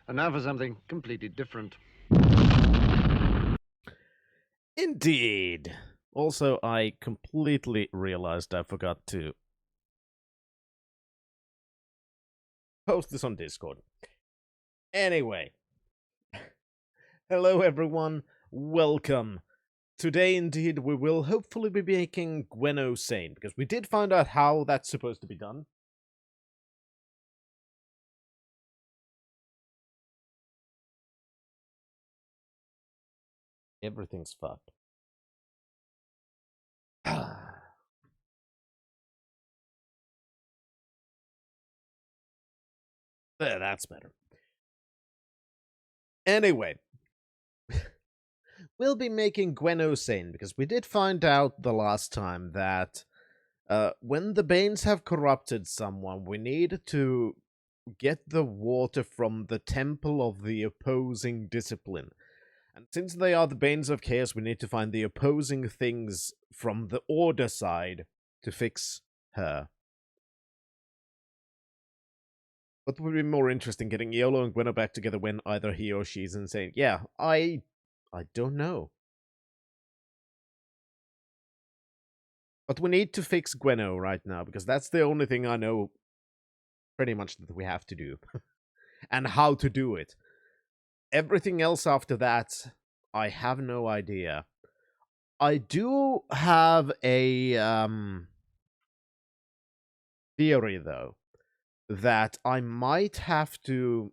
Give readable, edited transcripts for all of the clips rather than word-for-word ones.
And now for something completely different. Indeed. Also, I completely realized I forgot to post this on Discord. Anyway, hello everyone, welcome. Today, indeed, we will hopefully be making Gwenno sane, because we did find out how that's supposed to be done. Everything's fucked. There, that's better. Anyway, we'll be making Gwenno sane, because we did find out the last time that when the Banes have corrupted someone, we need to get the water from the temple of the opposing discipline. And since they are the Banes of Chaos, we need to find the opposing things from the Order side to fix her. What would be more interesting, getting Iolo and Gwenno back together when either he or she's insane? Yeah, I don't know. But we need to fix Gwenno right now, because that's the only thing I know pretty much that we have to do. And how to do it. Everything else after that, I have no idea. I do have a theory, though, that I might have to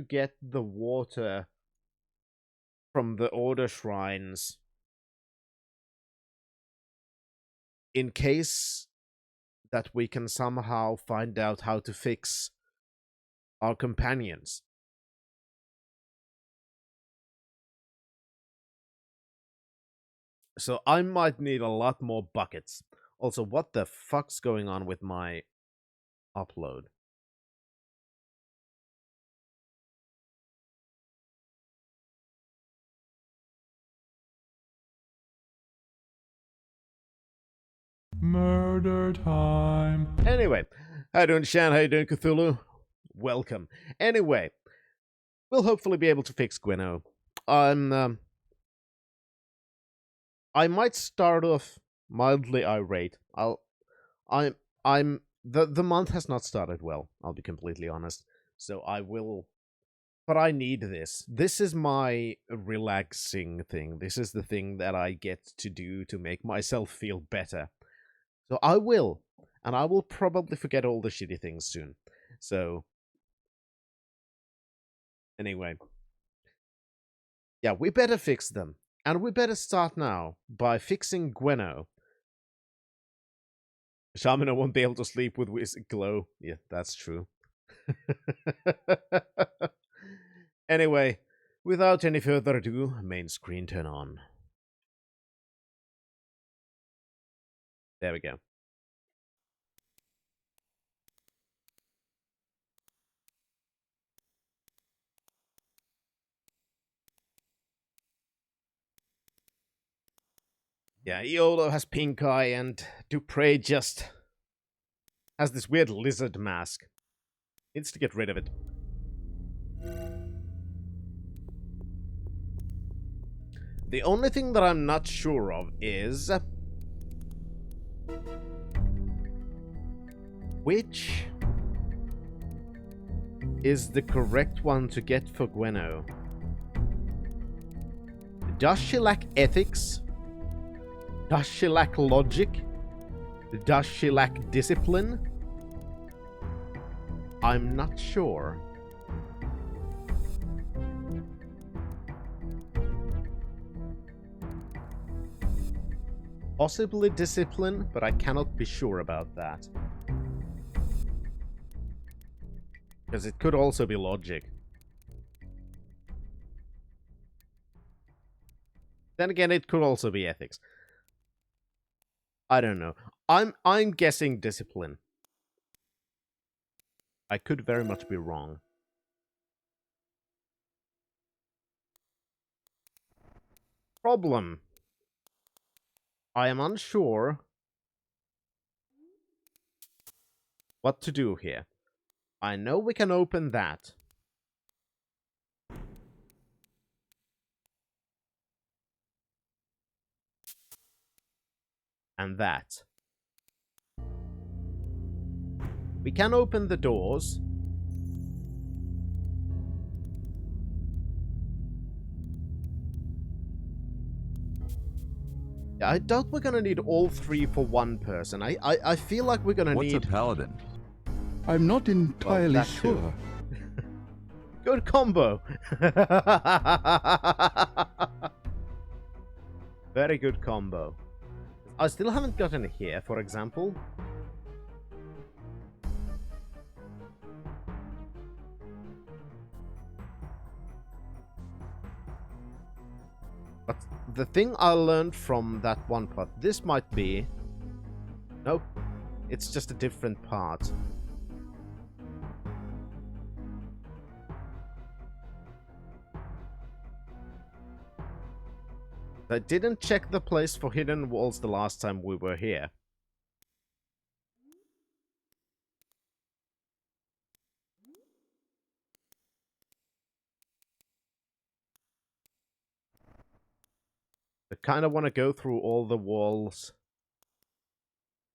get the water from the Order shrines in case that we can somehow find out how to fix our companions. So I might need a lot more buckets. Also, what the fuck's going on with my upload? Murder time. Anyway, how you doing, Shan? How you doing, Cthulhu? Welcome. Anyway, we'll hopefully be able to fix Gwenno. I might start off mildly irate. The month has not started well, I'll be completely honest. So I will, but I need this. This is my relaxing thing. This is the thing that I get to do to make myself feel better. So I will, and I will probably forget all the shitty things soon. So anyway, yeah, we better fix them. And we better start now by fixing Gwenno. Shamina won't be able to sleep with glow. Yeah, that's true. Anyway, without any further ado, main screen turn on. There we go. Yeah, Iolo has pink eye, and Dupre just has this weird lizard mask. Needs to get rid of it. The only thing that I'm not sure of is which is the correct one to get for Gwenno. Does she lack ethics? Does she lack logic? Does she lack discipline? I'm not sure. Possibly discipline, but I cannot be sure about that. Because it could also be logic. Then again, it could also be ethics. I don't know. I'm guessing discipline. I could very much be wrong. Problem. I am unsure what to do here. I know we can open that. And that. We can open the doors. Yeah, I doubt we're gonna need all three for one person. I feel like we're gonna need... What's a paladin? I'm not entirely that sure. Good combo. Very good combo. I still haven't gotten here, for example. But the thing I learned from that one part, this might be... Nope. It's just a different part. I didn't check the place for hidden walls the last time we were here. I kind of want to go through all the walls.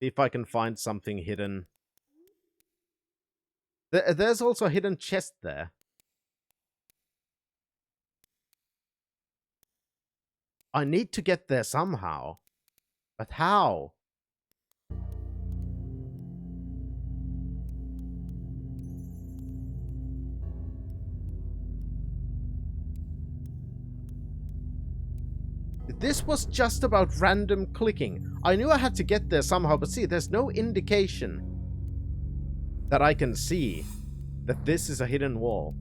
See if I can find something hidden. There's also a hidden chest there. I need to get there somehow. But how? This was just about random clicking. I knew I had to get there somehow, but see, there's no indication that I can see that this is a hidden wall.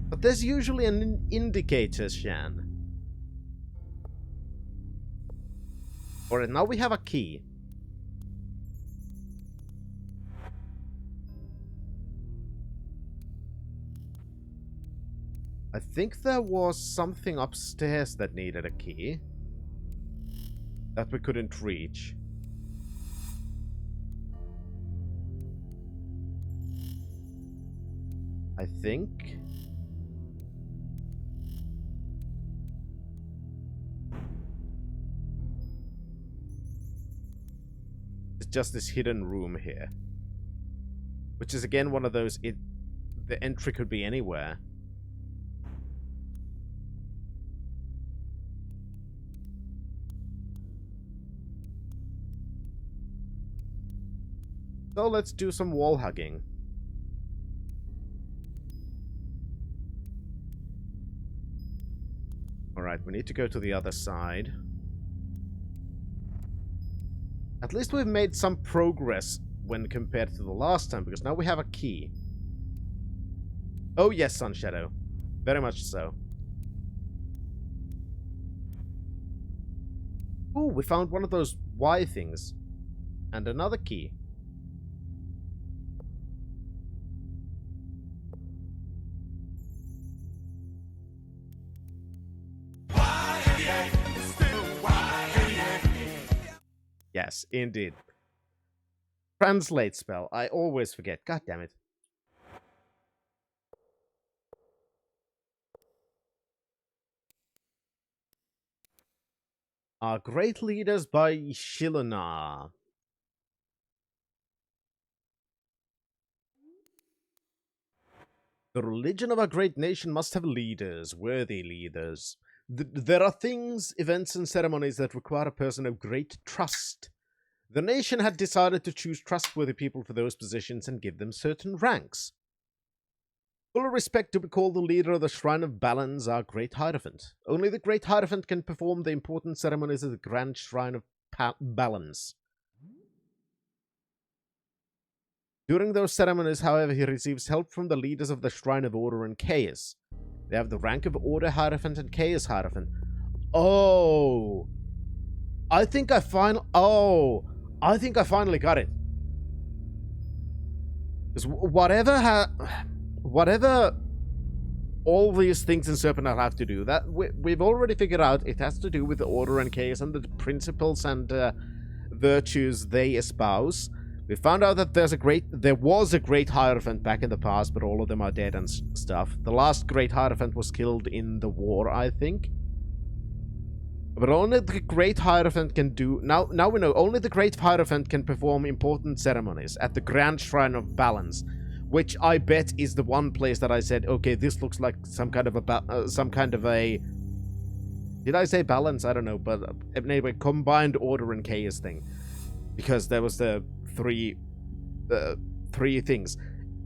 But there's usually an indicator, Shan. Alright, now we have a key. I think there was something upstairs that needed a key. That we couldn't reach. I think... It's just this hidden room here. Which is again one of those, the entry could be anywhere. So let's do some wall hugging. Alright, we need to go to the other side. At least we've made some progress when compared to the last time, because now we have a key. Oh yes, Sunshadow. Very much so. Ooh, we found one of those Y things. And another key. Yes, indeed. Translate spell. I always forget. God damn it. Our Great Leaders by Shilana. The religion of our great nation must have leaders, worthy leaders. There are things, events, and ceremonies that require a person of great trust. The nation had decided to choose trustworthy people for those positions and give them certain ranks. Full respect to be called the leader of the Shrine of Balance, our Great Hierophant. Only the Great Hierophant can perform the important ceremonies of the Grand Shrine of Balance. During those ceremonies, however, he receives help from the leaders of the Shrine of Order and Chaos. They have the rank of Order Hierophant and Chaos Hierophant. Oh! I think I finally got it. Because whatever all these things in Serpent have to do. That we've already figured out it has to do with the order and chaos and the principles and virtues they espouse. We found out that there was a great Hierophant back in the past, but all of them are dead and stuff. The last great Hierophant was killed in the war, I think. But only the great Hierophant can do... Now we know, only the great Hierophant can perform important ceremonies at the Grand Shrine of Balance, which I bet is the one place that I said, okay, this looks like some kind of a... Did I say balance? I don't know, but anyway, combined order and chaos thing. Because there was the three things.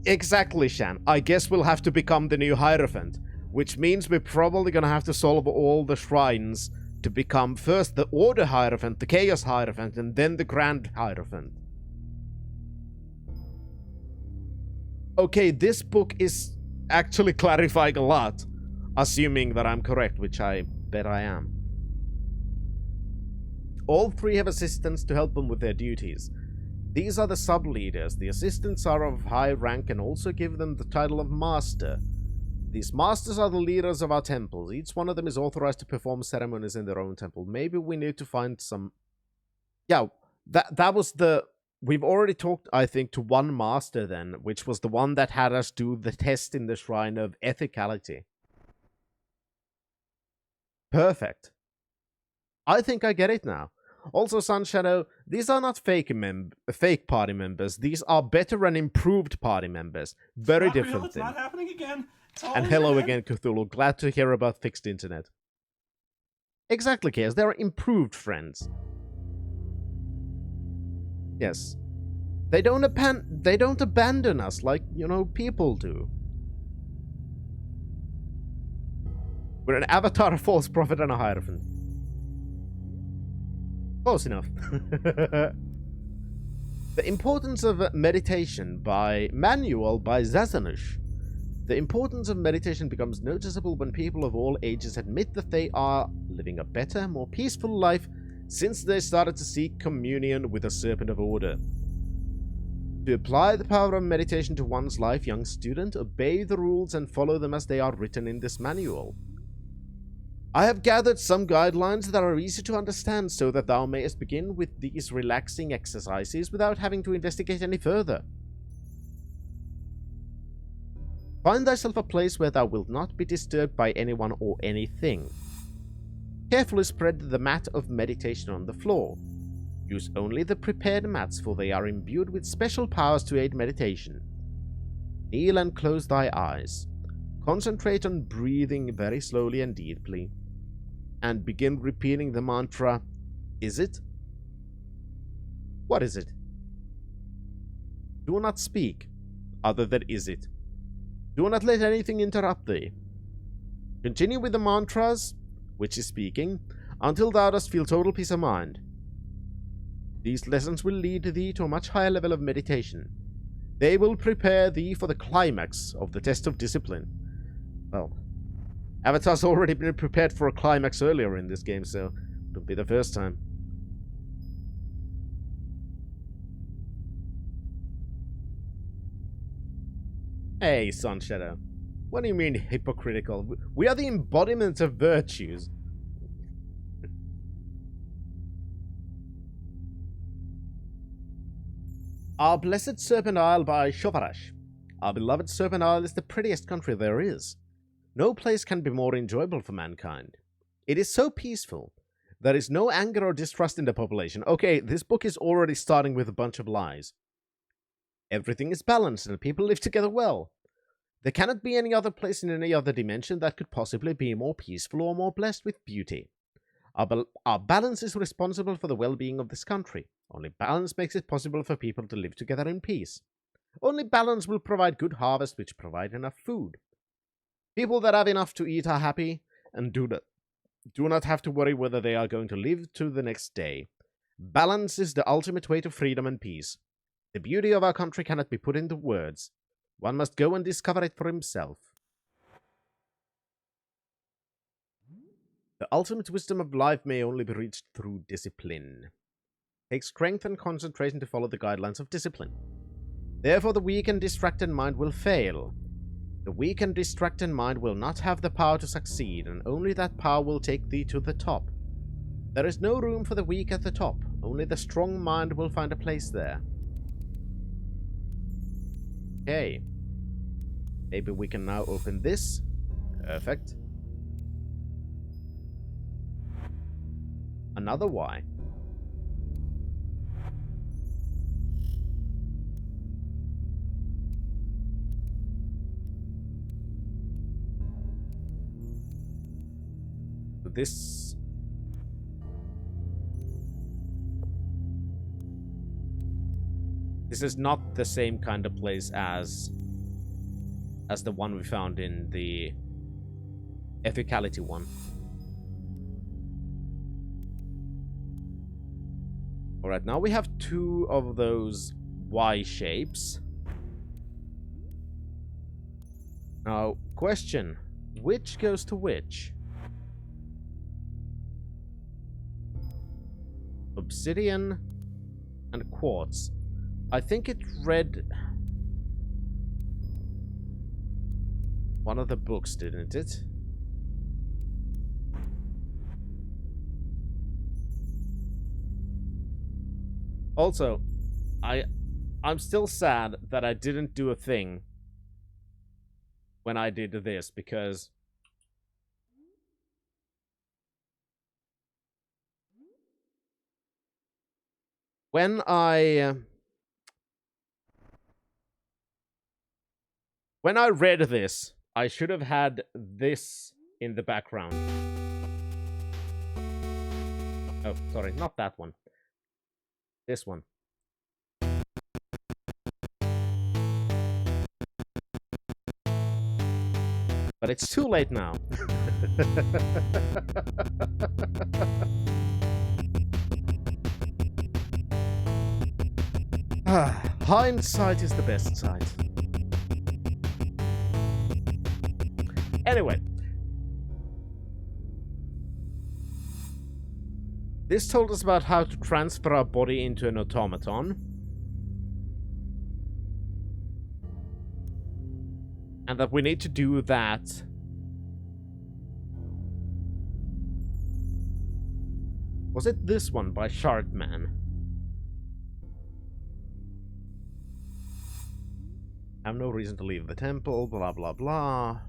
Exactly, Shan. I guess we'll have to become the new Hierophant, which means we're probably gonna have to solve all the shrines to become first the Order Hierophant, the Chaos Hierophant, and then the Grand Hierophant. Okay, this book is actually clarifying a lot, assuming that I'm correct, which I bet I am. All three have assistants to help them with their duties. These are the sub-leaders. The assistants are of high rank and also give them the title of Master. These Masters are the leaders of our temples. Each one of them is authorized to perform ceremonies in their own temple. Maybe we need to find some... Yeah, that was the... We've already talked, I think, to one Master then, which was the one that had us do the test in the Shrine of Ethicality. Perfect. I think I get it now. Also, Sunshadow, these are not fake party members. These are better and improved party members. Very different. It's not happening again. And hello again, Cthulhu. Glad to hear about fixed internet. Exactly, Chaos. They're improved friends. Yes. They don't abandon us like, you know, people do. We're an avatar, a false prophet, and a hierophant. Close enough. The Importance of Meditation by Manual by Zazanush. The importance of meditation becomes noticeable when people of all ages admit that they are living a better, more peaceful life since they started to seek communion with the Serpent of Order. To apply the power of meditation to one's life, young student, obey the rules and follow them as they are written in this manual. I have gathered some guidelines that are easy to understand so that thou mayest begin with these relaxing exercises without having to investigate any further. Find thyself a place where thou wilt not be disturbed by anyone or anything. Carefully spread the mat of meditation on the floor. Use only the prepared mats, for they are imbued with special powers to aid meditation. Kneel and close thy eyes. Concentrate on breathing very slowly and deeply. And begin repeating the mantra, is it? What is it? Do not speak, other than is it. Do not let anything interrupt thee. Continue with the mantras, which is speaking, until thou dost feel total peace of mind. These lessons will lead thee to a much higher level of meditation. They will prepare thee for the climax of the test of discipline. Well, Avatar's already been prepared for a climax earlier in this game, so it'll be the first time. Hey, Sunshadow. What do you mean hypocritical? We are the embodiment of virtues. Our Blessed Serpent Isle by Shovarash. Our beloved Serpent Isle is the prettiest country there is. No place can be more enjoyable for mankind. It is so peaceful. There is no anger or distrust in the population. Okay, this book is already starting with a bunch of lies. Everything is balanced and people live together well. There cannot be any other place in any other dimension that could possibly be more peaceful or more blessed with beauty. Our balance is responsible for the well-being of this country. Only balance makes it possible for people to live together in peace. Only balance will provide good harvest which provide enough food. People that have enough to eat are happy and do not have to worry whether they are going to live to the next day. Balance is the ultimate way to freedom and peace. The beauty of our country cannot be put into words. One must go and discover it for himself. The ultimate wisdom of life may only be reached through discipline. It takes strength and concentration to follow the guidelines of discipline. Therefore, the weak and distracted mind will fail. The weak and distracted mind will not have the power to succeed, and only that power will take thee to the top. There is no room for the weak at the top. Only the strong mind will find a place there. Okay. Maybe we can now open this. Perfect. Another Y. This... This is not the same kind of place as the one we found in the ethicality one. Alright, now we have two of those Y shapes. Now, question. Which goes to which? Obsidian and quartz. I think it read one of the books, didn't it? Also, I'm still sad that I didn't do a thing when I did this, because when I read this, I should have had this in the background. Oh, sorry, not that one. This one. But it's too late now. Hindsight is the best sight. Anyway. This told us about how to transfer our body into an automaton. And that we need to do that was it this one by Shardman? I have no reason to leave the temple, blah blah blah.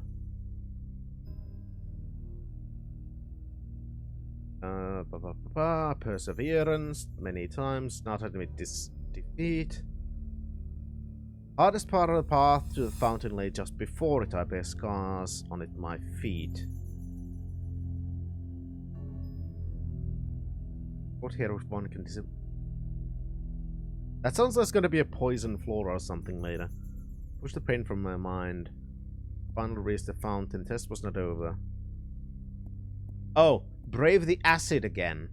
Perseverance, many times, not admit defeat. Hardest part of the path to the fountain lay just before it. I bear scars on it my feet. What here if one can disappear? That sounds like it's going to be a poison flora or something later. Push the pain from my mind. Finally reached the fountain. Test was not over. Oh, brave the acid again.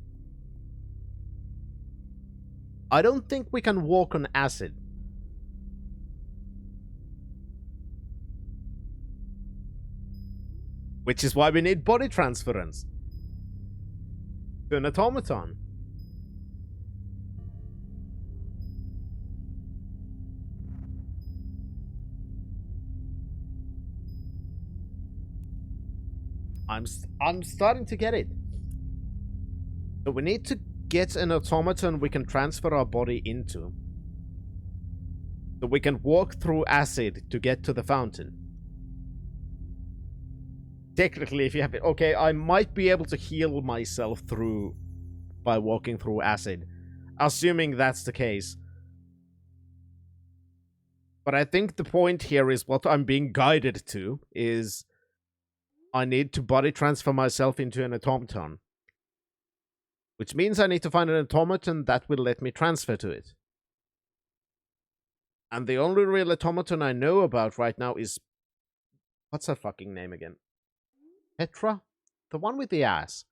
I don't think we can walk on acid. Which is why we need body transference. To an automaton. I'm starting to get it. So we need to get an automaton we can transfer our body into. So we can walk through acid to get to the fountain. Technically, if you have it... Okay, I might be able to heal myself through... by walking through acid. Assuming that's the case. But I think the point here is what I'm being guided to is... I need to body transfer myself into an automaton. Which means I need to find an automaton that will let me transfer to it. And the only real automaton I know about right now is... What's her fucking name again? Petra? The one with the ass.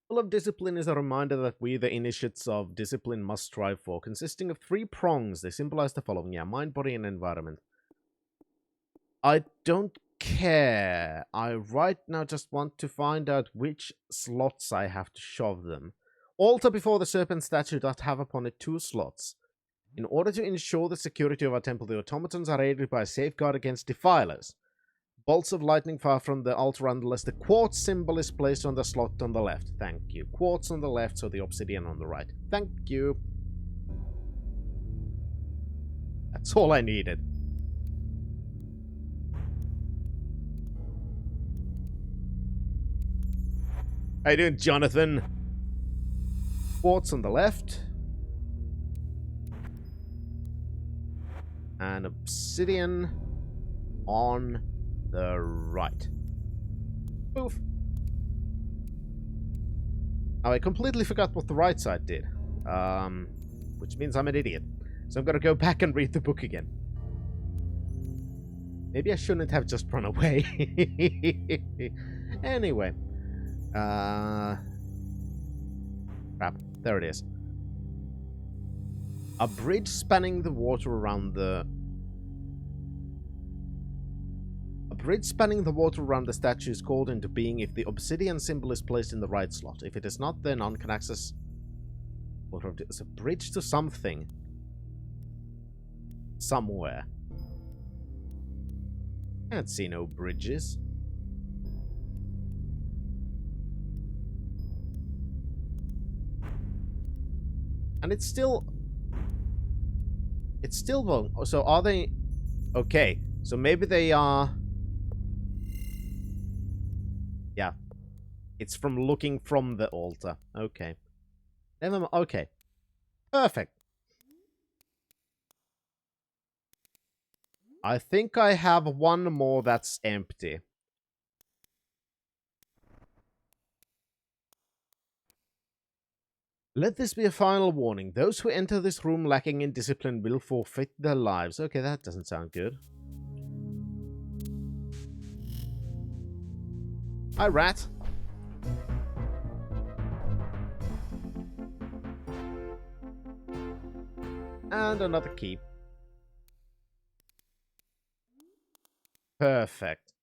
Full of discipline is a reminder that we, the initiates of discipline, must strive for. Consisting of 3 prongs, they symbolize the following. Yeah, mind, body, and environment. I don't care. I right now just want to find out which slots I have to shove them. Altar before the Serpent statue doth have upon it 2 slots. In order to ensure the security of our temple, the automatons are aided by a safeguard against defilers. Bolts of lightning fire from the altar unless the quartz symbol is placed on the slot on the left. Thank you. Quartz on the left, so the obsidian on the right. Thank you. That's all I needed. How you doing, Jonathan? Quartz on the left. And obsidian on the right. Poof. Now, I completely forgot what the right side did. Which means I'm an idiot. So I'm gonna go back and read the book again. Maybe I shouldn't have just run away. Anyway. Crap. There it is. A bridge spanning the water around the... A bridge spanning the water around the statue is called into being if the obsidian symbol is placed in the right slot. If it is not, then none can access... It's a bridge to something. Somewhere. Can't see no bridges. And it's still wrong. So are they... Okay. So maybe they are... Yeah. It's from looking from the altar. Okay. Never mind. Okay. Perfect. I think I have one more that's empty. Let this be a final warning. Those who enter this room lacking in discipline will forfeit their lives. Okay, that doesn't sound good. Hi, rat. And another key. Perfect.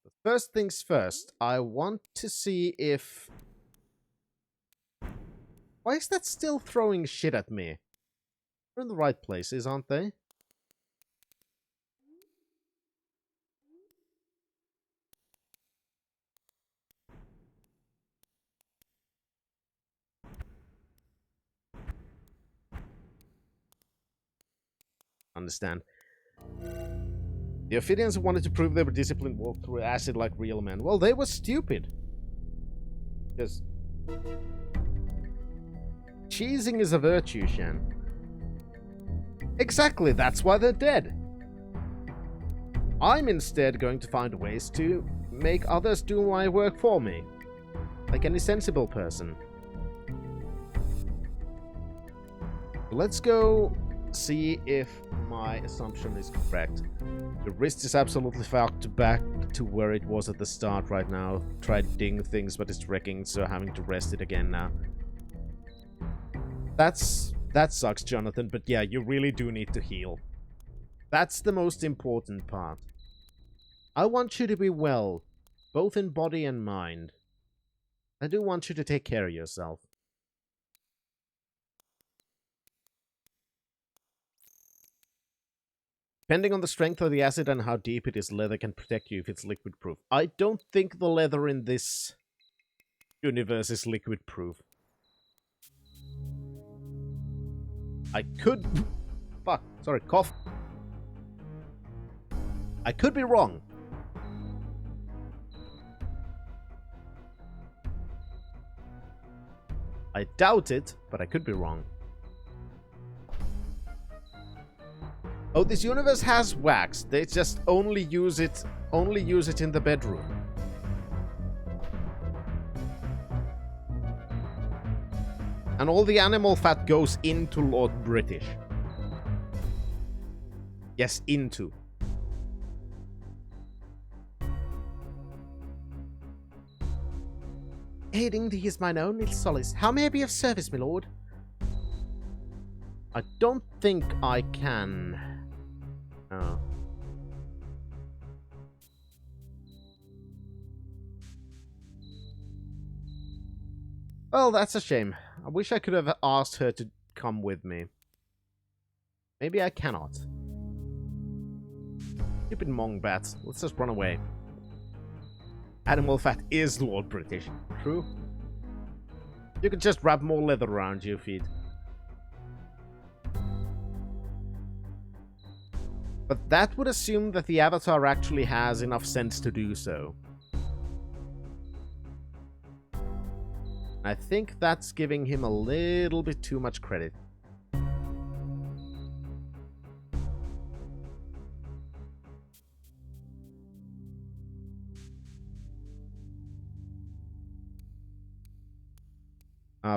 But first things first, I want to see if... Why is that still throwing shit at me? They're in the right places, aren't they? Understand. The Ophidians wanted to prove they were disciplined, walked through acid like real men. Well, they were stupid. Because... cheesing is a virtue, Shan. Exactly, that's why they're dead. I'm instead going to find ways to make others do my work for me. Like any sensible person. Let's go see if my assumption is correct. The wrist is absolutely fucked back to where it was at the start right now. Tried ding things, but it's wrecking, so having to rest it again now. That sucks, Jonathan, but yeah, you really do need to heal. That's the most important part. I want you to be well, both in body and mind. I do want you to take care of yourself. Depending on the strength of the acid and how deep it is, leather can protect you if it's liquid proof. I don't think the leather in this universe is liquid proof. I could... Fuck. Sorry, cough. I could be wrong. I doubt it, but I could be wrong. Oh, this universe has wax. They just only use it in the bedroom. And all the animal fat goes into Lord British. Yes, into. Aiding thee is mine only solace. How may I be of service, my lord? I don't think I can. Oh. Well, that's a shame. I wish I could have asked her to come with me. Maybe I cannot. Stupid Mong bats. Let's just run away. Animal fat is Lord British. True. You could just wrap more leather around your feet. But that would assume that the avatar actually has enough sense to do so. I think that's giving him a little bit too much credit.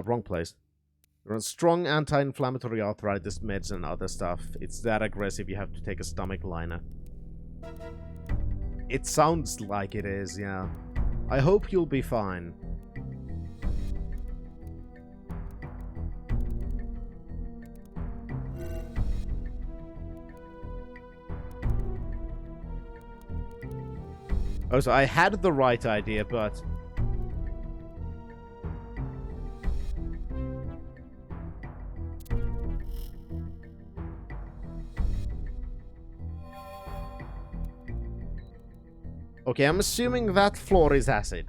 Wrong place. You're on strong anti-inflammatory arthritis meds and other stuff. It's that aggressive you have to take a stomach liner. It sounds like it is, yeah. I hope you'll be fine. Oh, so I had the right idea, but... Okay, I'm assuming that floor is acid.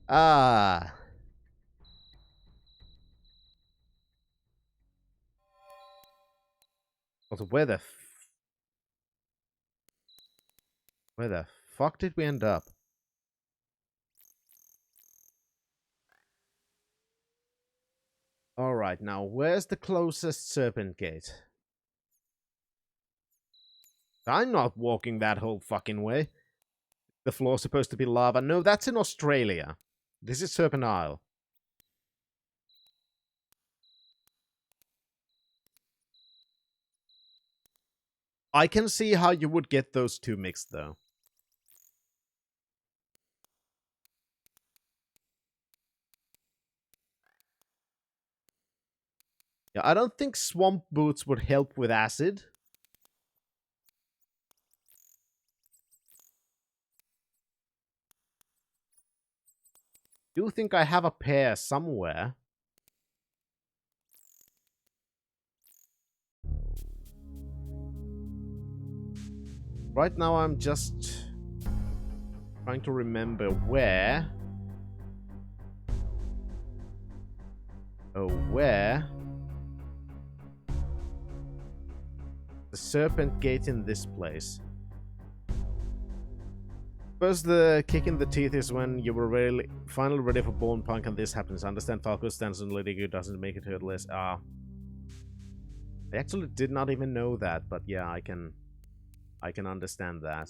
Ah. Also, where the fuck did we end up? Alright, now, where's the closest Serpent gate? I'm not walking that whole fucking way. The floor's supposed to be lava. No, that's in Australia. This is Serpent Isle. I can see how you would get those two mixed, though. Yeah, I don't think swamp boots would help with acid. I do think I have a pair somewhere. Right now I'm just trying to remember where. Oh, where? The Serpent gate in this place. Suppose the kick in the teeth is when you were really finally ready for Bone Punk and this happens. I understand Falco stands on Lady Good doesn't make it hurtless. I actually did not even know that, but yeah, I can understand that.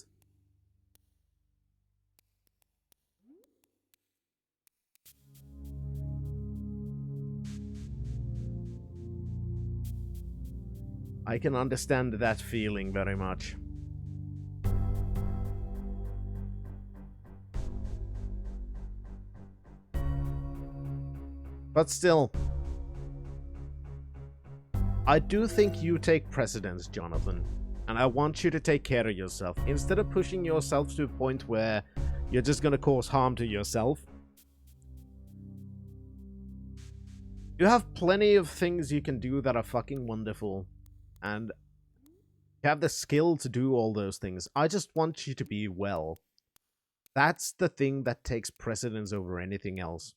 I can understand that feeling very much. But still, I do think you take precedence, Jonathan. And I want you to take care of yourself. Instead of pushing yourself to a point where you're just gonna cause harm to yourself. You have plenty of things you can do that are fucking wonderful. And you have the skill to do all those things. I just want you to be well. That's the thing that takes precedence over anything else.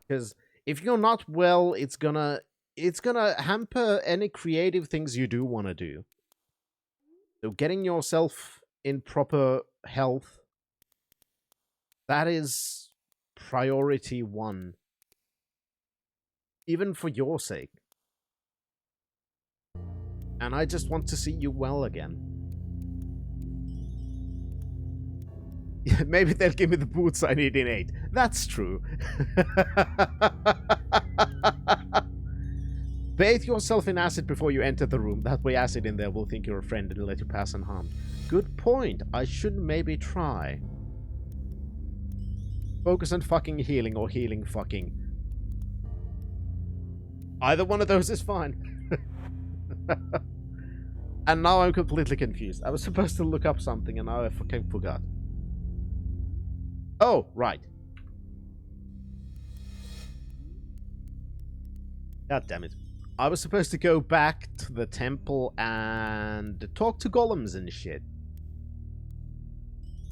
Because if you're not well, it's gonna hamper any creative things you do want to do. So getting yourself in proper health, that is priority one. Even for your sake. And I just want to see you well again. Maybe they'll give me the boots I need in 8. That's true. Bathe yourself in acid before you enter the room. That way acid in there will think you're a friend and let you pass unharmed. Good point. I should maybe try. Focus on fucking healing or healing fucking. Either one of those is fine. And now I'm completely confused. I was supposed to look up something and now I fucking forgot. Oh, right. God damn it. I was supposed to go back to the temple and talk to golems and shit.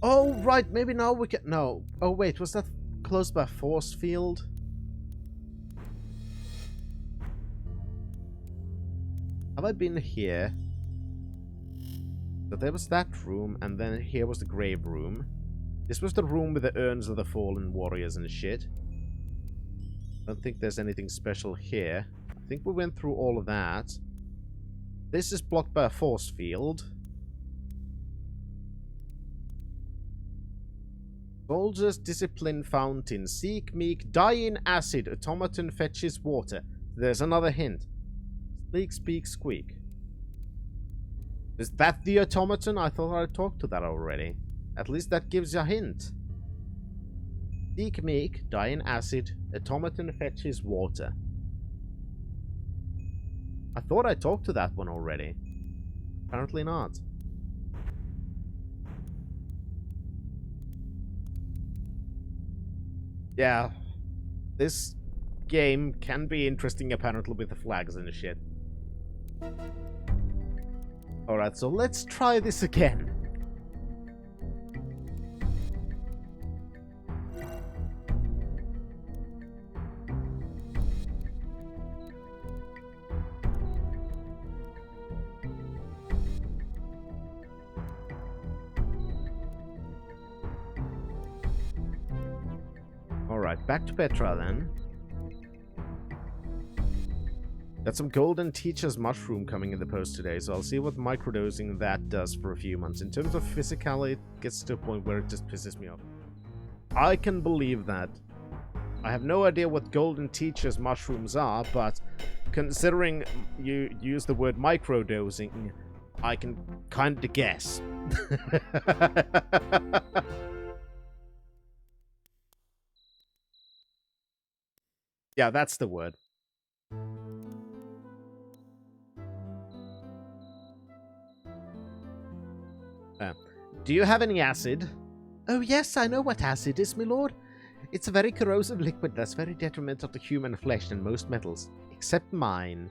Oh, right, maybe now we can... No. Oh, wait, was that close by force field? Have I been here? So there was that room, and then here was the grave room. This was the room with the urns of the fallen warriors and shit. I don't think there's anything special here. I think we went through all of that. This is blocked by a force field. Soldiers discipline fountain. Seek meek. Die in acid. Automaton fetches water. There's another hint. Speak, speak, squeak. Is that the automaton? I thought I talked to that already. At least that gives a hint. Seek meek. Die in acid. Automaton fetches water. I thought I talked to that one already. Apparently not. Yeah. This game can be interesting apparently with the flags and the shit. Alright, so let's try this again. Alright, back to Petra then. Got some golden teacher's mushroom coming in the post today, so I'll see what microdosing that does for a few months. In terms of physicality, it gets to a point where it just pisses me off. I can believe that. I have no idea what golden teacher's mushrooms are, but considering you use the word microdosing, I can kind of guess. Yeah, that's the word. Do you have any acid? Oh yes, I know what acid is, my lord. It's a very corrosive liquid that's very detrimental to human flesh and most metals, except mine.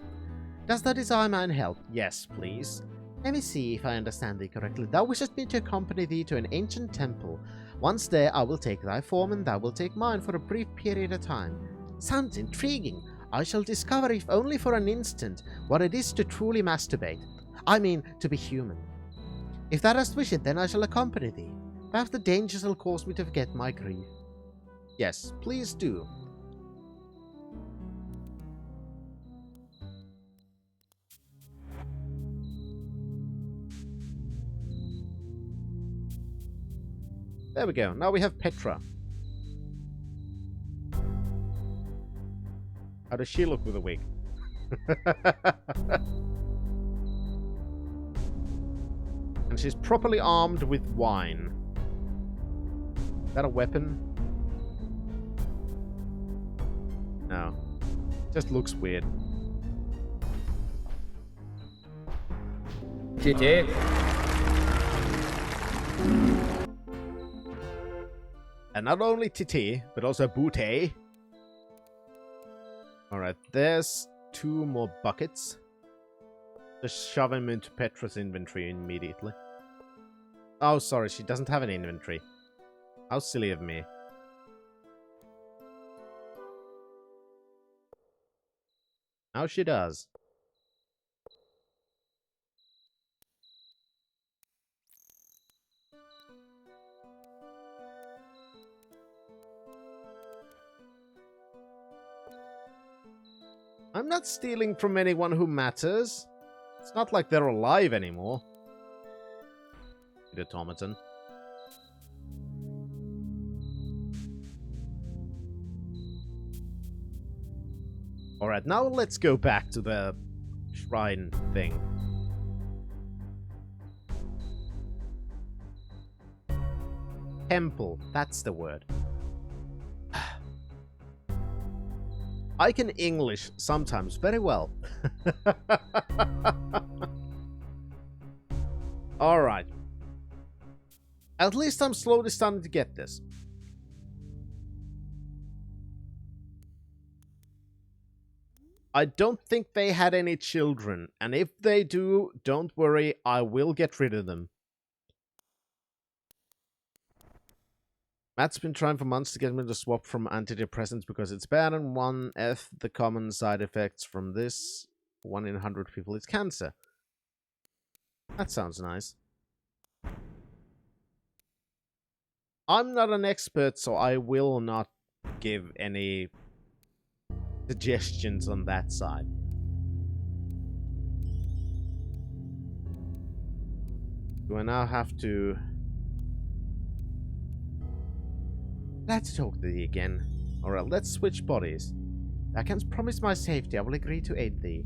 Does thou desire mine help? Yes, please. Let me see if I understand thee correctly. Thou wishest me to accompany thee to an ancient temple. Once there, I will take thy form, and thou wilt take mine for a brief period of time. Sounds intriguing. I shall discover, if only for an instant, what it is to truly masturbate. I mean, to be human. If thou dost wish it, then I shall accompany thee. Perhaps the dangers will cause me to forget my grief. Yes, please do. There we go. Now we have Petra. How does she look with a wig? And she's properly armed with wine. Is that a weapon? No. Just looks weird. Titi. And not only Titi, but also Booty. Alright, there's 2 more buckets. Just shove him into Petra's inventory immediately. Oh, sorry, she doesn't have an inventory. How silly of me. Now she does. I'm not stealing from anyone who matters. It's not like they're alive anymore. The automaton. Alright, now let's go back to the shrine thing. Temple, that's the word. I can English sometimes very well. Alright. At least I'm slowly starting to get this. I don't think they had any children, and if they do, don't worry, I will get rid of them. Matt's been trying for months to get me to swap from antidepressants because it's bad, and 1F, the common side effects from this, 1 in 100 people is cancer. That sounds nice. I'm not an expert, so I will not give any suggestions on that side. Do I now have to... Let's talk to thee again. Alright, let's switch bodies. I can promise my safety. I will agree to aid thee.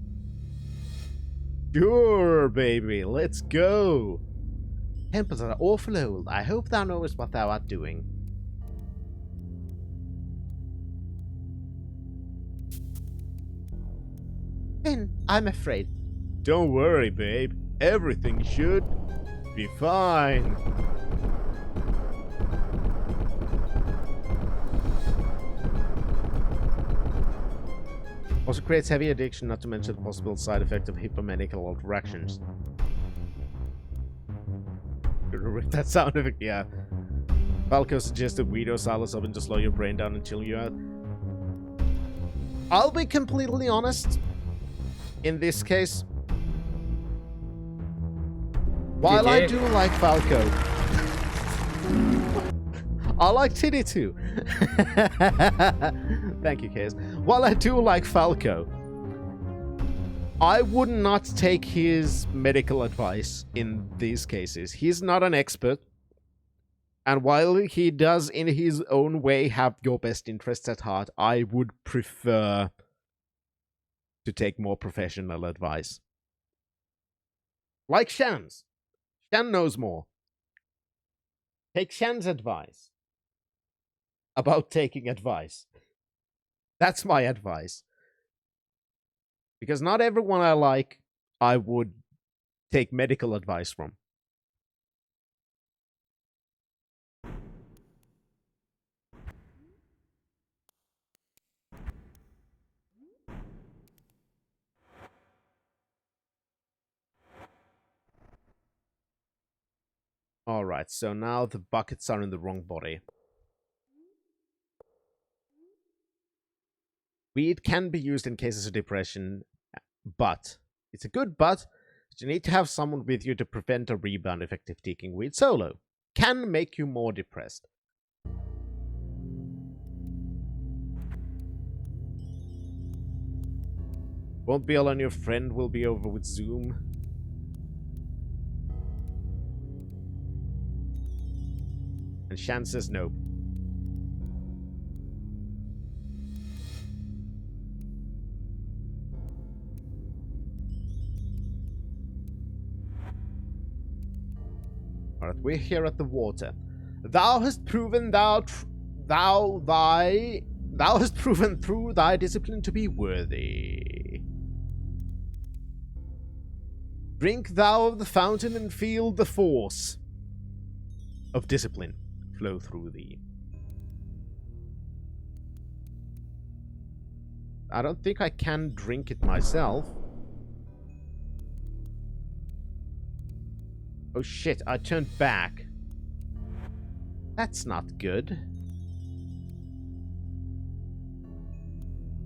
Sure, baby. Let's go. Temples are awful old. I hope thou knowest what thou art doing. Then, I'm afraid. Don't worry, babe. Everything should be fine. Also creates heavy addiction, not to mention the possible side effect of hypomedical alterations. Rip that sound effect, yeah. Falco suggested weed or psilocybin to slow your brain down and chill you out. I'll be completely honest. In this case, while I do like Falco, I like Titty too. Thank you, Case. While I do like Falco, I would not take his medical advice in these cases. He's not an expert. And while he does in his own way have your best interests at heart, I would prefer to take more professional advice. Like Shan's. Shan knows more. Take Shan's advice about taking advice. That's my advice. Because not everyone I like, I would take medical advice from. Alright, so now the buckets are in the wrong body. Weed can be used in cases of depression, but it's a good but you need to have someone with you to prevent a rebound effect if taking weed solo. Can make you more depressed. Won't be alone, your friend will be over with Zoom. And Shan says nope. Alright, we're here at the water. Thou hast proven thou hast proven through thy discipline to be worthy. Drink thou of the fountain and feel the force of discipline flow through thee. I don't think I can drink it myself. Oh shit, I turned back. That's not good.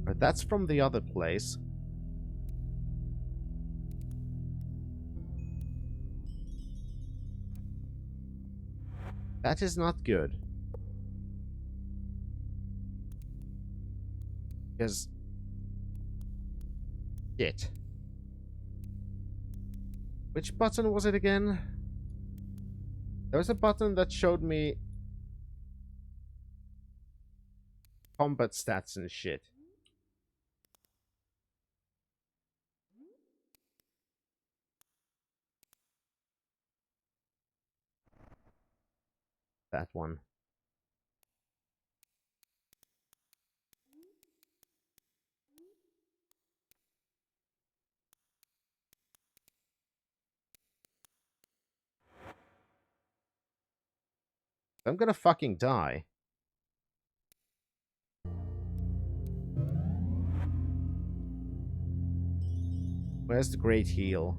But that's from the other place. That is not good. Because... shit. Which button was it again? There was a button that showed me combat stats and shit. That one. I'm gonna fucking die. Where's the Great Heal?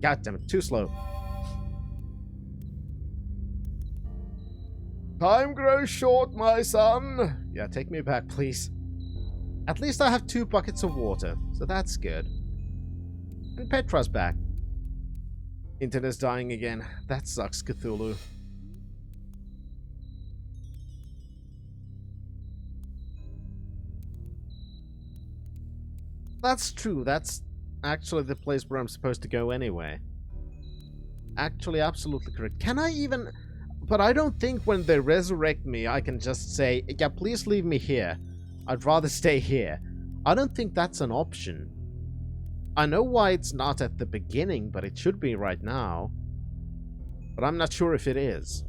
God damn it, too slow. Time grows short, my son. Yeah, take me back, please. At least I have 2 buckets of water, so that's good. And Petra's back. Internet's dying again. That sucks, Cthulhu. That's true. That's actually the place where I'm supposed to go anyway. Actually, absolutely correct. Can I even... But I don't think when they resurrect me, I can just say, yeah, please leave me here. I'd rather stay here. I don't think that's an option. I know why it's not at the beginning, but it should be right now. But I'm not sure if it is.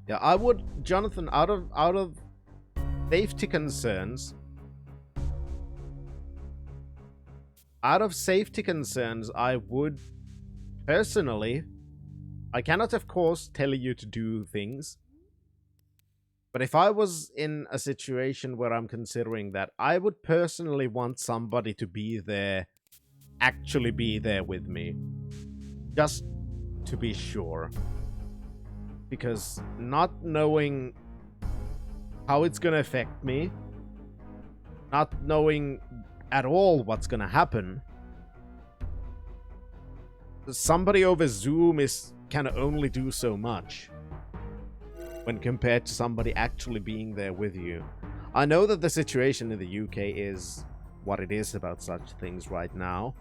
Yeah, I would, Jonathan, out of safety concerns, I would personally, I cannot of course tell you to do things, but if I was in a situation where I'm considering that, I would personally want somebody to be there, actually be there with me, just to be sure. Because not knowing how it's gonna affect me, not knowing at all what's gonna happen, somebody over Zoom can only do so much when compared to somebody actually being there with you. I know that the situation in the UK is what it is about such things right now.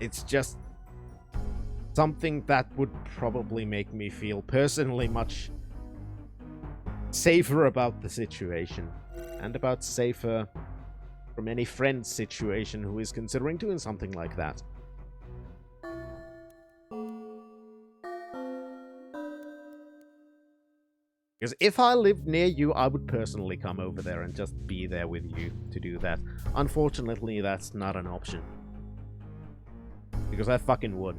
It's just something that would probably make me feel personally much safer about the situation. And about safer from any friend's situation who is considering doing something like that. Because if I lived near you, I would personally come over there and just be there with you to do that. Unfortunately, that's not an option. Because I fucking would.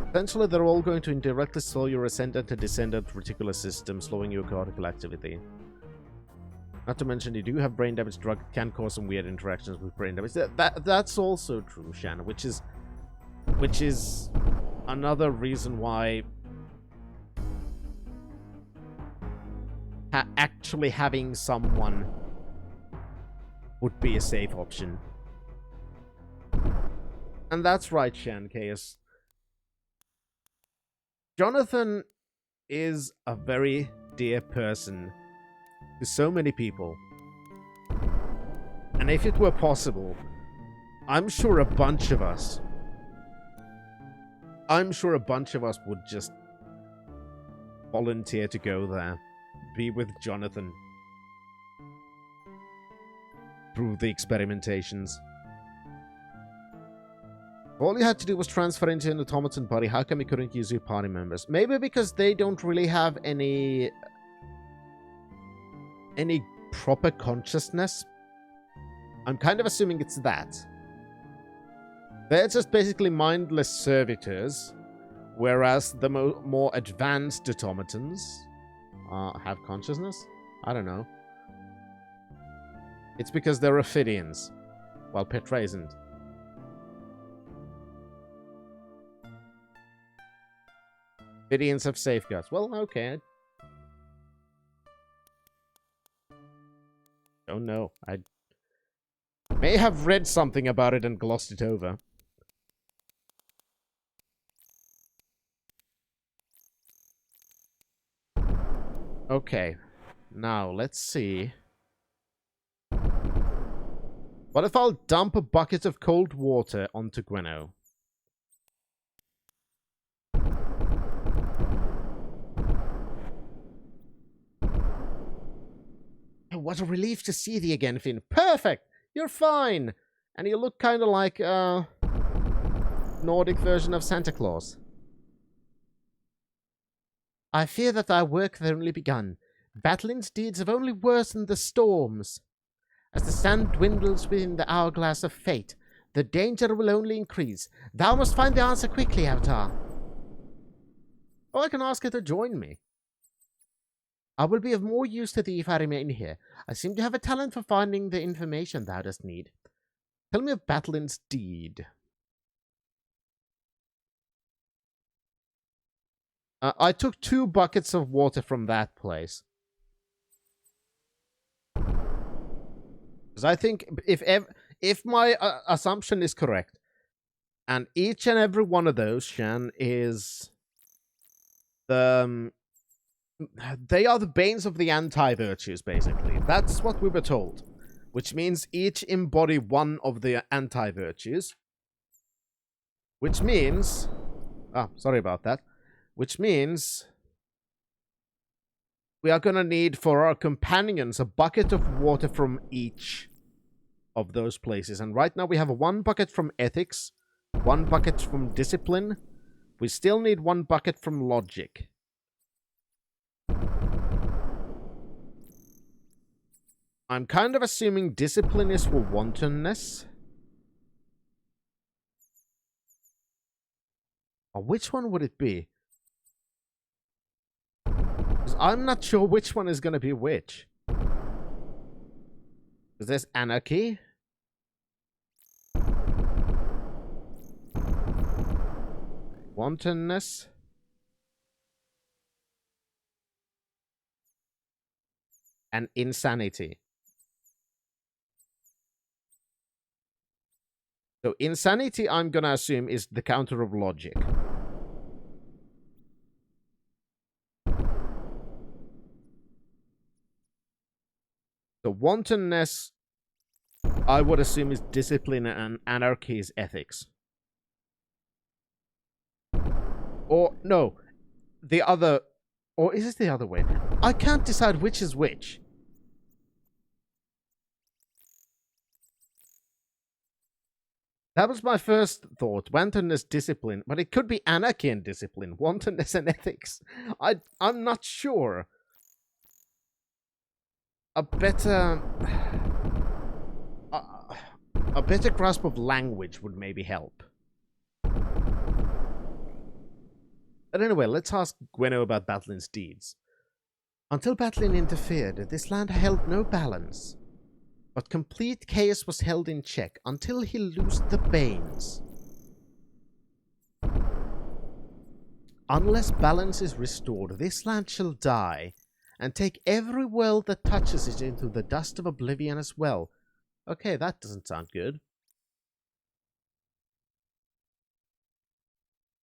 Essentially, they're all going to indirectly slow your ascendant and descendant reticular system, slowing your cortical activity. Not to mention, you do have brain damage. Drug can cause some weird interactions with brain damage. That's also true, Shanna, which is another reason why actually having someone would be a safe option. And that's right, Shan Chaos. Jonathan is a very dear person to so many people. And if it were possible, I'm sure a bunch of us would just volunteer to go there, be with Jonathan through the experimentations. All you had to do was transfer into an automaton body. How come you couldn't use your party members? Maybe because they don't really have any proper consciousness. I'm kind of assuming it's that. They're just basically mindless servitors, whereas the more advanced automatons have consciousness? I don't know. It's because they're Ophidians, while Petra isn't. Ophidians have safeguards. Well, okay. Oh no, I may have read something about it and glossed it over. Okay, now let's see What if I'll dump a bucket of cold water onto Gweno? Oh, what a relief to see thee again, Finn. Perfect! You're fine! And you look kind of like a Nordic version of Santa Claus. I fear that our work hath only begun. Battlin's deeds have only worsened the storms. As the sand dwindles within the hourglass of fate, the danger will only increase. Thou must find the answer quickly, Avatar. Or I can ask her to join me. I will be of more use to thee if I remain here. I seem to have a talent for finding the information thou dost need. Tell me of Battlin's deed. I took 2 buckets of water from that place. Because I think if my assumption is correct, and each and every one of those, Shan, is the... they are the banes of the anti-virtues, basically. That's what we were told. Which means each embody one of the anti-virtues. Which means... ah, sorry about that. Which means we are going to need for our companions a bucket of water from each of those places. And right now we have 1 bucket from ethics, 1 bucket from discipline. We still need 1 bucket from logic. I'm kind of assuming discipline is for wantonness. Or which one would it be? I'm not sure which one is going to be which. Because there's anarchy. Wantonness. And insanity. So insanity, I'm going to assume, is the counter of logic. So wantonness, I would assume, is discipline, and anarchy is ethics. Or, no, the other... or is it the other way? I can't decide which is which. That was my first thought. Wantonness, discipline. But it could be anarchy and discipline. Wantonness and ethics. I'm not sure. A better grasp of language would maybe help. But anyway, let's ask Gweno about Battlin's deeds. Until Battlin interfered, this land held no balance. But complete chaos was held in check until he loosed the Banes. Unless balance is restored, this land shall die, and take every world that touches it into the dust of oblivion as well. Okay, that doesn't sound good.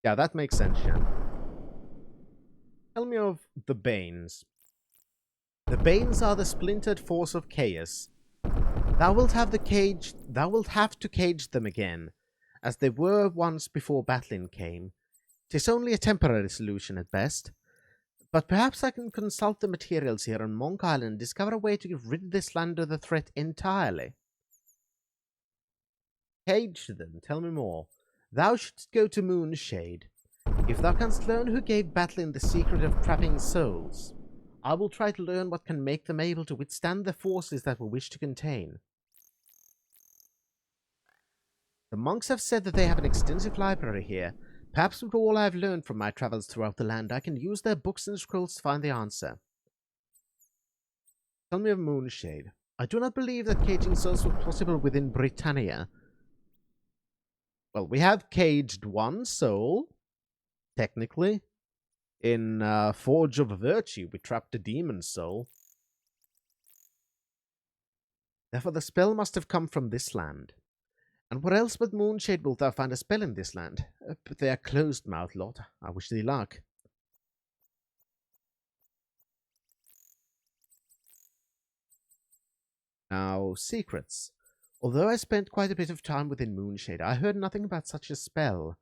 Yeah, that makes sense, Shan. Tell me of the Banes. The Banes are the splintered force of chaos. Thou wilt have to cage them again, as they were once before Battlin came. 'Tis only a temporary solution at best. But perhaps I can consult the materials here on Monk Island and discover a way to rid this land of the threat entirely. Cage them, tell me more. Thou shouldst go to Moonshade. If thou canst learn who gave Battlin the secret of trapping souls, I will try to learn what can make them able to withstand the forces that we wish to contain. The monks have said that they have an extensive library here. Perhaps with all I have learned from my travels throughout the land, I can use their books and scrolls to find the answer. Tell me of Moonshade. I do not believe that caging souls was possible within Britannia. Well, we have caged 1 soul, technically. In Forge of Virtue, we trapped a demon soul. Therefore, the spell must have come from this land. And where else but Moonshade wilt thou find a spell in this land? But they are closed-mouthed, Lot. I wish thee luck. Now, secrets. Although I spent quite a bit of time within Moonshade, I heard nothing about such a spell.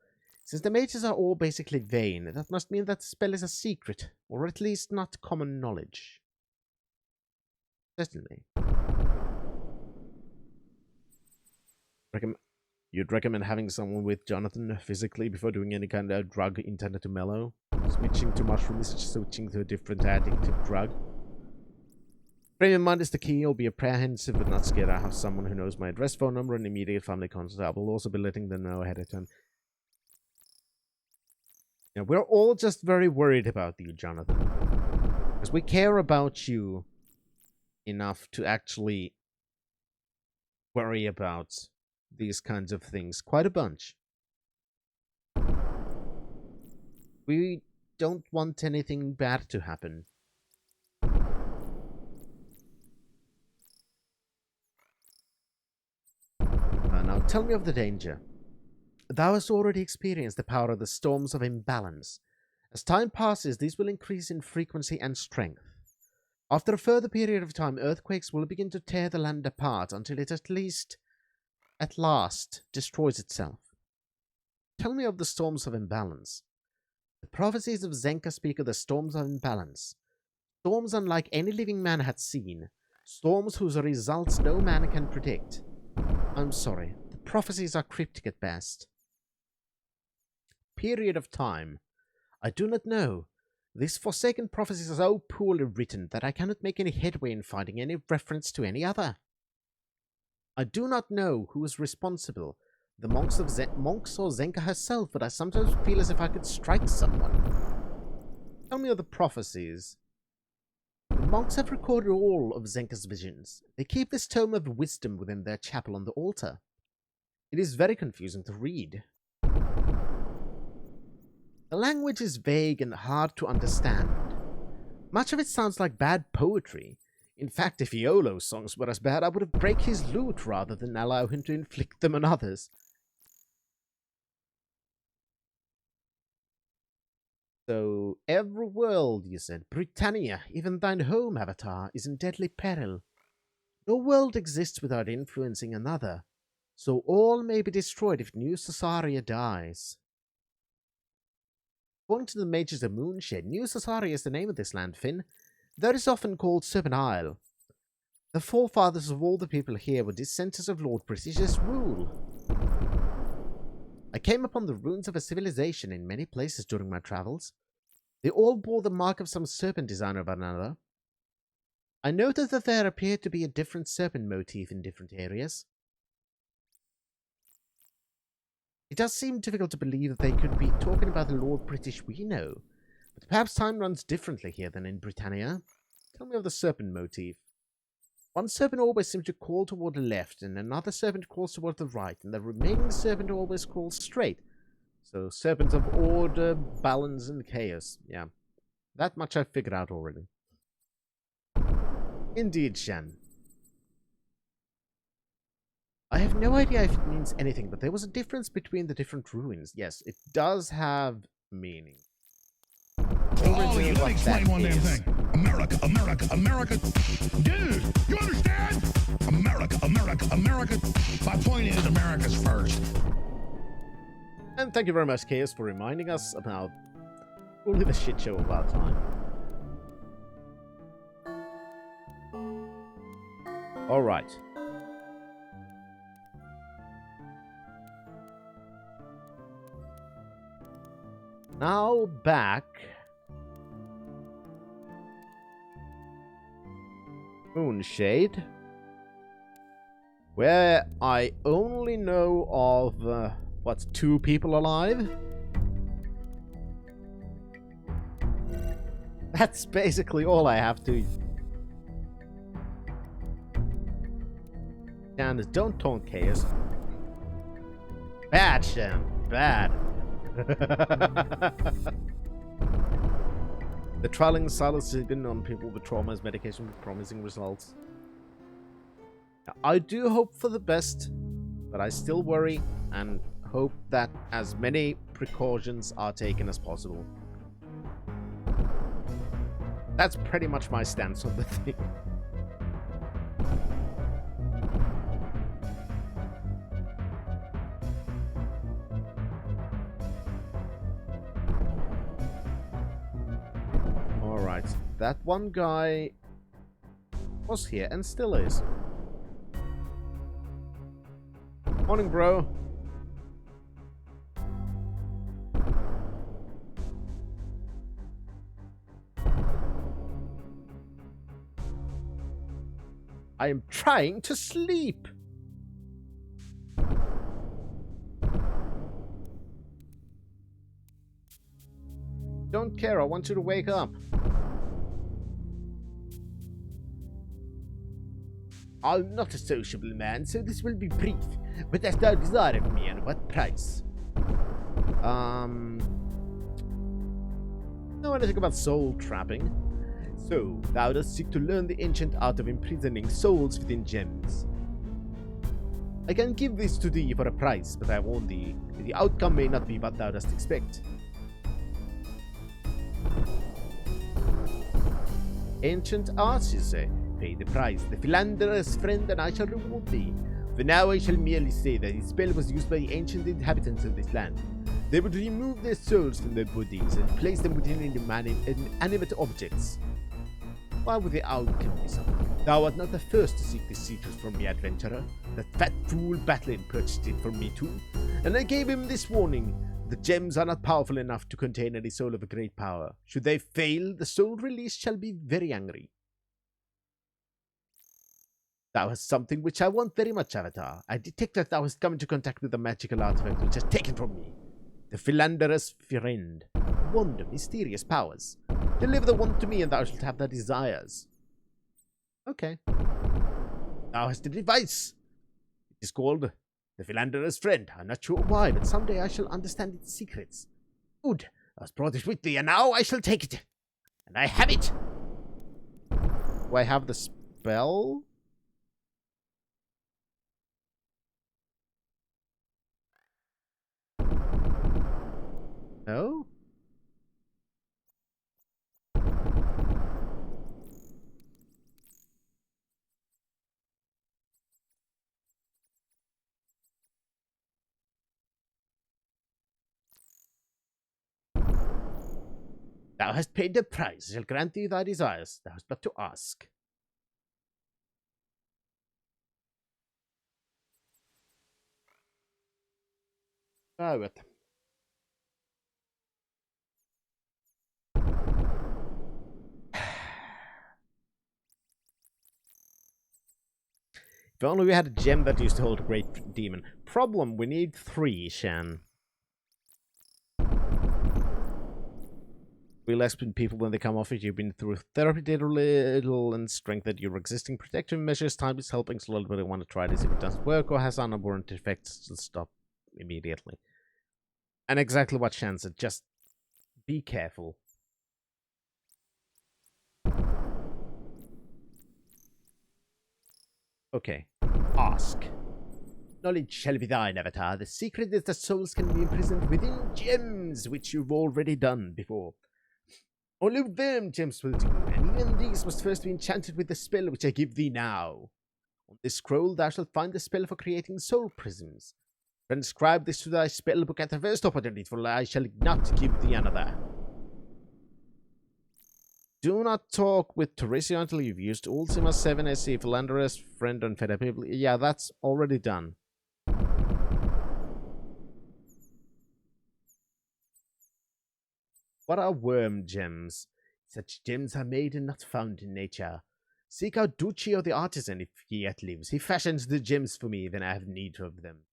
Since the mages are all basically vain, that must mean that the spell is a secret, or at least not common knowledge. Certainly. You'd recommend having someone with Jonathan physically before doing any kind of drug intended to mellow? Switching to mushroom is just switching to a different addictive drug. Frame in mind is the key. I'll be apprehensive but not scared. I have someone who knows my address, phone number, and immediate family contact. I will also be letting them know ahead of time. Yeah, we're all just very worried about you, Jonathan. Because we care about you enough to actually worry about these kinds of things quite a bunch. We don't want anything bad to happen. Now tell me of the danger. Thou hast already experienced the power of the storms of imbalance. As time passes, these will increase in frequency and strength. After a further period of time, earthquakes will begin to tear the land apart until it at last, destroys itself. Tell me of the storms of imbalance. The prophecies of Zenka speak of the storms of imbalance. Storms unlike any living man had seen. Storms whose results no man can predict. I'm sorry, the prophecies are cryptic at best. Period of time. I do not know. This Forsaken prophecy is so poorly written that I cannot make any headway in finding any reference to any other. I do not know who is responsible, the monks or Zenka herself, but I sometimes feel as if I could strike someone. Tell me of the prophecies. The monks have recorded all of Zenka's visions. They keep this tome of wisdom within their chapel on the altar. It is very confusing to read. The language is vague and hard to understand. Much of it sounds like bad poetry. In fact, if Iolo's songs were as bad, I would have break his lute rather than allow him to inflict them on others. So, every world, you said, Britannia, even thine home, Avatar, is in deadly peril. No world exists without influencing another, so all may be destroyed if New Cesaria dies. According to the mages of Moonshade, New Cesaria is the name of this land, Finn. That is often called Serpent Isle. The forefathers of all the people here were descendants of Lord British's rule. I came upon the ruins of a civilization in many places during my travels. They all bore the mark of some serpent design or another. I noted that there appeared to be a different serpent motif in different areas. It does seem difficult to believe that they could be talking about the Lord British we know, but perhaps time runs differently here than in Britannia. Tell me of the serpent motif. One serpent always seems to crawl toward the left, and another serpent crawls toward the right, and the remaining serpent always crawls straight. So, serpents of order, balance, and chaos. Yeah, that much I've figured out already. Indeed, Shen. I have no idea if it means anything, but there was a difference between the different ruins. Yes, it does have meaning. Oh, you don't explain one damn thing. America, America, America. Dude, you understand? America, America, America. My point is America's first. And thank you very much, Chaos, for reminding us about only the shit show of our time. Alright. Now back. Moonshade. Where I only know of, what, 2 people alive? That's basically all I have to... And don't taunt Chaos. Bad, Shem. Bad. The trialing psilocybin on people with trauma as medication with promising results. I do hope for the best, but I still worry and hope that as many precautions are taken as possible. That's pretty much my stance on the thing. that one guy was here and still is. Morning, bro. I am trying to sleep. Don't care, I want you to wake up. I'm not a sociable man, so this will be brief. But as thou desire of me, and what price? Know anything about soul trapping? So, thou dost seek to learn the ancient art of imprisoning souls within gems. I can give this to thee for a price, but I warn thee, that the outcome may not be what thou dost expect. Ancient arts, you say? Pay the price, the philanderer's friend, and I shall reward thee. For now I shall merely say that the spell was used by the ancient inhabitants of this land. They would remove their souls from their bodies and place them within inanimate objects. Why would the outcome be something? Thou art not the first to seek this secret from me, adventurer. That fat fool Batlin purchased it from me too, and I gave him this warning. The gems are not powerful enough to contain any soul of a great power. Should they fail, the soul released shall be very angry. Thou hast something which I want very much, Avatar. I detect that thou hast come into contact with a magical artifact which is taken from me. The philanderer's friend. Wonder, mysterious powers. Deliver the one to me and thou shalt have thy desires. Okay. Thou hast a device. It is called the philanderer's friend. I'm not sure why, but someday I shall understand its secrets. Good. Thou hast brought it with thee, and now I shall take it. And I have it. Do I have the spell? No? Thou hast paid the price. I shall grant thee thy desires. Thou hast but to ask. Right. If only we had a gem that used to hold a great demon. Problem, we need 3, Shan. We less people when they come off it. You've been through therapy, did a little, and strengthened your existing protective measures. Time is helping slowly, but I want to try this. If it doesn't work or has unwarranted effects, just stop immediately. And exactly what Shan said, just be careful. Okay. Ask. Knowledge shall be thine, Avatar. The secret is that souls can be imprisoned within gems, which you've already done before. Only with them gems will do, and even these must first be enchanted with the spell which I give thee now. On this scroll thou shalt find the spell for creating soul prisms. Transcribe this to thy spell book at the first opportunity, for I shall not give thee another. Do not talk with Teresia until you've used Ultima 7 SC Philanderer's friend on Fed people. Yeah, that's already done. What are worm gems? Such gems are made and not found in nature. Seek out Duccio the artisan if he yet lives. He fashions the gems for me, then I have need of them.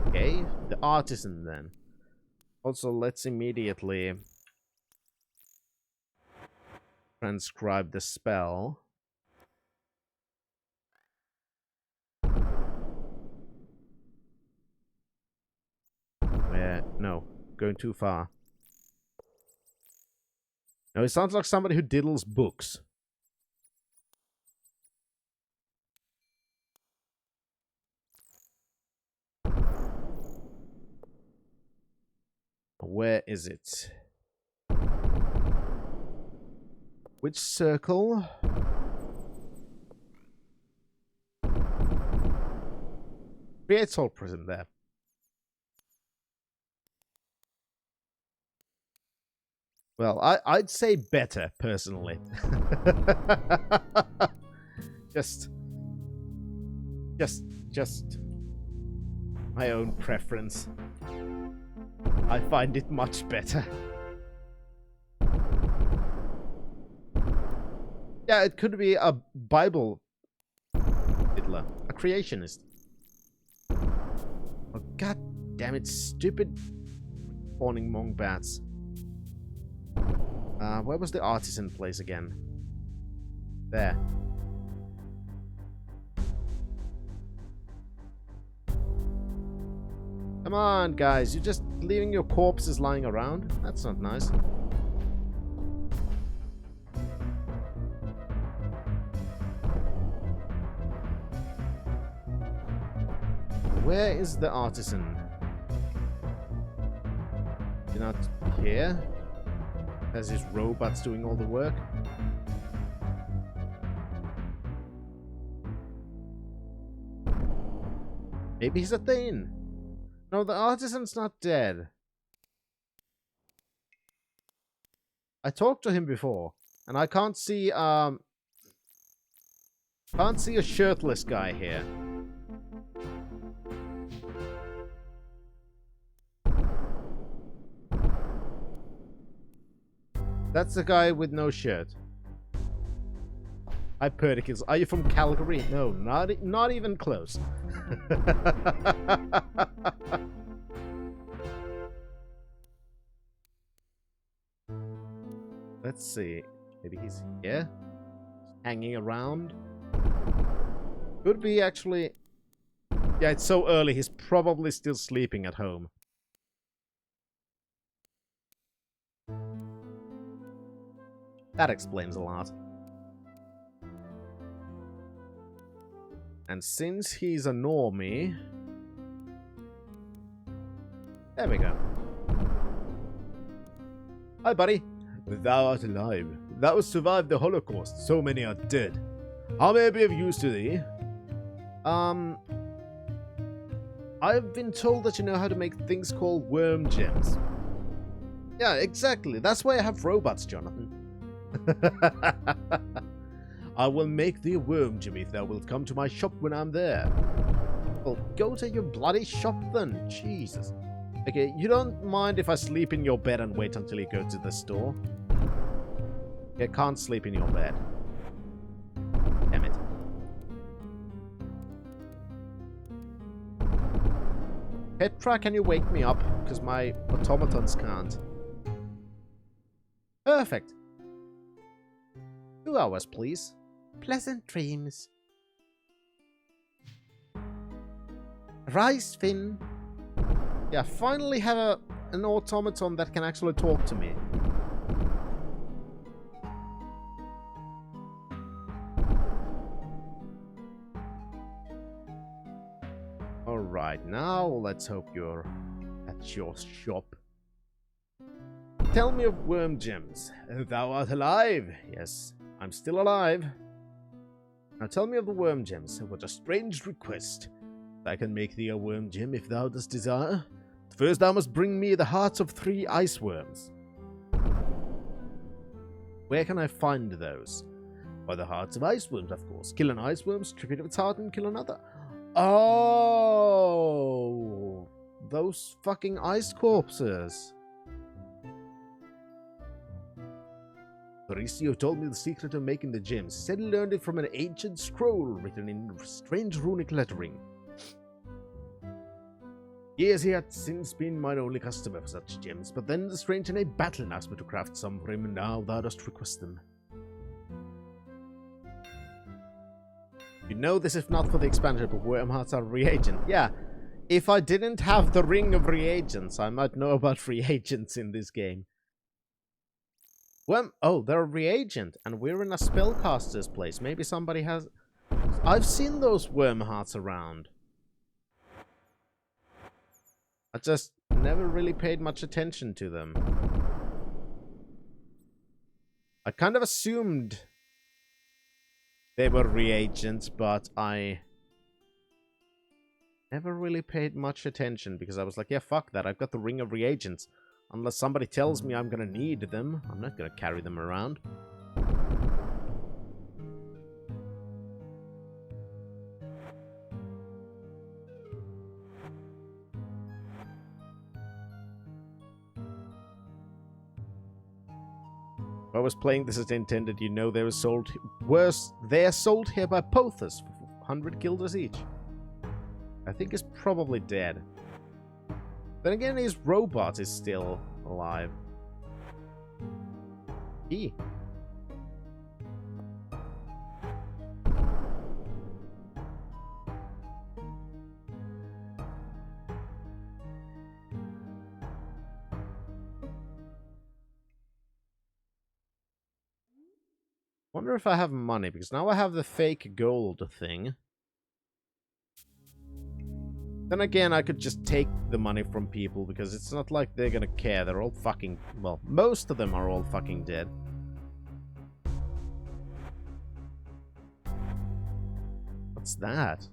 Okay, the artisan then. Also, let's immediately transcribe the spell. Where? No, going too far. No, it sounds like somebody who diddles books. Where is it? Which circle? Create soul prism there. Well, I'd say better, personally. just my own preference. I find it much better. Yeah, it could be a Bible fiddler, a creationist. Oh, god damn it, stupid spawning monk bats. Where was the artisan place again? There. Come on, guys. You're just leaving your corpses lying around? That's not nice. Where is the artisan? You're not here? Has his robots doing all the work? Maybe he's a Thane. No, the artisan's not dead. I talked to him before, and I can't see a shirtless guy here. That's the guy with no shirt. Hi, Perticles. Are you from Calgary? No, not even close. Let's see. Maybe he's here? Hanging around? Could be, actually. Yeah, it's so early. He's probably still sleeping at home. That explains a lot. And since he's a normie... There we go. Hi, buddy. Thou art alive. Thou hast survived the Holocaust. So many are dead. How may I be of use to thee? I've been told that you know how to make things called worm gems. Yeah, exactly. That's why I have robots, Jonathan. I will make thee a worm gem if thou wilt come to my shop when I'm there. Well, go to your bloody shop then. Jesus. Okay, you don't mind if I sleep in your bed and wait until you go to the store? I can't sleep in your bed. Damn it. Petra, can you wake me up? Because my automatons can't. Perfect. 2 hours, please. Pleasant dreams. Rise, Finn. Yeah, finally have an automaton that can actually talk to me. Alright, now let's hope you're at your shop. Tell me of worm gems. Thou art alive. Yes, I'm still alive. Now tell me of the worm gems. What a strange request. I can make thee a worm gem if thou dost desire. First thou must bring me the hearts of 3 ice worms. Where can I find those? By the hearts of ice worms, of course. Kill an ice worm, strip it of its heart, and kill another. Oh, those fucking ice corpses. Mauricio told me the secret of making the gems. He said he learned it from an ancient scroll written in strange runic lettering. Yes, he had since been mine only customer for such gems, but then the stranger named Battle asked me to craft some for him, and now thou dost request them. You know this if not for the expansion, but worm hearts are reagent. Yeah, if I didn't have the ring of reagents, I might know about reagents in this game. Oh, they're a reagent, and we're in a spellcaster's place. Maybe somebody has... I've seen those worm hearts around. I just never really paid much attention to them. I kind of assumed they were reagents, but I never really paid much attention because I was like, yeah, fuck that. I've got the ring of reagents. Unless somebody tells me I'm gonna need them, I'm not gonna carry them around. If I was playing this as intended, you know they were sold. They're sold here by Pothos for 100 guilders each. I think he's probably dead. Then again, his robot is still alive. He. Wonder if I have money, because now I have the fake gold thing. Then again, I could just take the money from people, because it's not like they're gonna care. They're all fucking... well, most of them are all fucking dead. What's that?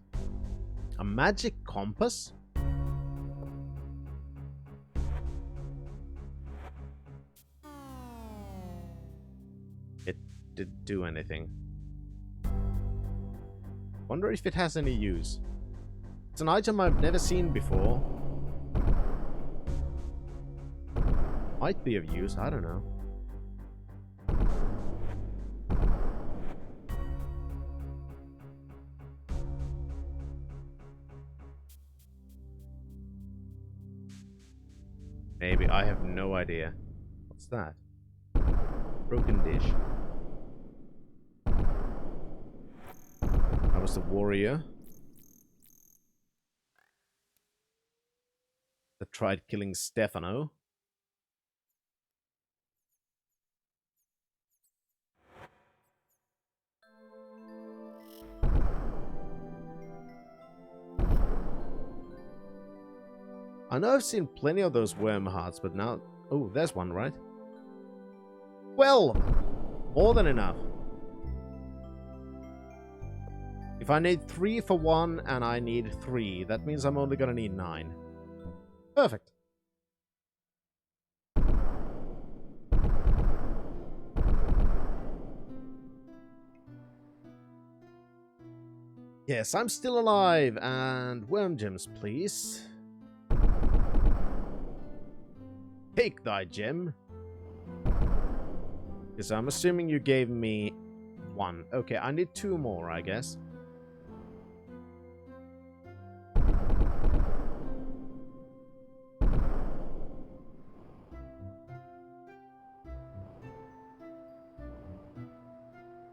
A magic compass? It didn't do anything. Wonder if it has any use. It's an item I've never seen before. Might be of use, I don't know. Maybe, I have no idea. What's that? Broken dish. I was the warrior that tried killing Stefano. I know I've seen plenty of those worm hearts, but now... oh, there's one, right? Well, more than enough. If I need 3 for 1 and I need 3, that means I'm only gonna need 9. Perfect. Yes, I'm still alive, and worm gems, please. Take thy gem. Because I'm assuming you gave me 1. Okay, I need 2 more, I guess.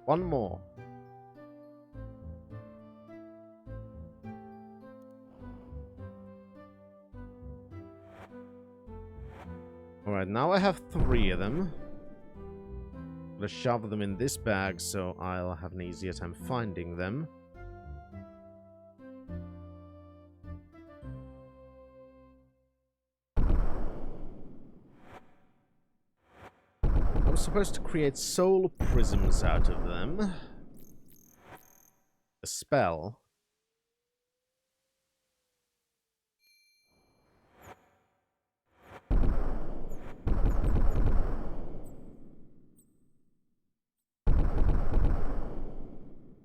One more. Alright, now I have 3 of them. I'm gonna shove them in this bag so I'll have an easier time finding them. I was supposed to create soul prisms out of them. A spell.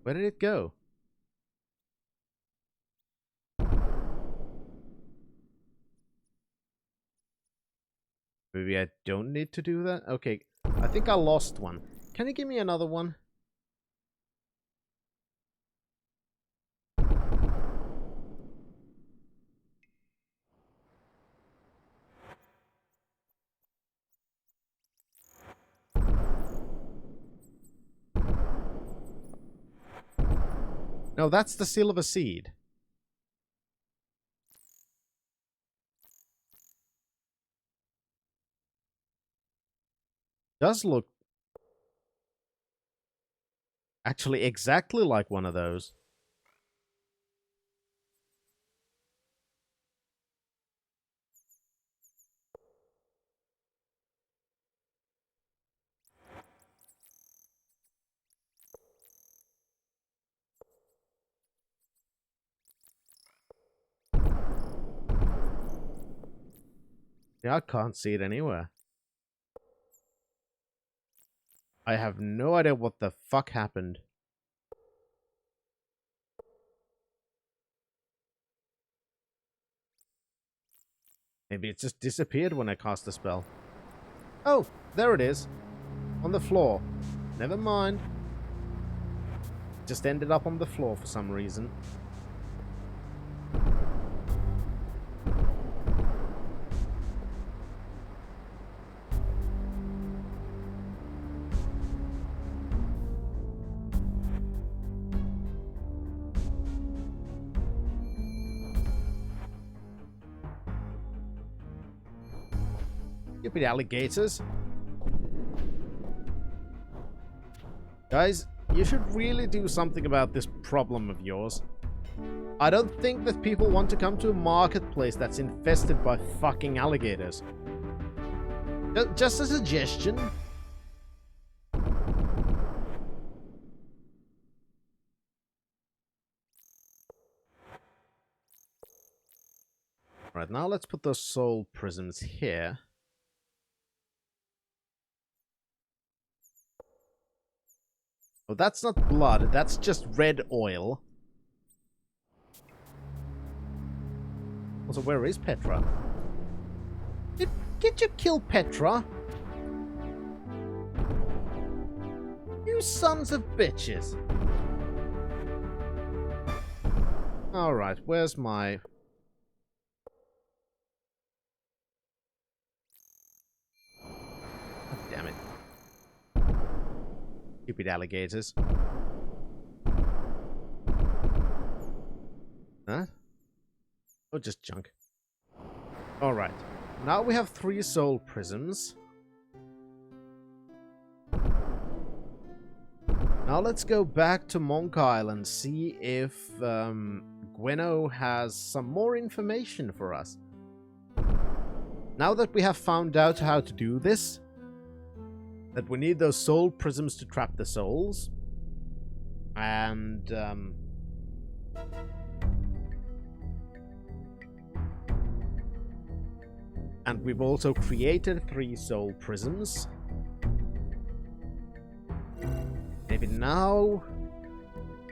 Where did it go? Maybe I don't need to do that? Okay, I think I lost one. Can you give me another one? No, that's the silver seed. Does look actually exactly like one of those. Yeah, I can't see it anywhere. I have no idea what the fuck happened. Maybe it just disappeared when I cast the spell. Oh, there it is. On the floor. Never mind. Just ended up on the floor for some reason. Stupid alligators. Guys, you should really do something about this problem of yours. I don't think that people want to come to a marketplace that's infested by fucking alligators. Just a suggestion. Right, now let's put those soul prisms here. Oh, that's not blood, that's just red oil. Also, where is Petra? Did you kill Petra? You sons of bitches. Alright, where's my... Oh, damn it. Stupid alligators. Huh? Oh, just junk. Alright. Now we have 3 soul prisms. Now let's go back to Monk Island, see if Gwenno has some more information for us. Now that we have found out how to do this, that we need those soul prisms to trap the souls, and we've also created 3 soul prisms. Maybe now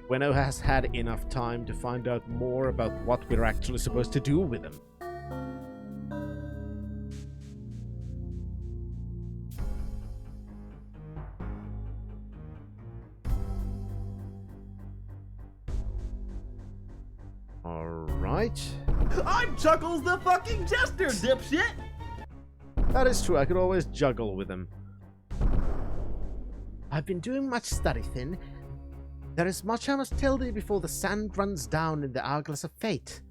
Gwenno has had enough time to find out more about what we're actually supposed to do with them. Alright. I'm Chuckles the fucking Jester, dipshit! That is true, I could always juggle with him. I've been doing much study, Finn. There is much I must tell thee before the sand runs down in the hourglass of fate.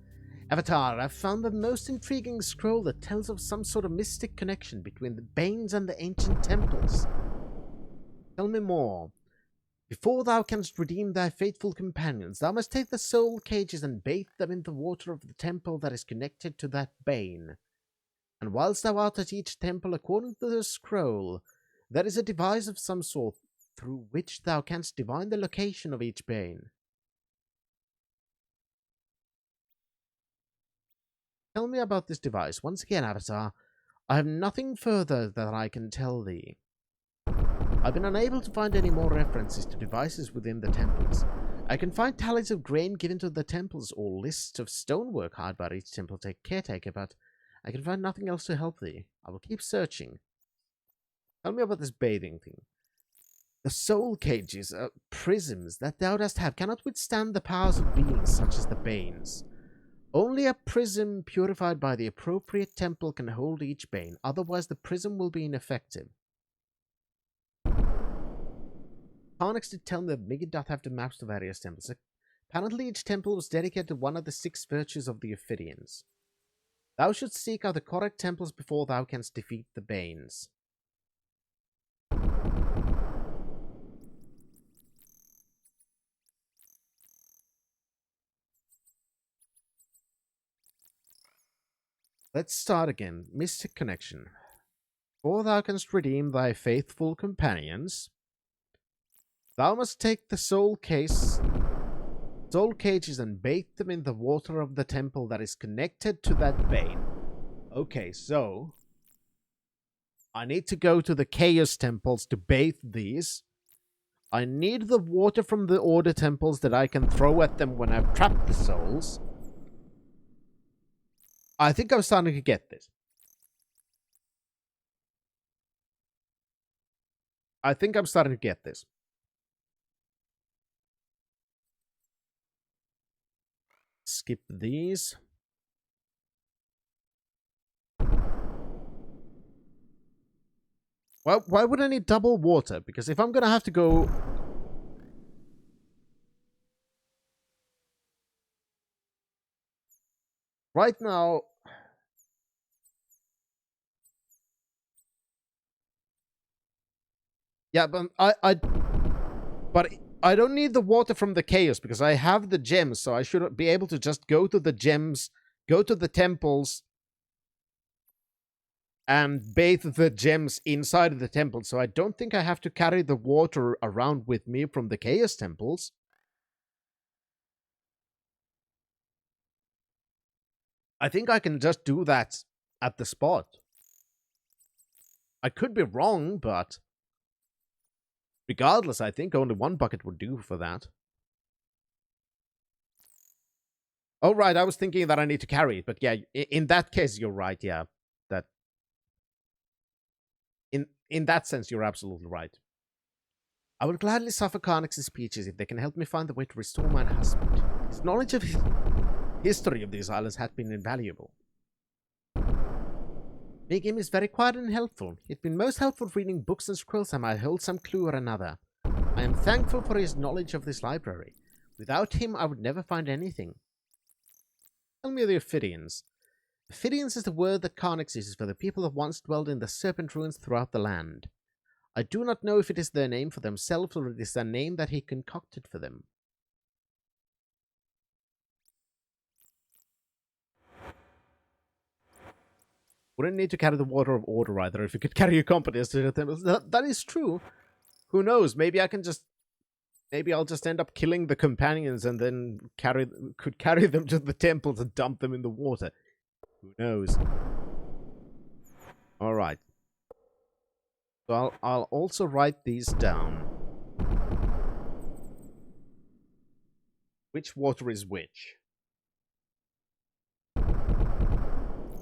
Avatar, I've found the most intriguing scroll that tells of some sort of mystic connection between the Banes and the ancient temples. Tell me more. Before thou canst redeem thy faithful companions, thou must take the soul cages and bathe them in the water of the temple that is connected to that Bane. And whilst thou art at each temple, according to the scroll, there is a device of some sort through which thou canst divine the location of each Bane. Tell me about this device. Once again, Avatar, I have nothing further that I can tell thee. I've been unable to find any more references to devices within the temples. I can find tallies of grain given to the temples or lists of stonework hired by each temple caretaker, but I can find nothing else to help thee. I will keep searching. Tell me about this bathing thing. The soul cages, prisms that thou dost have, cannot withstand the powers of beings such as the Banes. Only a prism purified by the appropriate temple can hold each Bane, otherwise the prism will be ineffective. Parnix did tell me that Miggy doth have the maps to various temples. Apparently each temple was dedicated to one of the 6 virtues of the Ophidians. Thou shouldst seek out the correct temples before thou canst defeat the Banes. Let's start again. Mystic connection. Before thou canst redeem thy faithful companions, thou must take the soul cages and bathe them in the water of the temple that is connected to that Bane. Okay, so I need to go to the Chaos Temples to bathe these. I need the water from the Order Temples that I can throw at them when I've trapped the souls. I think I'm starting to get this. I think I'm starting to get this. Skip these. Well, why would I need double water? Because if I'm gonna have to go... Right now... Yeah, but I don't need the water from the chaos because I have the gems, so I should be able to just go to the gems, go to the temples, and bathe the gems inside of the temple. So I don't think I have to carry the water around with me from the chaos temples. I think I can just do that at the spot. I could be wrong, but... regardless, I think only one bucket would do for that. Oh, right, I was thinking that I need to carry it, but yeah, in that case, you're right, yeah. That... In that sense, you're absolutely right. I would gladly suffer Carnix's speeches if they can help me find the way to restore my husband. His knowledge of his history of these islands had been invaluable. Making him is very quiet and helpful. He'd been most helpful reading books and scrolls and might hold some clue or another. I am thankful for his knowledge of this library. Without him, I would never find anything. Tell me of the Ophidians. Ophidians is the word that Carnix uses for the people that once dwelled in the Serpent ruins throughout the land. I do not know if it is their name for themselves or it is their name that he concocted for them. Wouldn't need to carry the water of order either if you could carry your companies to the temples. That is true. Who knows? Maybe I can just... maybe I'll just end up killing the companions and then could carry them to the temples and dump them in the water. Who knows? Alright. So I'll also write these down. Which water is which?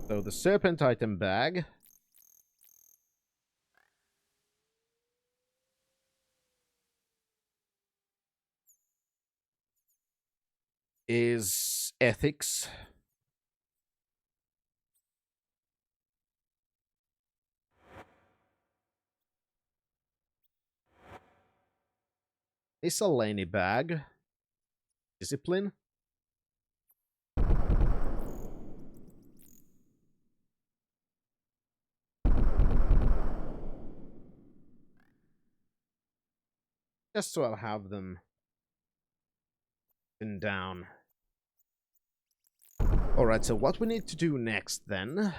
So the Serpent item bag is ethics. Miscellany bag. Discipline. Just so I'll have them pinned down. Alright, so what we need to do next then...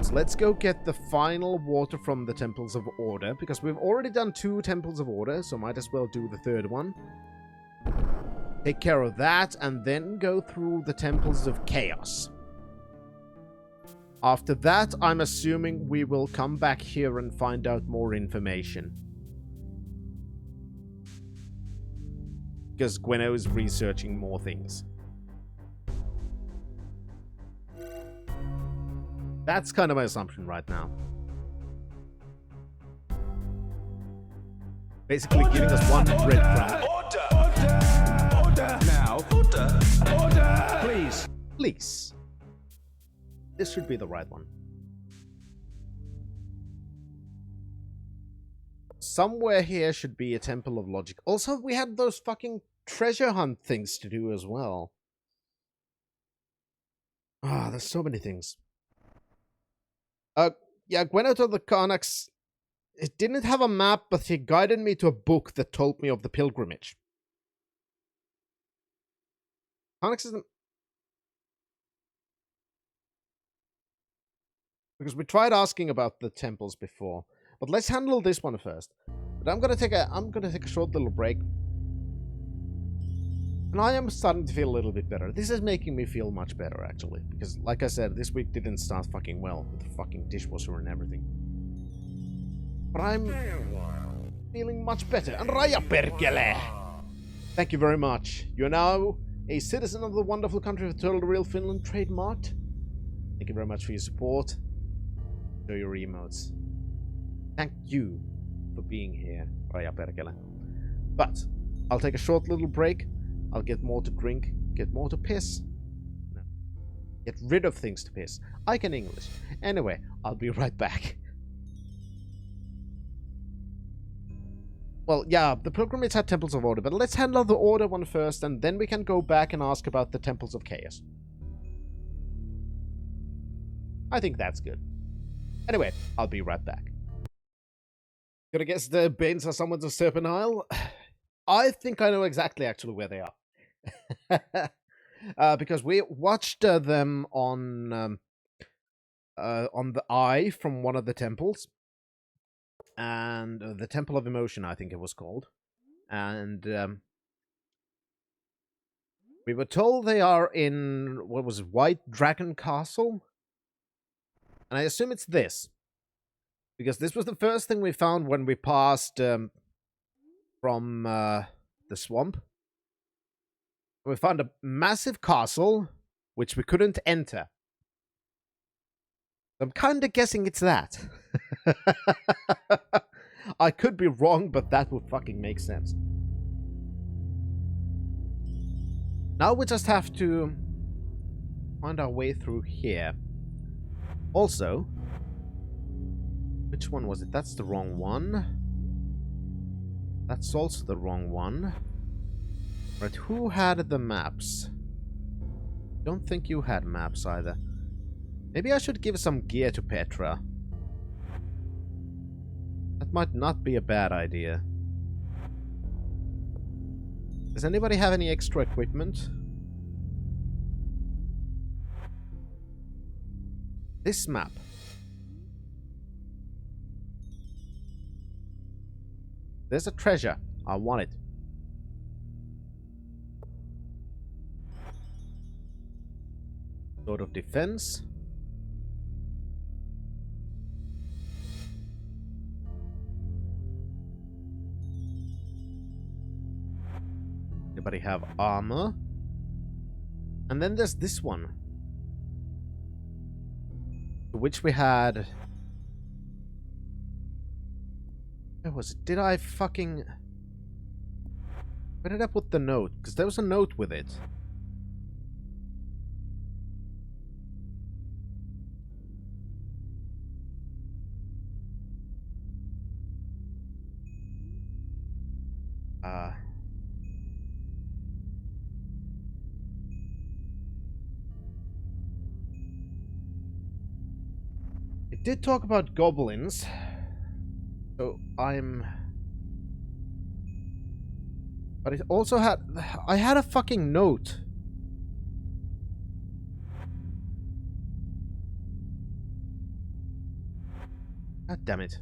so let's go get the final water from the Temples of Order, because we've already done 2 Temples of Order, so might as well do the 3rd one. Take care of that, and then go through the Temples of Chaos. After that, I'm assuming we will come back here and find out more information. Because Gwenno is researching more things. That's kind of my assumption right now. Basically giving us one breadcrumb. Order! Order! Now, order! Please. Please. This should be the right one. Somewhere here should be a Temple of Logic. Also, we had those fucking treasure hunt things to do as well. Ah, there's so many things. Yeah, Gwenno told the Carnax... it didn't have a map, but he guided me to a book that told me of the pilgrimage. Carnax isn't... because we tried asking about the temples before. But let's handle this one first. But I'm gonna take a short little break. And I am starting to feel a little bit better. This is making me feel much better, actually. Because, like I said, this week didn't start fucking well with the fucking dishwasher and everything. But I'm feeling much better. And Raja Perkele! Thank you very much. You're now a citizen of the wonderful country of Total Real Finland, trademarked. Thank you very much for your support. Show your emotes. Thank you for being here, Raja Perkele. But I'll take a short little break. I'll get more to drink, get more to piss. No. Get rid of things to piss. I can English. Anyway, I'll be right back. Well, yeah, the pilgrimage had Temples of Order, but let's handle the Order one first, and then we can go back and ask about the Temples of Chaos. I think that's good. Anyway, I'll be right back. Gonna guess the Banes are somewhere to Serpent Isle? I think I know exactly actually where they are. Because we watched them on the eye from one of the temples. And the Temple of Emotion, I think it was called. And we were told they are in, what was it, White Dragon Castle? And I assume it's this. Because this was the first thing we found when we passed from the swamp. We found a massive castle, which we couldn't enter. I'm kind of guessing it's that. I could be wrong, but that would fucking make sense. Now we just have to find our way through here. Also, which one was it? That's the wrong one. That's also the wrong one. Right, who had the maps? Don't think you had maps either. Maybe I should give some gear to Petra. That might not be a bad idea. Does anybody have any extra equipment? This map. There's a treasure. I want it. Sword of defense. Anybody have armor? And then there's this one. Which we had... Where was it? Did I fucking... Where did I put the note? Because there was a note with it. It did talk about goblins. So I'm... But it also had... I had a fucking note. God damn it.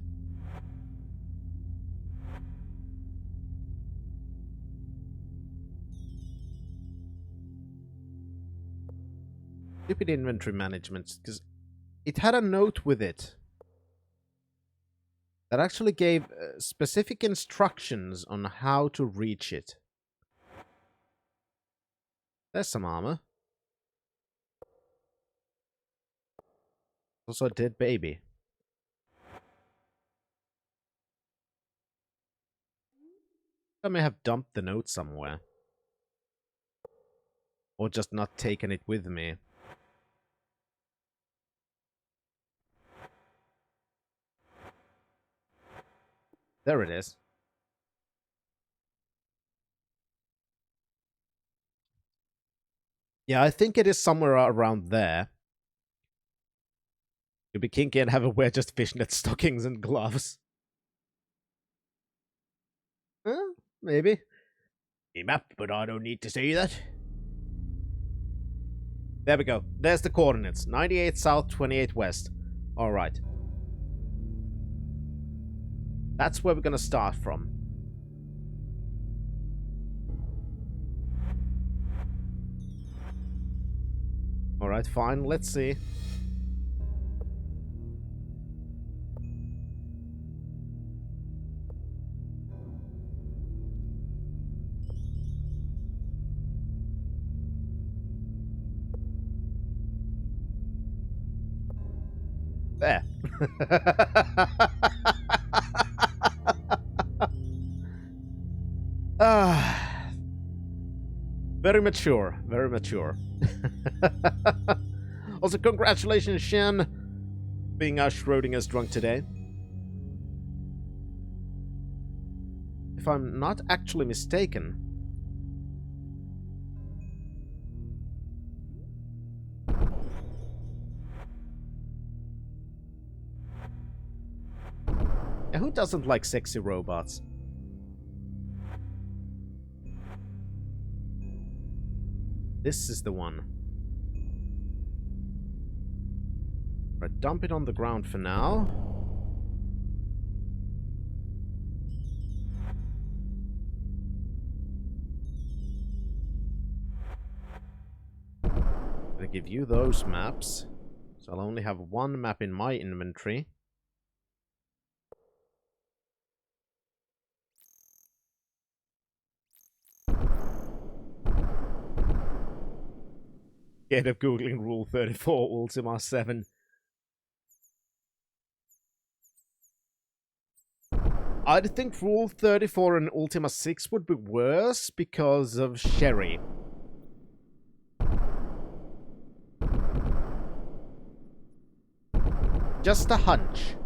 Stupid inventory management, because it had a note with it that actually gave specific instructions on how to reach it. There's some armor. Also a dead baby. I may have dumped the note somewhere. Or just not taken it with me. There it is. Yeah, I think it is somewhere around there. You'll be kinky and have a wear just fishnet stockings and gloves. Maybe. A map, but I don't need to say that. There we go. There's the coordinates. 98 south, 28 west. Alright. That's where we're gonna start from. Alright, fine, let's see. There. Ah, very mature, very mature. Also, congratulations, Shen, being our Schrodinger's drunk today. If I'm not actually mistaken, yeah, who doesn't like sexy robots? This is the one. Right, dump it on the ground for now. Gonna give you those maps. So I'll only have one map in my inventory. Get up googling Rule 34 Ultima 7. I'd think Rule 34 and Ultima 6 would be worse because of Sherry. Just a hunch.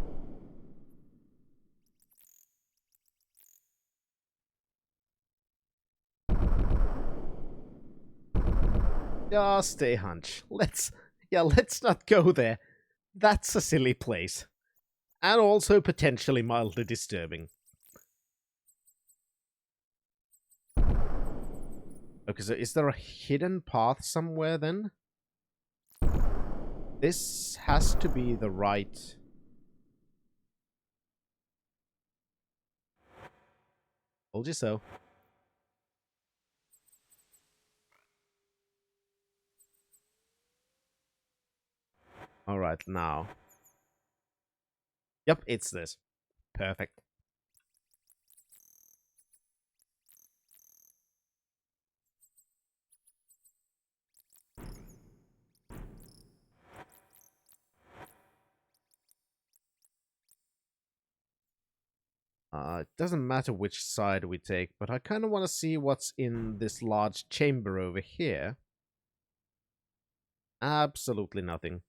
Just a hunch. Let's not go there. That's a silly place. And also potentially mildly disturbing. Okay, so is there a hidden path somewhere then? This has to be the right... Told you so. Alright, now. Yep, it's this. Perfect. It doesn't matter which side we take, but I kind of want to see what's in this large chamber over here. Absolutely nothing.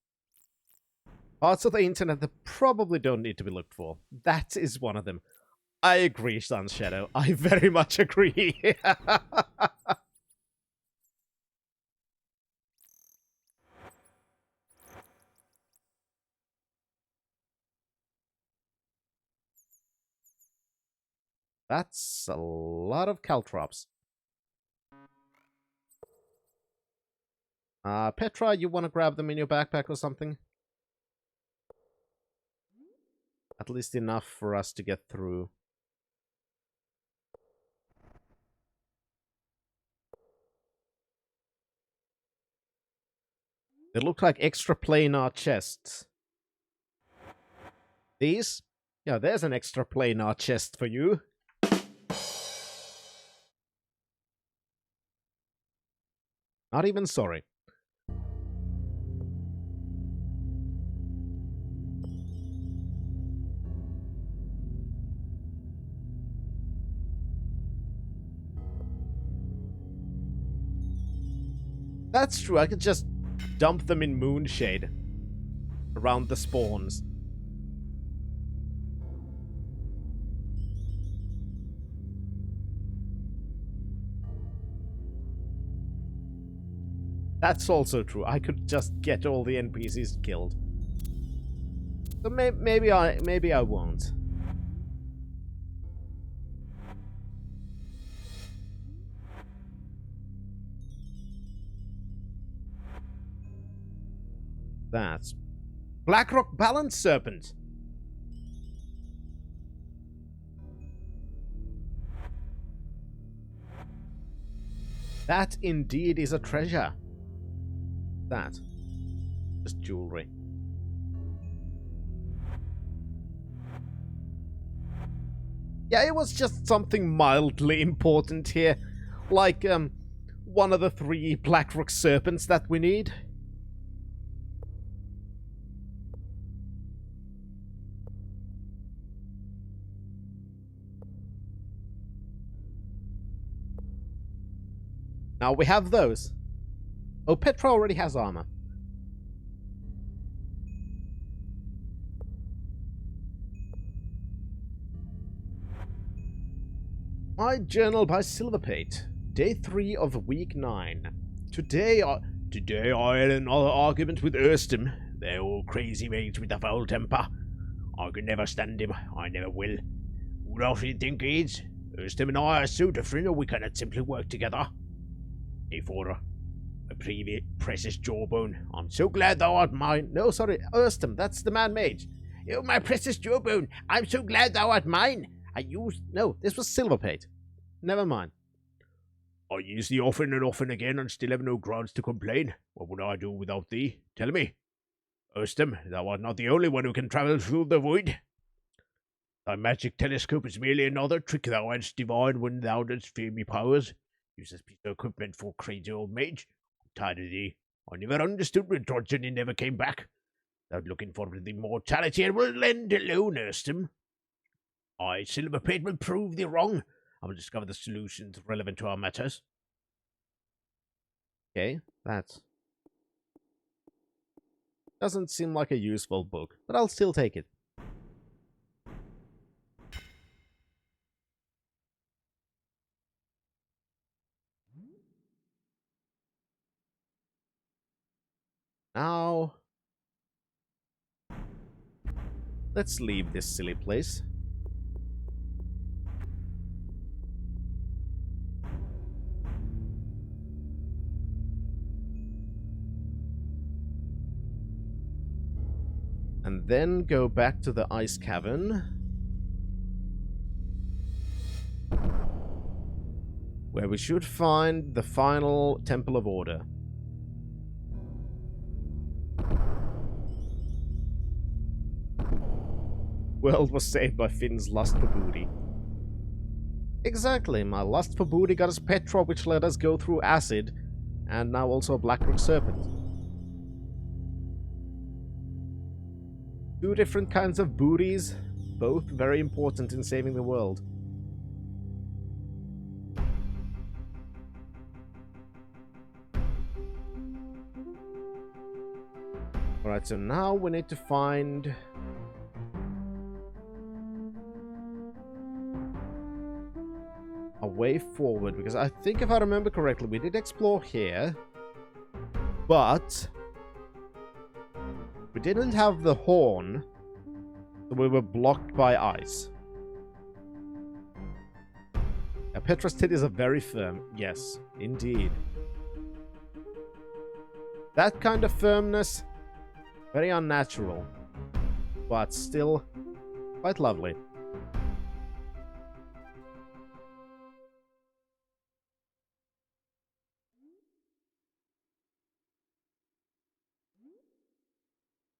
Parts of the internet that probably don't need to be looked for. That is one of them. I agree, Sun's Shadow. I very much agree. That's a lot of caltrops. Petra, you want to grab them in your backpack or something? At least enough for us to get through. They look like extra planar chests. These? Yeah, there's an extra planar chest for you. Not even sorry. That's true, I could just dump them in Moonshade. Around the spawns. That's also true. I could just get all the NPCs killed. So maybe I won't. That's Blackrock Balance Serpent. That indeed is a treasure. That. Just jewelry. Yeah, it was just something mildly important here. Like, one of the 3 Blackrock Serpents that we need. Now we have those. Oh, Petra already has armor. My journal by Silverpate. Day 3 of week 9. Today I had another argument with Erstem, the old crazy mage with the foul temper. I could never stand him. I never will. Who does he think he is? Erstem and I are so different we cannot simply work together. Hey, Fora. My precious jawbone. I'm so glad thou art mine. No, sorry, Erstem. That's the man mage. Oh, my precious jawbone. I'm so glad thou art mine. No, this was Silverpate. Never mind. I use thee often and often again and still have no grounds to complain. What would I do without thee? Tell me. Erstem, thou art not the only one who can travel through the void. Thy magic telescope is merely another trick thou hadst divined when thou didst fear me powers. Use this piece of equipment for crazy old mage. I'm tired of thee. I never understood when Drodgen never came back. Thou looking for the immortality and will lend alone, Erstem. I, Silverpate, will prove thee wrong. I will discover the solutions relevant to our matters. Okay, that doesn't seem like a useful book, but I'll still take it. Now, let's leave this silly place. And then go back to the ice cavern, where we should find the final Temple of Order. World was saved by Finn's lust for booty. Exactly, my lust for booty got us Petra, which let us go through acid, and now also a Blackrock Serpent. 2 different kinds of booties, both very important in saving the world. Alright, so now we need to find a way forward, because I think if I remember correctly, we did explore here, but we didn't have the horn, so we were blocked by ice. Yeah, Petra's titties are very firm. Yes, indeed. That kind of firmness, very unnatural, but still quite lovely.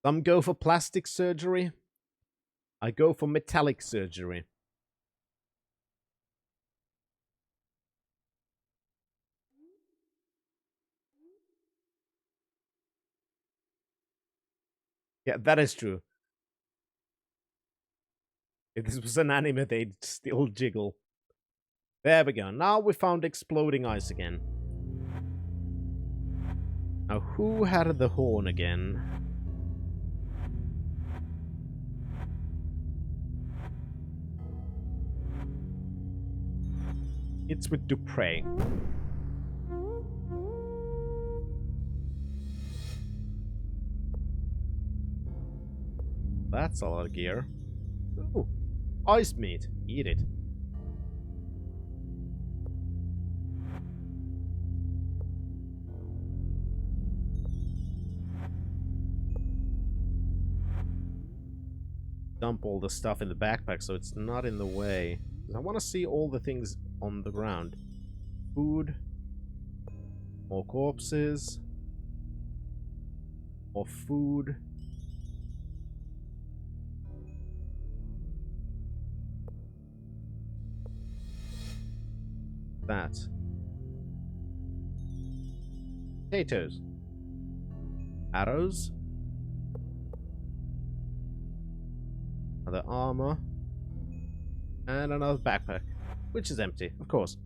Some go for plastic surgery. I go for metallic surgery. Yeah, that is true. If this was an anime, they'd still jiggle. There we go. Now we found exploding ice again. Now, who had the horn again? It's with Dupre. That's a lot of gear. Ooh, ice meat. Eat it. Dump all the stuff in the backpack so it's not in the way. I want to see all the things on the ground. Food. More corpses. Or food. That. Potatoes. Arrows. Another armor. And another backpack. Which is empty, of course.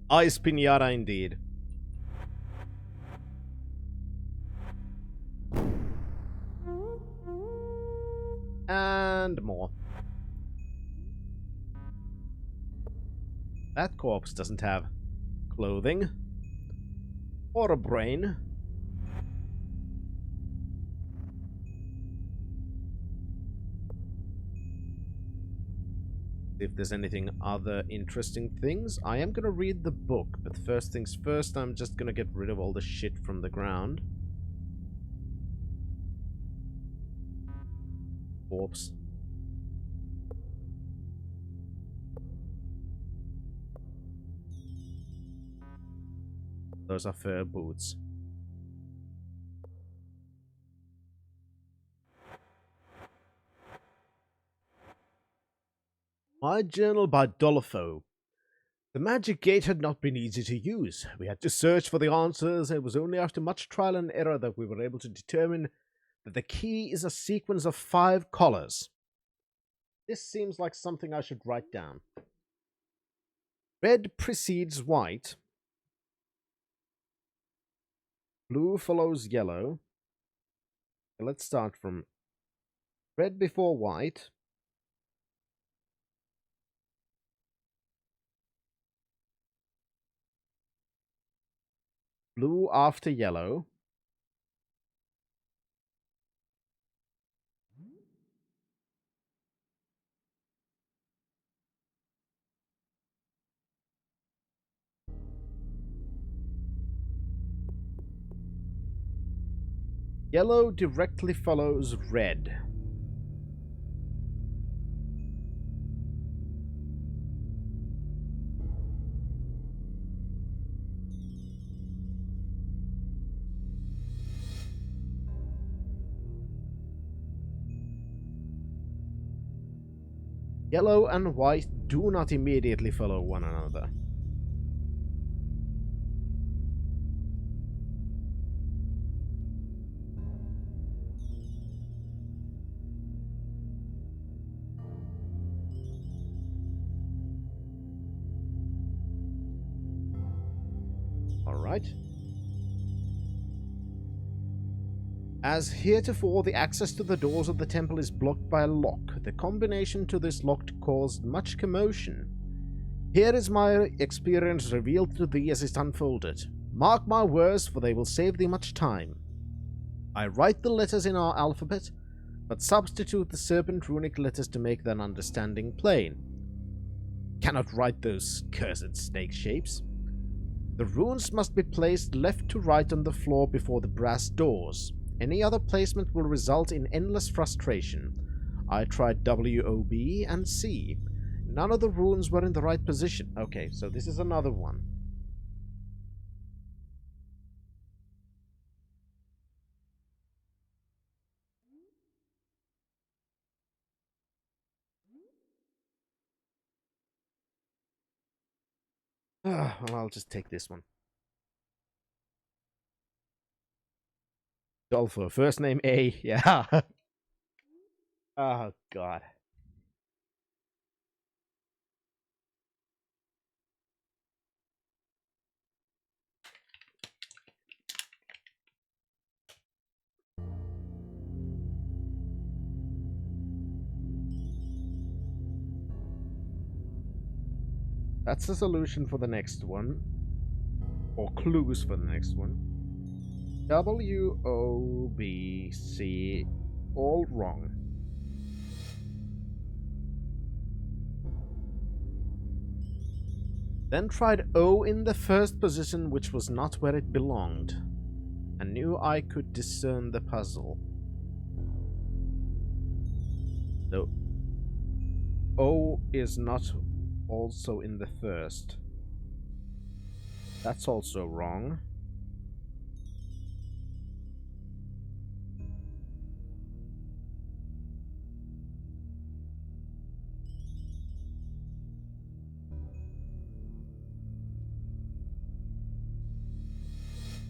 Ice pinata indeed. And more. That corpse doesn't have clothing. Or a brain. If there's anything other interesting things, I am gonna read the book, but first things first, I'm just gonna get rid of all the shit from the ground. Corpse. Those are fur boots. My journal by Dolofo. The magic gate had not been easy to use. We had to search for the answers. It was only after much trial and error that we were able to determine that the key is a sequence of 5 collars. This seems like something I should write down. Red precedes white. Blue follows yellow. Let's start from red before white. Blue after yellow. Yellow directly follows red. Yellow and white do not immediately follow one another. Alright. As heretofore, the access to the doors of the temple is blocked by a lock. The combination to this lock caused much commotion. Here is my experience revealed to thee as it unfolded. Mark my words, for they will save thee much time. I write the letters in our alphabet, but substitute the serpent runic letters to make their understanding plain. Cannot write those cursed snake shapes. The runes must be placed left to right on the floor before the brass doors. Any other placement will result in endless frustration. I tried W, O, B, and C. None of the runes were in the right position. Okay, so this is another one. Well, I'll just take this one. Dolfo, first name A, yeah. Oh, God. That's the solution for the next one. Or clues for the next one. W, O, B, C, all wrong. Then tried O in the first position, which was not where it belonged. I knew I could discern the puzzle. So, O is not also in the first. That's also wrong.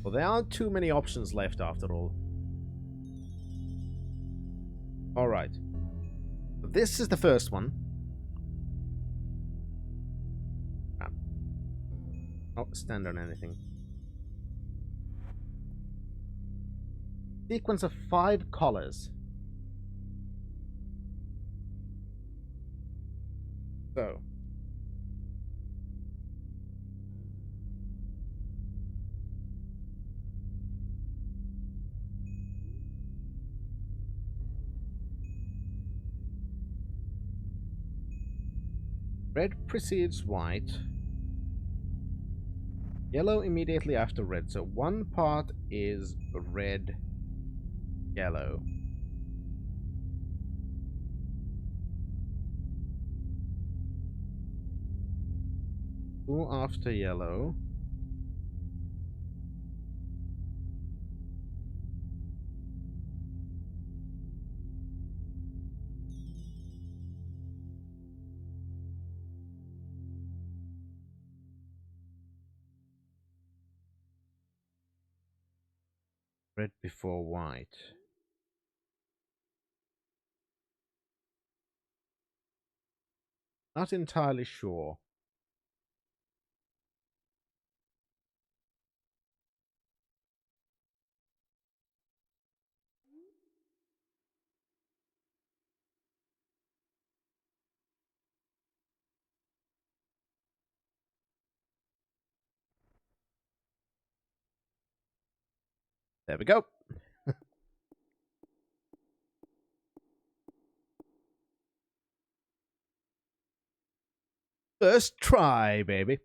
Well, there aren't too many options left after all. Alright. This is the first one. Ah. Oh, stand on anything. Sequence of 5 colors. So. Red precedes white. Yellow immediately after red. So one part is red, yellow. Blue after yellow. Red before white. Not entirely sure. There we go. First try, baby.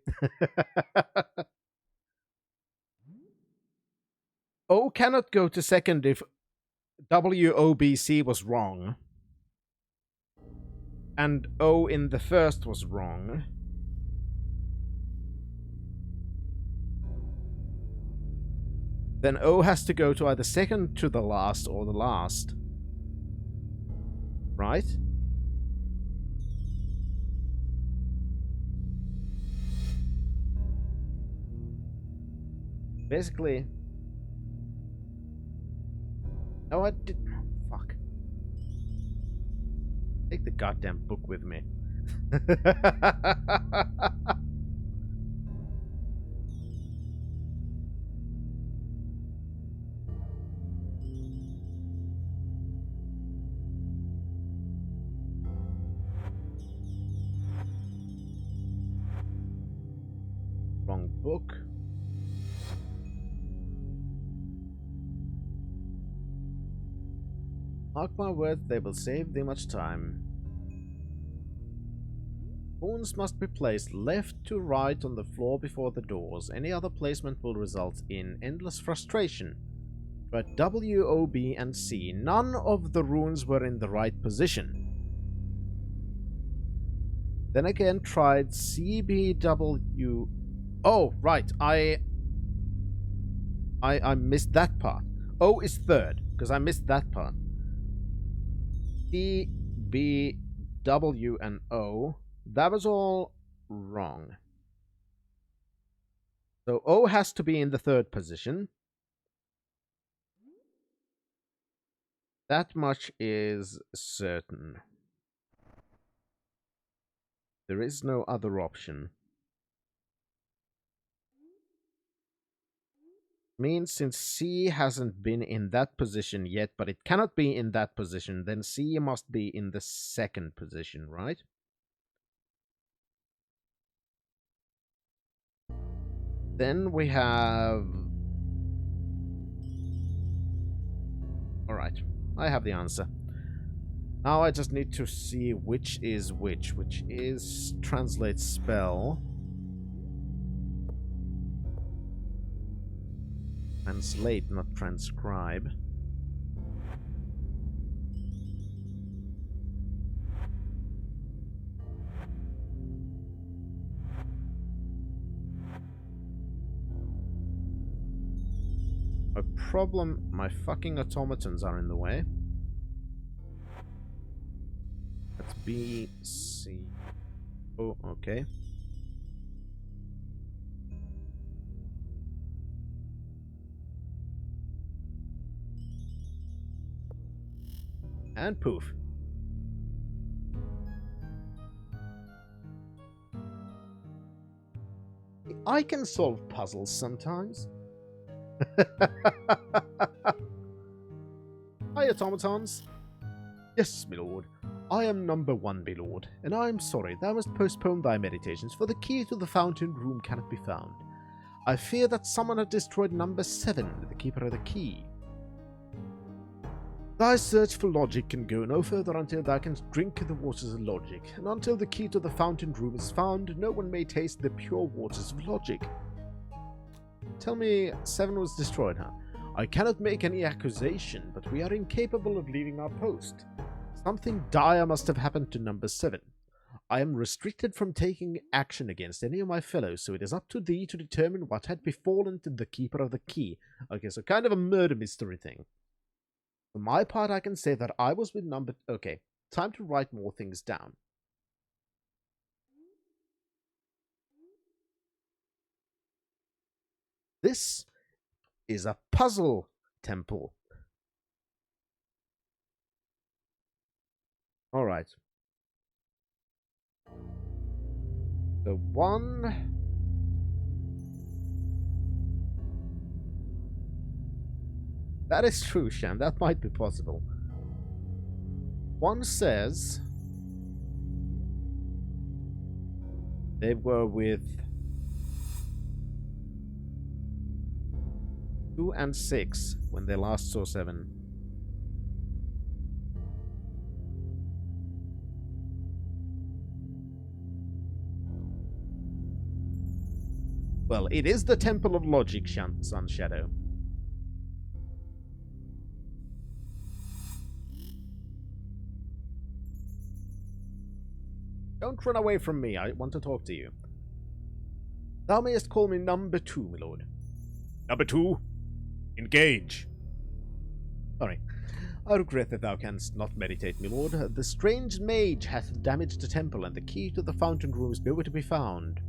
O cannot go to second if WOBC was wrong. And O in the first was wrong. Then O has to go to either second to the last or the last. Right? Basically... Oh, I did... Fuck. Take the goddamn book with me. Wrong book. Mark my words, they will save thee much time. Pawns must be placed left to right on the floor before the doors. Any other placement will result in endless frustration. But W, O, B, and C, none of the runes were in the right position. Then again tried C, B, W... Oh, right, I missed that part. O is third, because I missed that part. C, B, W, and O. That was all wrong. So O has to be in the third position. That much is certain. There is no other option. Means since C hasn't been in that position yet, but it cannot be in that position, then C must be in the second position, right? Then we have... Alright, I have the answer. Now I just need to see which is which is translate spell. Translate, not transcribe. My problem, my fucking automatons are in the way. That's B, C. Oh, okay. And poof. I can solve puzzles sometimes. Hi, automatons. Yes, my lord. I am number 1, my lord, and I am sorry thou must postpone thy meditations, for the key to the fountain room cannot be found. I fear that someone has destroyed number 7, the keeper of the key. Thy search for logic can go no further until thou canst drink the waters of logic, and until the key to the fountain room is found, no one may taste the pure waters of logic. Tell me 7 was destroyed, huh? I cannot make any accusation, but we are incapable of leaving our post. Something dire must have happened to number 7. I am restricted from taking action against any of my fellows, so it is up to thee to determine what had befallen to the keeper of the key. Okay, so kind of a murder mystery thing. For my part, I can say that I was with number... Okay, time to write more things down. This is a puzzle temple. Alright. The 1... That is true, Shan. That might be possible. 1 says they were with 2 and 6 when they last saw 7. Well, it is the Temple of Logic, Sun Shadow. Don't run away from me. I want to talk to you. Thou mayest call me number 2, my lord. Number 2? Engage. Sorry. I regret that thou canst not meditate, my lord. The strange mage hath damaged the temple, and the key to the fountain room is nowhere to be found.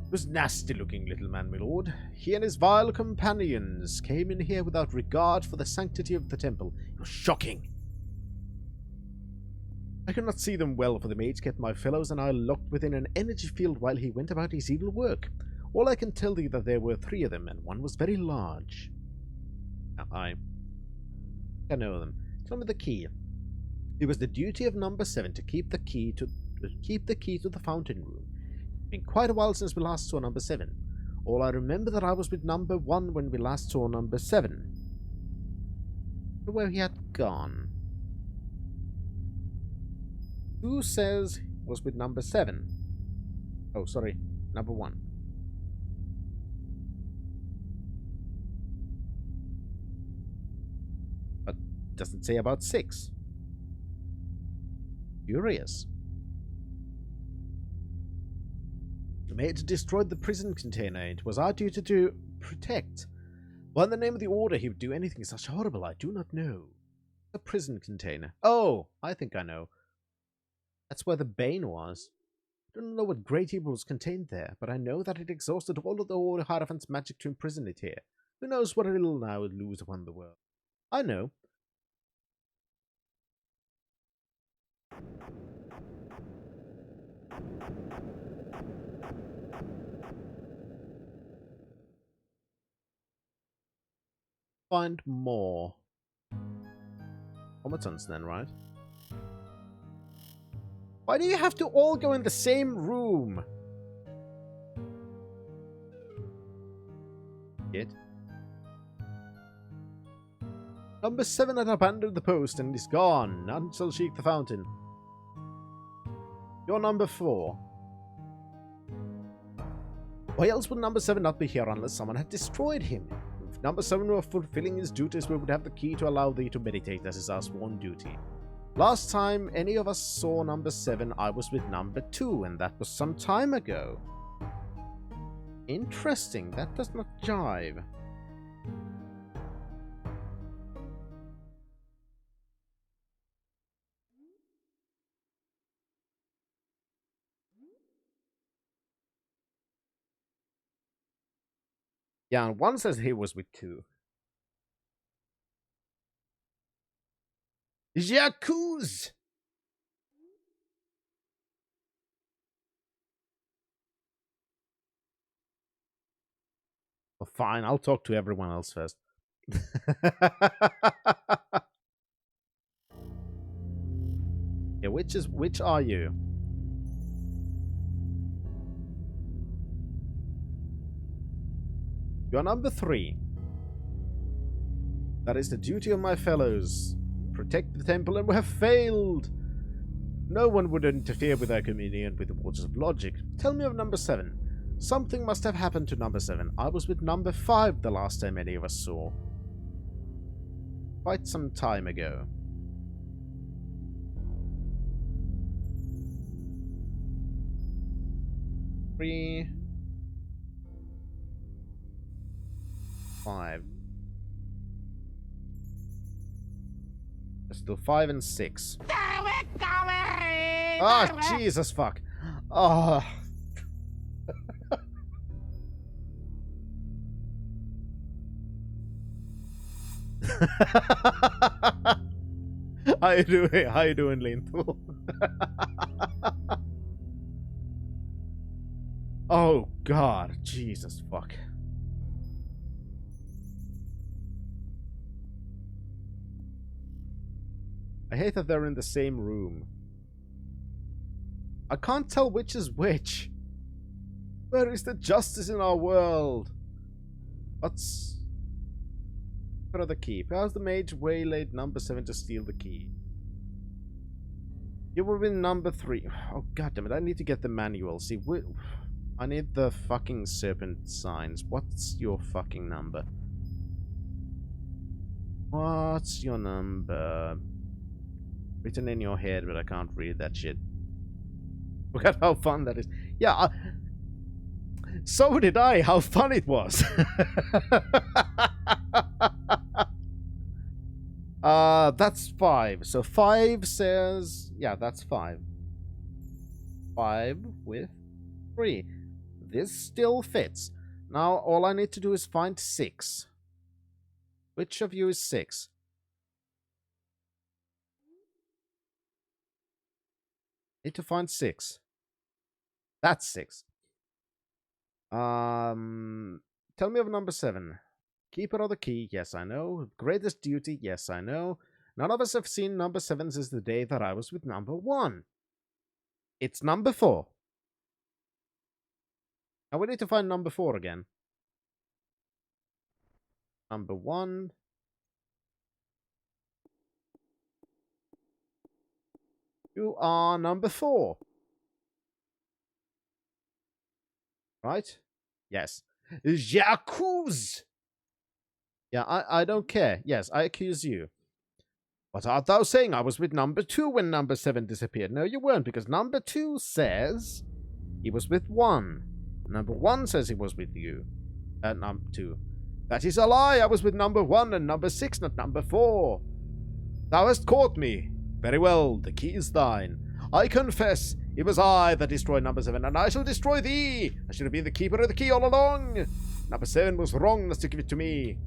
It was nasty-looking little man, my lord. He and his vile companions came in here without regard for the sanctity of the temple. It was shocking. I could not see them well, for the mage kept my fellows and I locked within an energy field while he went about his evil work. All I can tell thee that there were 3 of them, and one was very large. I know them. Tell me the key. It was the duty of number 7 to keep the key to the fountain room. It's been quite a while since we last saw number 7. All I remember that I was with number 1 when we last saw number 7. I wonder where he had gone. Who says was with number 7? Oh, sorry, number 1. But doesn't say about 6. Curious. The mage destroyed the prison container. It was our duty to protect. Why in the name of the order he would do anything such horrible, I do not know. The prison container. Oh, I think I know. That's where the Bane was. I don't know what great evil was contained there, but I know that it exhausted all of the Order Hierophant's magic to imprison it here. Who knows what it will now lose upon the world. I know. Find more. Automatons then, right? Why do you have to all go in the same room? Kid. Number 7 had abandoned the post and is gone. None shall shake the fountain. You're number 4. Why else would number 7 not be here unless someone had destroyed him? If number 7 were fulfilling his duties, we would have the key to allow thee to meditate, as is our sworn duty. Last time any of us saw number 7, I was with number 2, and that was some time ago. Interesting, that does not jive. Yeah, and one says he was with 2. Jacuz! Well, fine, I'll talk to everyone else first. Yeah, which are you? You're number 3. That is the duty of my fellows. Protect the temple, and we have failed. No one would interfere with our communion with the waters of logic. Tell me of number 7. Something must have happened to number 7. I was with number 5 the last time any of us saw. Quite some time ago. Three, 5. Still 5 and 6. Ah, Jesus fuck. Oh. How you doing? How you doing, Linthal? Oh God, Jesus fuck. I hate that they're in the same room. I can't tell which is which. Where is the justice in our world? What's... for the key? How's the mage waylaid number 7 to steal the key? You were in number 3. Oh goddammit, I need to get the manual. See, I need the fucking serpent signs. What's your fucking number? What's your number? Written in your head, but I can't read that shit. Look at how fun that is. Yeah, so did I. How fun it was. That's 5. So 5 says... yeah, that's 5. 5 with 3. This still fits. Now all I need to do is find 6. Which of you is 6? Need to find 6. That's 6. Tell me of number 7. Keeper of the key, yes I know. Greatest duty, yes I know. None of us have seen number 7 since the day that I was with number 1. It's number 4. Now we need to find number 4 again. Number 1. You are number 4. Right? Yes. J'accuse! Yeah, I don't care. Yes, I accuse you. What art thou saying? I was with number 2 when number 7 disappeared. No, you weren't, because number 2 says he was with 1. Number 1 says he was with you. Number 2. That is a lie. I was with number 1 and number 6, not number 4. Thou hast caught me. Very well, the key is thine. I confess, it was I that destroyed number 7, and I shall destroy thee. I should have been the keeper of the key all along. Number 7 was wrong not to give it to me.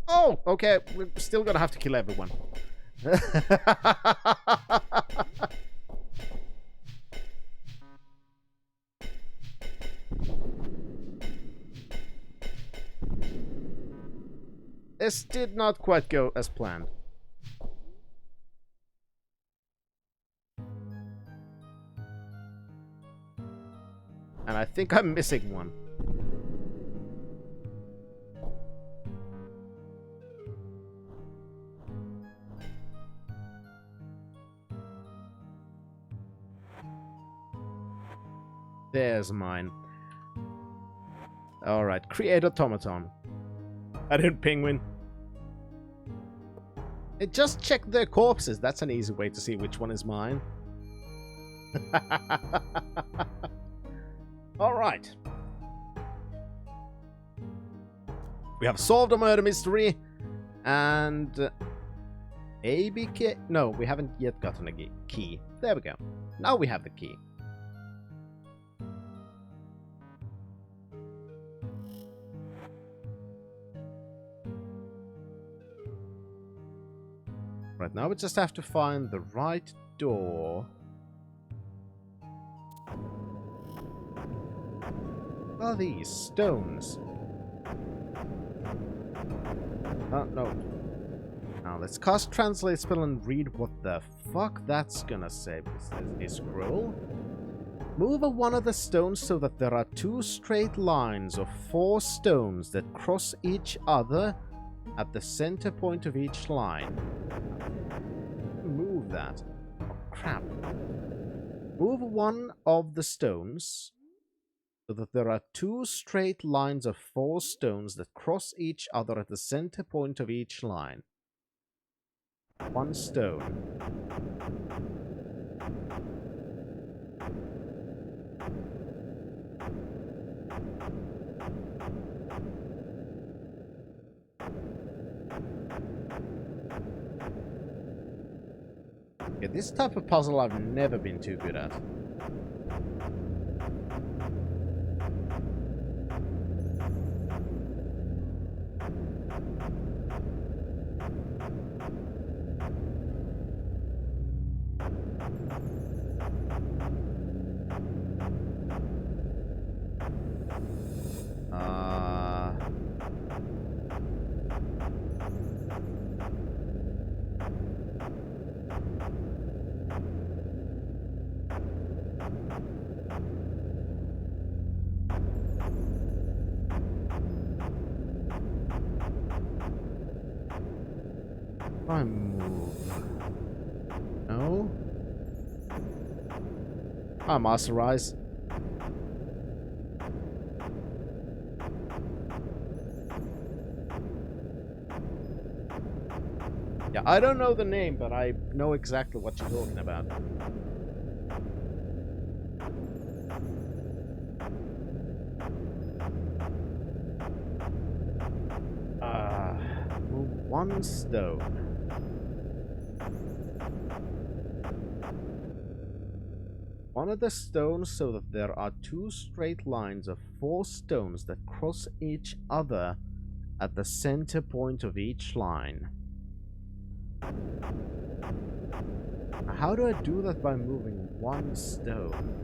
Oh, okay, we're still gonna have to kill everyone. This did not quite go as planned. And I think I'm missing one. There's mine. Alright, create automaton. I did penguin. It just check their corpses. That's an easy way to see which one is mine. Alright. We have solved a murder mystery. And... ABK... No, we haven't yet gotten a key. There we go. Now we have the key. Right, now we just have to find the right door. What are these? Stones. No. Now let's cast Translate spell and read what the fuck that's gonna say. It says a scroll. Move one of the stones so that there are 2 straight lines of 4 stones that cross each other at the center point of each line. Move that. Oh, crap. Move one of the stones so that there are 2 straight lines of 4 stones that cross each other at the center point of each line. 1 stone. Yeah, this type of puzzle I've never been too good at. I move. No. I masterize. Yeah, I don't know the name, but I know exactly what you're talking about. Move 1 stone. One of the stones so that there are 2 straight lines of 4 stones that cross each other at the center point of each line. How do I do that by moving 1 stone?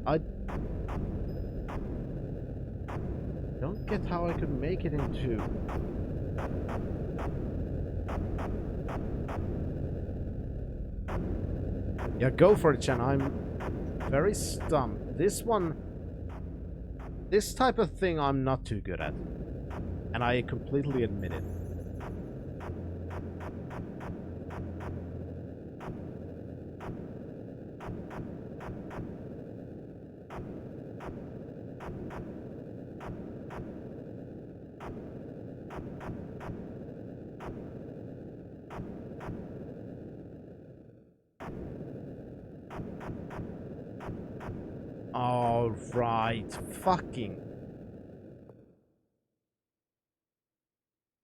I don't get how I could make it into... Yeah, go for it, Chen. I'm very stumped. This one... This type of thing I'm not too good at. And I completely admit it. All right, fucking.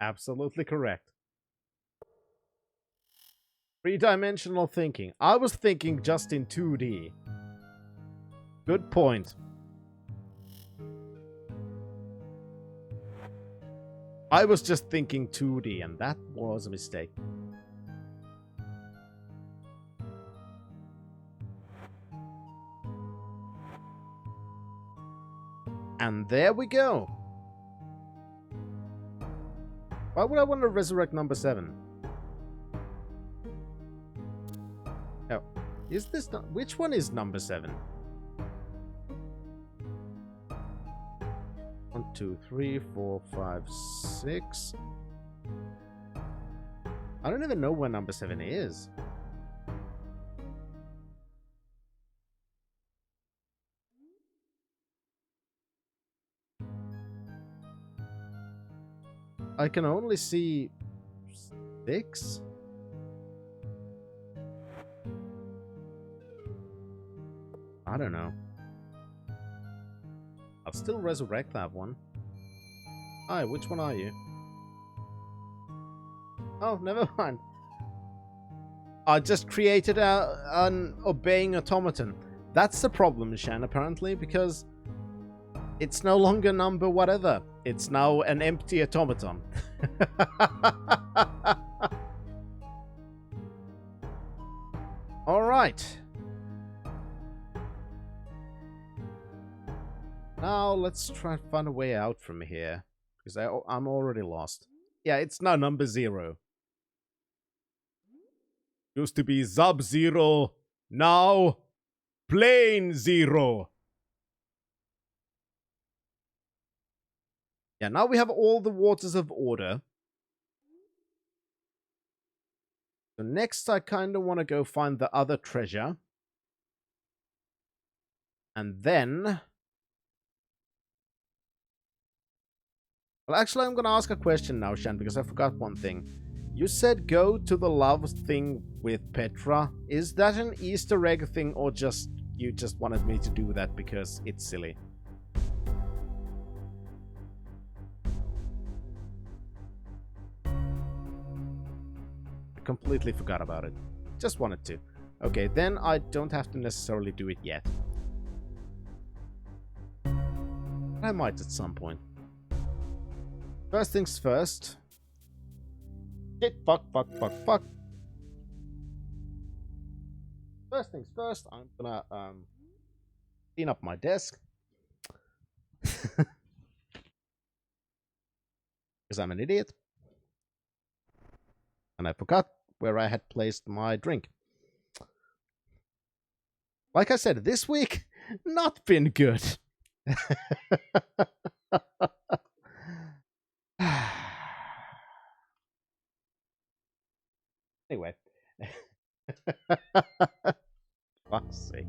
Absolutely correct. 3-dimensional thinking. I was thinking just in 2D. Good point. I was just thinking 2D, and that was a mistake. And there we go. Why would I want to resurrect number 7? Oh, is this not... Which one is number 7? 1, 2, 3, 4, 5, 6. I don't even know where number 7 is. I can only see 6? I don't know. I'll still resurrect that one. Hi, which one are you? Oh, never mind. I just created an obeying automaton. That's the problem, Shan, apparently, because it's no longer number whatever. It's now an empty automaton. Alright. Now let's try and find a way out from here. Because I'm already lost. Yeah, it's now number 0. Used to be Sub-Zero. Now, Plane Zero. Yeah, now we have all the waters of order. So next I kind of want to go find the other treasure. And then... Well, actually, I'm going to ask a question now, Shan, because I forgot one thing. You said go to the love thing with Petra. Is that an Easter egg thing, or just you just wanted me to do that because it's silly? I completely forgot about it. Just wanted to. Okay, then I don't have to necessarily do it yet. I might at some point. First things first. Shit, fuck. First things first, I'm gonna clean up my desk. Because I'm an idiot. And I forgot where I had placed my drink. Like I said, this week, not been good. Anyway. Fuck's sake.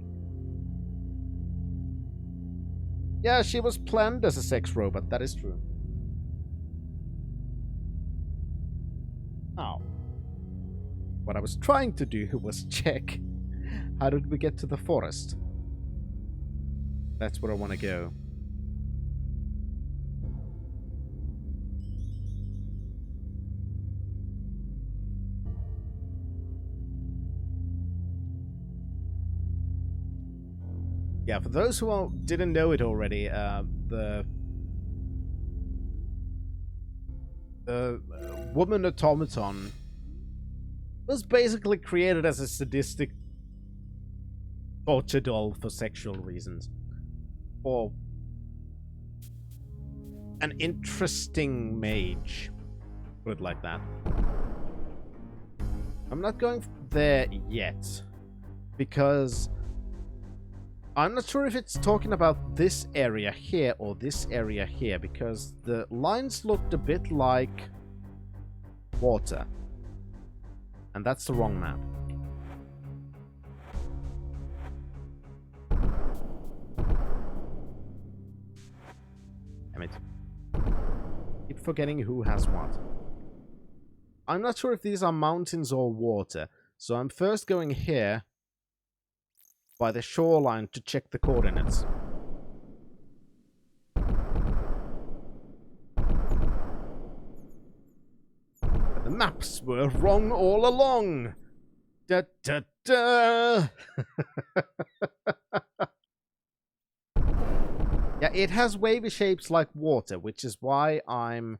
Yeah, she was planned as a sex robot, that is true. Now, what I was trying to do was check how did we get to the forest. That's where I want to go. Yeah, for those who didn't know it already, the woman automaton was basically created as a sadistic torture doll for sexual reasons. Or an interesting mage. Put it like that. I'm not going there yet, because I'm not sure if it's talking about this area here or this area here, because the lines looked a bit like water. And that's the wrong map. Damn it. Keep forgetting who has what. I'm not sure if these are mountains or water, so I'm first going here by the shoreline to check the coordinates. The maps were wrong all along. Da da da. Yeah, it has wavy shapes like water, which is why I'm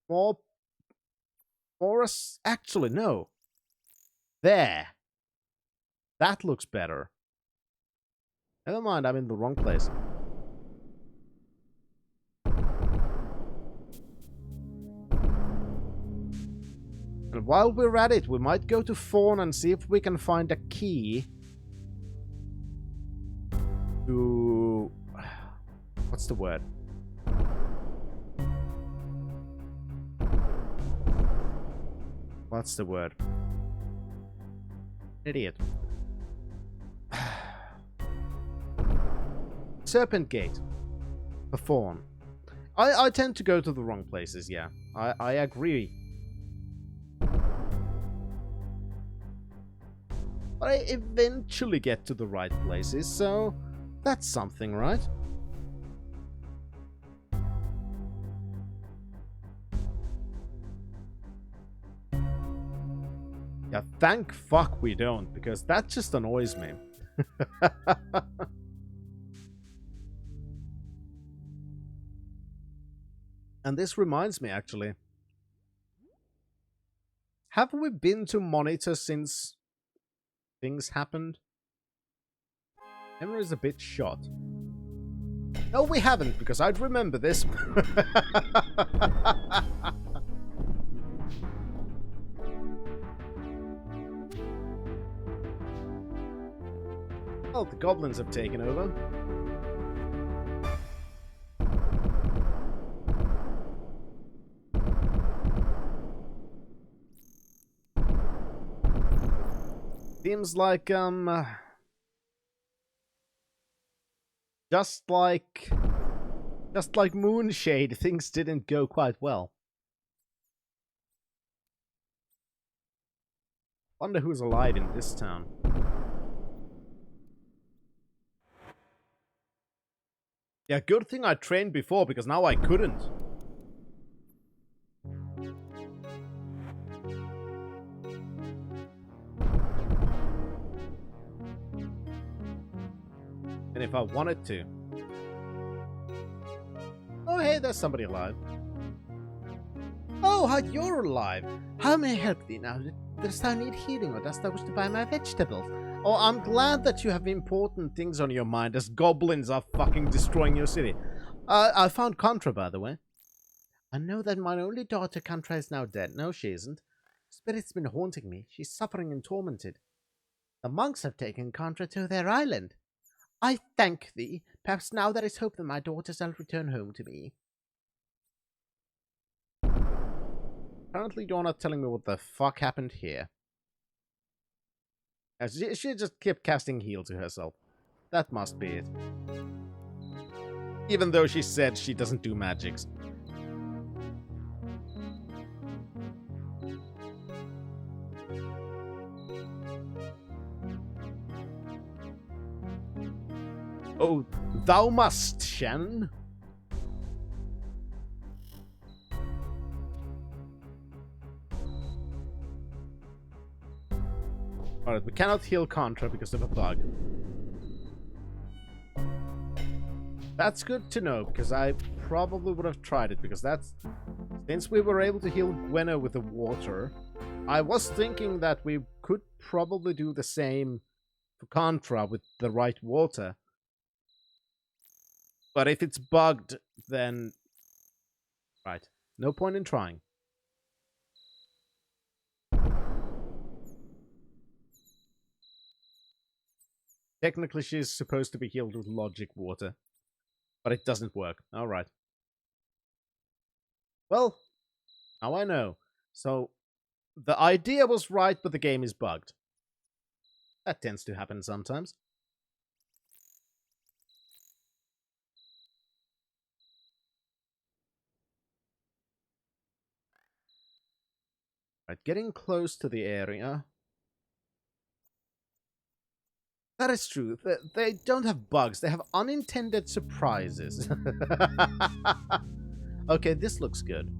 more actually no. There. That looks better. Never mind, I'm in the wrong place. And while we're at it, we might go to Fawn and see if we can find a key to... What's the word? What's the word? Idiot. Serpent Gate. For Fawn. I tend to go to the wrong places, yeah. I agree. But I eventually get to the right places, so that's something, right? Yeah, thank fuck we don't, because that just annoys me. And this reminds me, actually. Have we been to Monitor since things happened? Memory is a bit shot. No, we haven't, because I'd remember this. Well, the goblins have taken over. Seems like, just like Moonshade, things didn't go quite well. Wonder who's alive in this town. Yeah, good thing I trained before, because now I couldn't. And if I wanted to. Oh, hey, there's somebody alive. Oh, you're alive. How may I help thee now? Dost thou need healing, or dost thou wish to buy my vegetables? Oh, I'm glad that you have important things on your mind, as goblins are fucking destroying your city. I found Contra, by the way. I know that my only daughter, Contra, is now dead. No, she isn't. Spirit's been haunting me. She's suffering and tormented. The monks have taken Contra to their island. I thank thee. Perhaps now there is hope that my daughter shall return home to me. Apparently you're not telling me what the fuck happened here. She just kept casting heal to herself. That must be it. Even though she said she doesn't do magics. Oh, thou must, Shen. Alright, we cannot heal Contra because of a bug. That's good to know, because I probably would have tried it, because that's... Since we were able to heal Gwenno with the water, I was thinking that we could probably do the same for Contra with the right water. But if it's bugged, then... Right. No point in trying. Technically, she's supposed to be healed with logic water. But it doesn't work. Alright. Well, now I know. So, the idea was right, but the game is bugged. That tends to happen sometimes. Right, getting close to the area. That is true. They don't have bugs. They have unintended surprises. Okay, this looks good.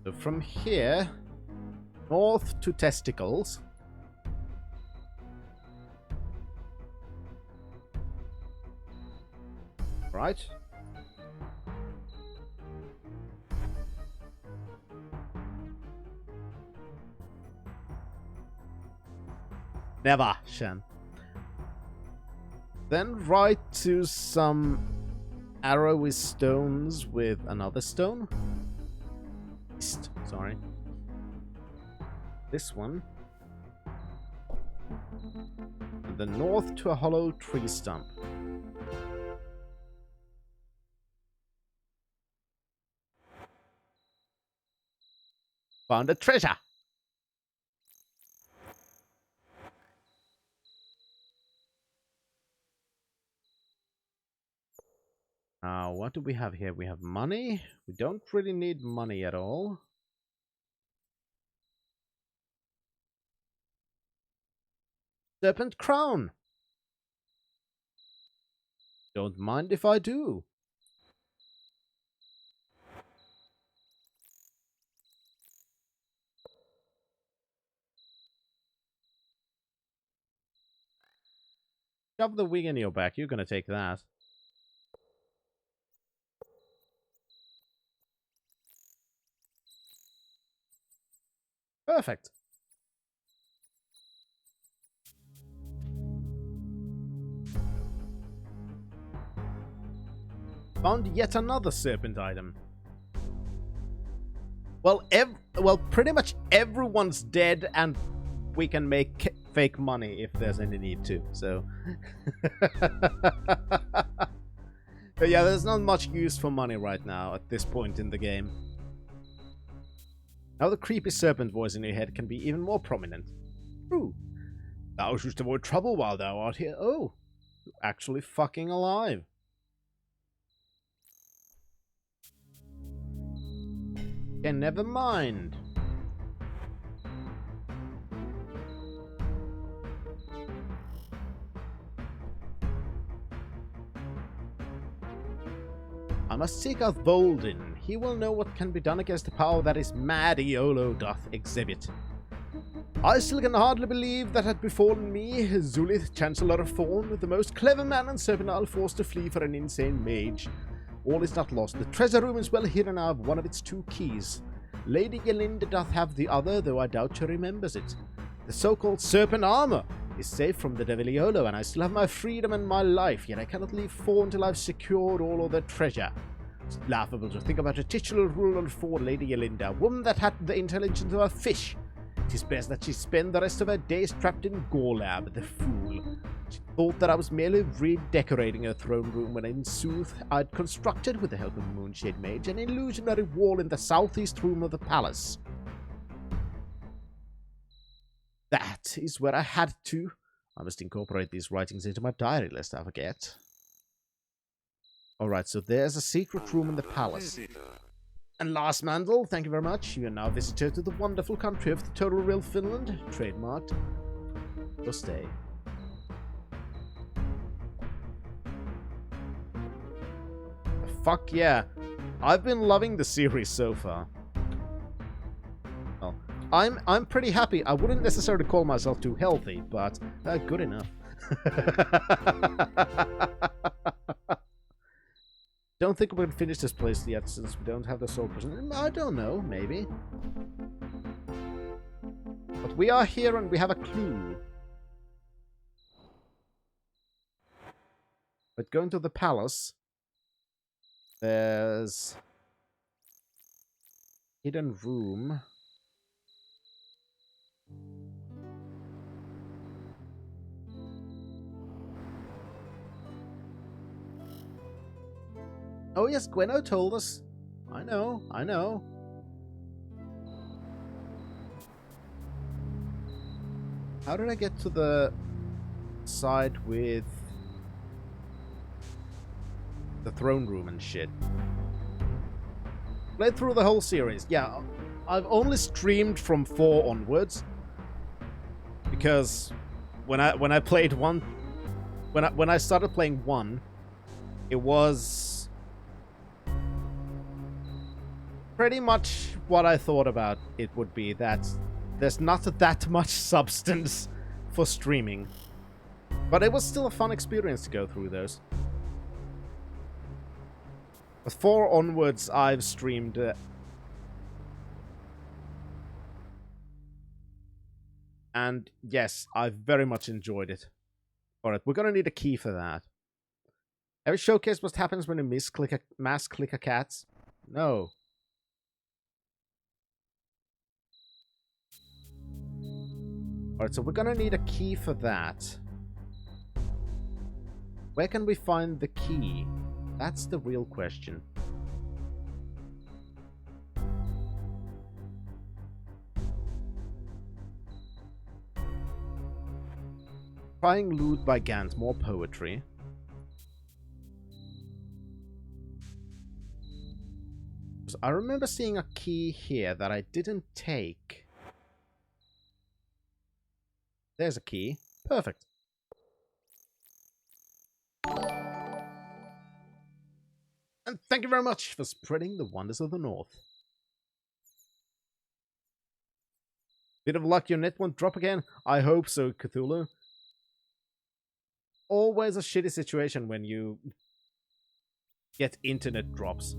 So from here, north to testicles. Right. Never, Shen. Then right to some arrowy stones with another stone. East, sorry. This one. And then north to a hollow tree stump. Found a treasure! Now, what do we have here? We have money. We don't really need money at all. Serpent crown! Don't mind if I do. Shove the wing in your back. You're gonna take that. Perfect. Found yet another serpent item. Well, pretty much everyone's dead, and we can make fake money if there's any need to. So, but yeah, there's not much use for money right now at this point in the game. Now the creepy serpent voice in your head can be even more prominent. True. Thou shouldst avoid trouble while thou art here. Oh, you're actually fucking alive. Okay, never mind. I must seek out Volden. He will know what can be done against the power that his mad Iolo doth exhibit. I still can hardly believe that had befallen me, Zulith, Chancellor of Thorn, the most clever man and Serpentine forced to flee for an insane mage. All is not lost. The treasure room is well hidden. I have one of its 2 keys. Lady Yelinda doth have the other, though I doubt she remembers it. The so-called Serpent armor is safe from the Devil Iolo, and I still have my freedom and my life, yet I cannot leave Thorn until I've secured all of the treasure. It's laughable to think about a titular ruler for Lady Yelinda, a woman that had the intelligence of a fish. It is best that she spend the rest of her days trapped in Gorlab, the fool. She thought that I was merely redecorating her throne room when in sooth I'd constructed, with the help of Moonshade Mage, an illusionary wall in the southeast room of the palace. That is where I had to. I must incorporate these writings into my diary lest I forget. Alright, so there's a secret room in the palace. And last Mandel, thank you very much. You are now visitor to the wonderful country of the total real Finland. Trademarked. Go stay. Fuck yeah. I've been loving the series so far. Well, I'm pretty happy. I wouldn't necessarily call myself too healthy, but good enough. Don't think we're going to finish this place yet, since we don't have the soul person. I don't know, maybe. But we are here and we have a clue. But going to the palace, there's hidden room. Oh yes, Gwenno told us. I know, I know. How did I get to the side with the throne room and shit? Played through the whole series. Yeah, I've only streamed from 4 onwards because when I played 1, when I started playing 1, it was pretty much what I thought about it would be, that there's not that much substance for streaming. But it was still a fun experience to go through those. With 4 onwards, I've streamed and yes, I've very much enjoyed it. Alright, we're gonna need a key for that. Ever showcase what happens when you mass click a cat? No. Alright, so we're gonna need a key for that. Where can we find the key? That's the real question. Trying loot by Gant, more poetry. I remember seeing a key here that I didn't take. There's a key. Perfect. And thank you very much for spreading the wonders of the North. Bit of luck your net won't drop again? I hope so, Cthulhu. always a shitty situation when you get internet drops.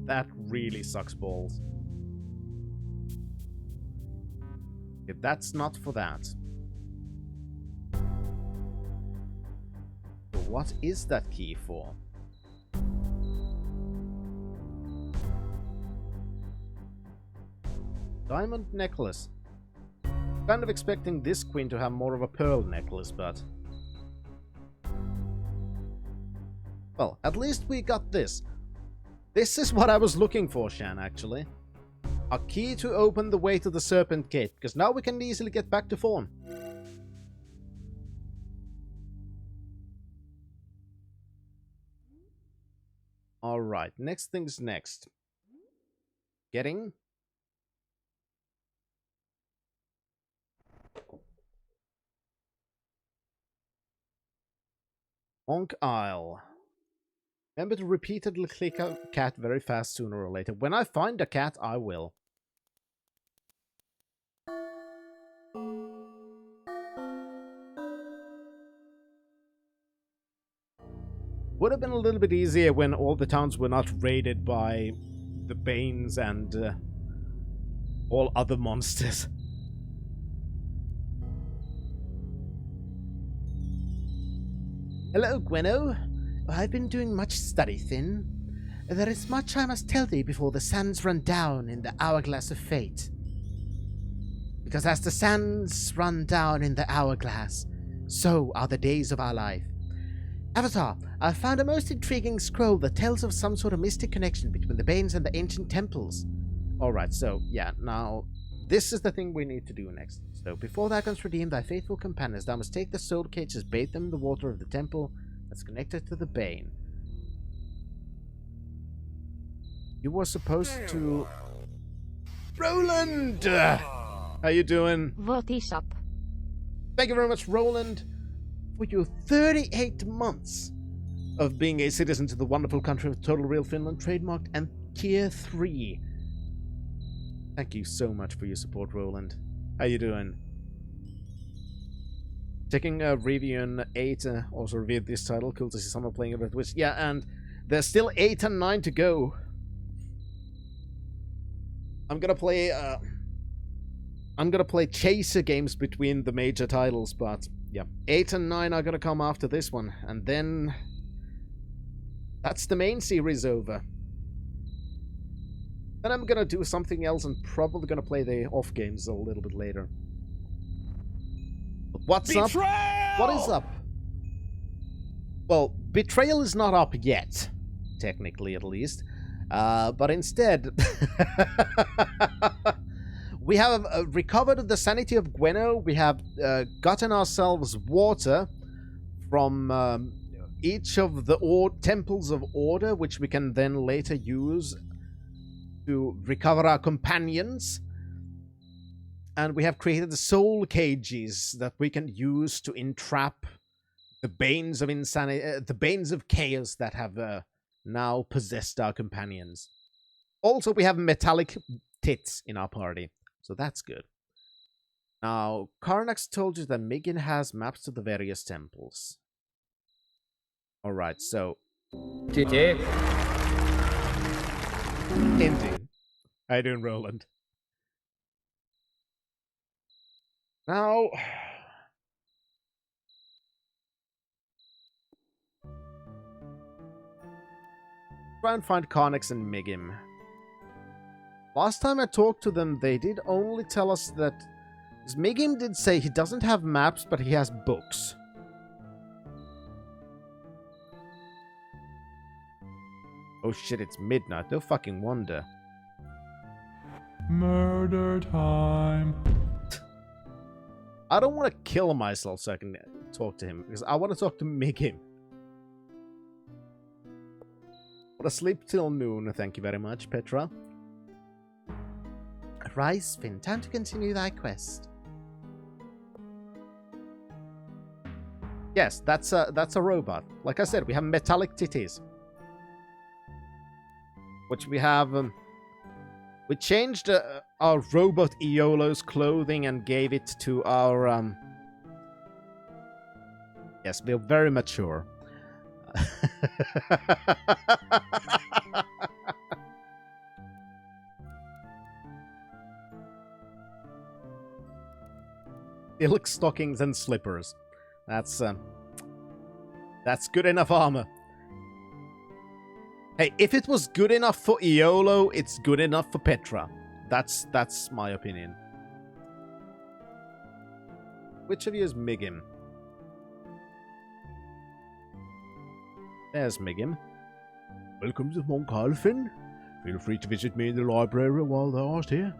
That really sucks balls. Okay, that's not for that. So what is that key for? Diamond necklace. Kind of expecting this queen to have more of a pearl necklace, but... well, at least we got this. This is what I was looking for, Shan, actually. A key to open the way to the Serpent Gate, because now we can easily get back to Fawn. Alright, next thing's next. Getting... Monk Isle. Remember to repeatedly click a cat very fast sooner or later. When I find a cat, I will. Would have been a little bit easier when all the towns were not raided by the Banes and all other monsters. Hello, Gwenno. I've been doing much study, Thin. There is much I must tell thee before the sands run down in the hourglass of fate. Because as the sands run down in the hourglass, so are the days of our life. Avatar, I found a most intriguing scroll that tells of some sort of mystic connection between the Banes and the ancient temples. Alright, so, yeah, now, this is the thing we need to do next. So, before thou canst redeem thy faithful companions, thou must take the soul cages, bathe them in the water of the temple that's connected to the Bane. You were supposed to... Roland! How you doing? What is up? Thank you very much, Roland, for your 38 months of being a citizen to the wonderful country of Total Real Finland, trademarked and Tier 3. Thank you so much for your support, Roland. How you doing? Checking review on 8, also reviewed this title. Cool to see someone playing it at Twitch. Yeah, and there's still 8 and 9 to go. I'm gonna play chaser games between the major titles, but yeah, 8 and 9 are gonna come after this one, and then that's the main series over. Then I'm gonna do something else and probably gonna play the off games a little bit later. But what's up? What is up? Well, Betrayal is not up yet, technically at least. But instead, we have recovered the sanity of Gwenno. We have gotten ourselves water from each of the temples of order, which we can then later use to recover our companions. And we have created the soul cages that we can use to entrap the Banes of insanity, the Banes of chaos that have now possessed our companions. Also, we have metallic tits in our party, so that's good. Now, Karnax told you that Megan has maps to the various temples. Alright, so... GG. Indeed. How you doing, Roland? Now... try and find Karnax and Migim. Last time I talked to them, they did only tell us that... Migim did say he doesn't have maps, but he has books. Oh shit, it's midnight. No fucking wonder. Murder time. I don't want to kill myself so I can talk to him, because I want to talk to Migim. Want to sleep till noon, thank you very much, Petra. Rise, Finn. Time to continue thy quest. Yes, that's a robot. Like I said, we have metallic titties. Which we have... we changed our robot Iolo's clothing and gave it to our... Yes, we're very mature. Silk stockings and slippers. That's good enough armor. Hey, if it was good enough for Iolo, it's good enough for Petra. That's my opinion. Which of you is Migim? There's Migim. Welcome to Monk Alfin. Feel free to visit me in the library while thou art here.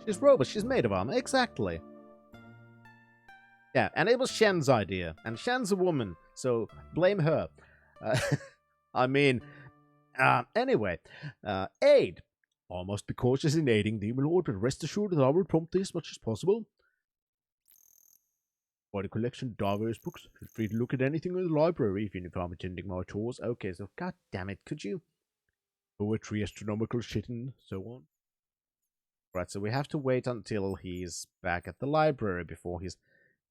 She's robust, she's made of armor, exactly. Yeah, and it was Shen's idea, and Shen's a woman, so blame her. Anyway, aid. I must be cautious in aiding thee, my lord, but rest assured that I will prompt thee as much as possible. Quite a collection of diverse books. Feel free to look at anything in the library, even if I'm attending my tours. Okay, so god damn it, could you? Poetry, astronomical shit, and so on. Right, so we have to wait until he's back at the library before he's...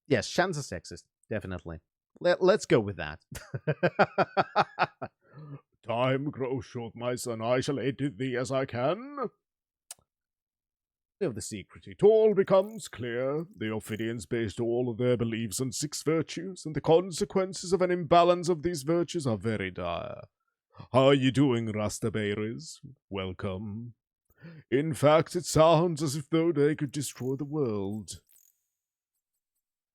Yes, Shan's a sexist, definitely. Let's go with that. Time grows short, my son. I shall aid thee as I can. Of the secret. It all becomes clear. The Ophidians based all of their beliefs on 6 virtues, and the consequences of an imbalance of these virtues are very dire. How are you doing, Rastaberries? Welcome. In fact, it sounds as if though they could destroy the world.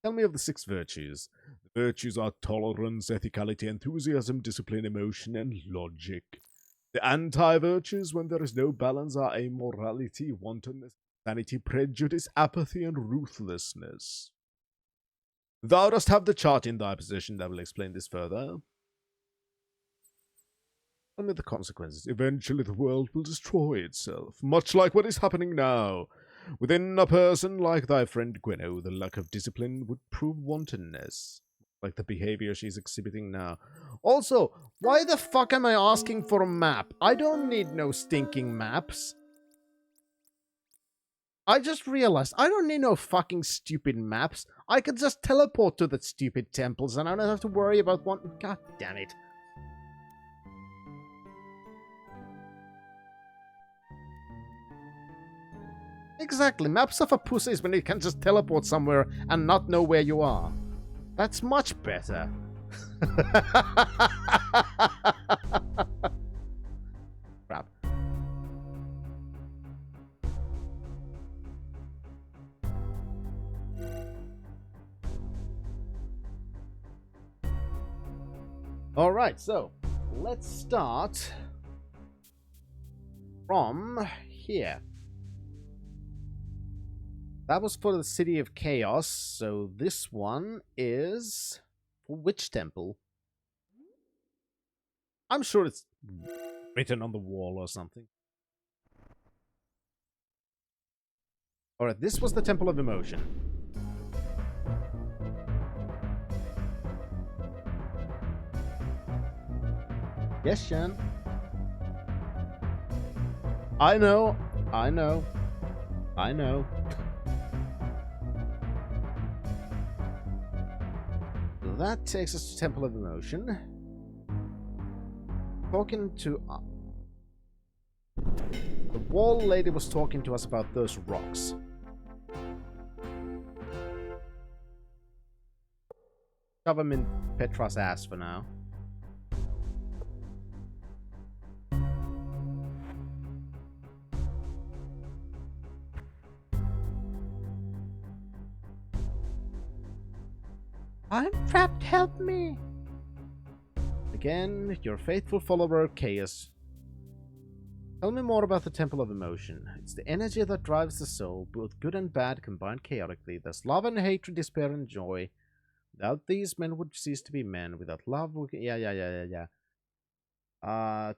Tell me of the 6 virtues. The virtues are tolerance, ethicality, enthusiasm, discipline, emotion, and logic. The anti-virtues, when there is no balance, are immorality, wantonness, sanity, prejudice, apathy, and ruthlessness. Thou dost have the chart in thy possession that will explain this further. Tell me the consequences. Eventually the world will destroy itself, much like what is happening now. Within a person like thy friend Gwenno, the lack of discipline would prove wantonness, like the behavior she's exhibiting now. Also, why the fuck am I asking for a map? I don't need no stinking maps. I just realized I don't need no fucking stupid maps. I could just teleport to the stupid temples and I don't have to worry about one... God damn it. Exactly, maps are for pussies when you can just teleport somewhere and not know where you are. That's much better. Crap. Alright, so let's start from here. That was for the City of Chaos, so this one is for which temple? I'm sure it's written on the wall or something. Alright, this was the Temple of Emotion. Yes, Shan. I know. That takes us to Temple of Emotion. Talking to... the wall lady was talking to us about those rocks. Shove them in Petra's ass for now. I'm trapped, help me! Again, your faithful follower, Chaos. Tell me more about the Temple of Emotion. It's the energy that drives the soul, both good and bad combined chaotically. There's love and hatred, despair and joy. Without these, men would cease to be men. Without love, yeah.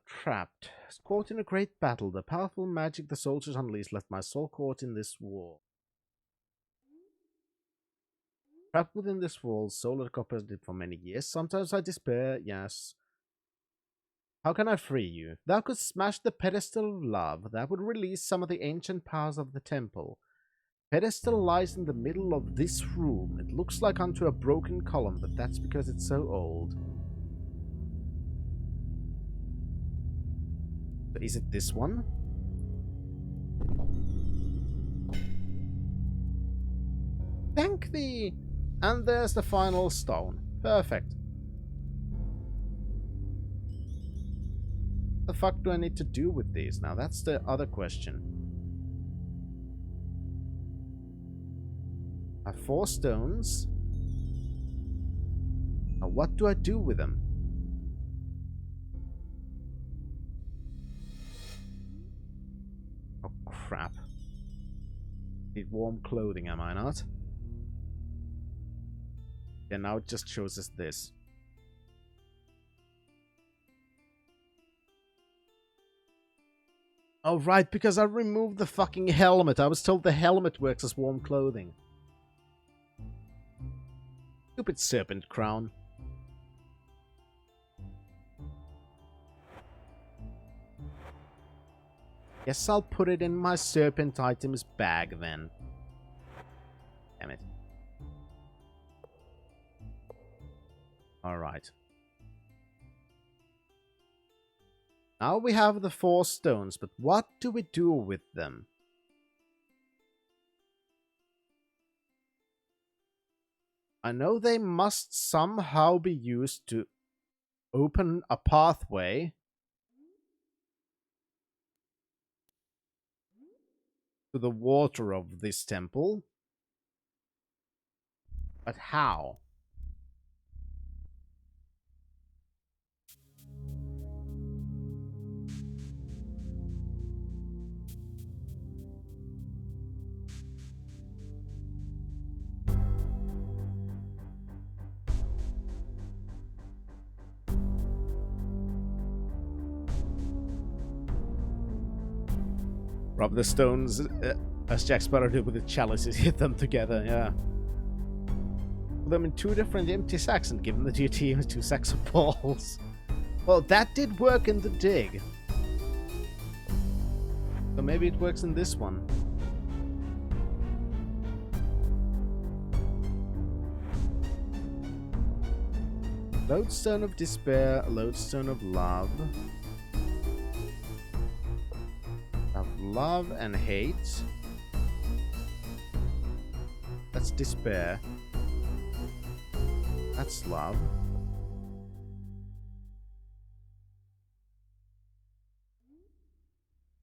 Trapped. Caught in a great battle. The powerful magic the soldiers unleashed left my soul caught in this war. Trapped within this wall, soul did for many years. Sometimes I despair, yes. How can I free you? Thou could smash the pedestal of love. That would release some of the ancient powers of the temple. Pedestal lies in the middle of this room. It looks like onto a broken column, but that's because it's so old. So is it this one? Thank thee! And there's the final stone. Perfect. What the fuck do I need to do with these now? That's the other question. I have 4 stones. Now what do I do with them? Oh crap. Need warm clothing, am I not? Yeah, now it just shows us this. Oh right, because I removed the fucking helmet. I was told the helmet works as warm clothing. Stupid serpent crown. Guess I'll put it in my serpent items bag then. Damn it. Alright. Now we have the 4 stones, but what do we do with them? I know they must somehow be used to open a pathway to the water of this temple. But how? Rub the stones, as Jack Sparrow did with the chalices, hit them together, yeah. Put them in 2 different empty sacks and give them to your team 2 sacks of balls. Well, that did work in the dig. So maybe it works in this one. Lodestone of Despair, Lodestone of Love. Love and hate. That's despair. That's love.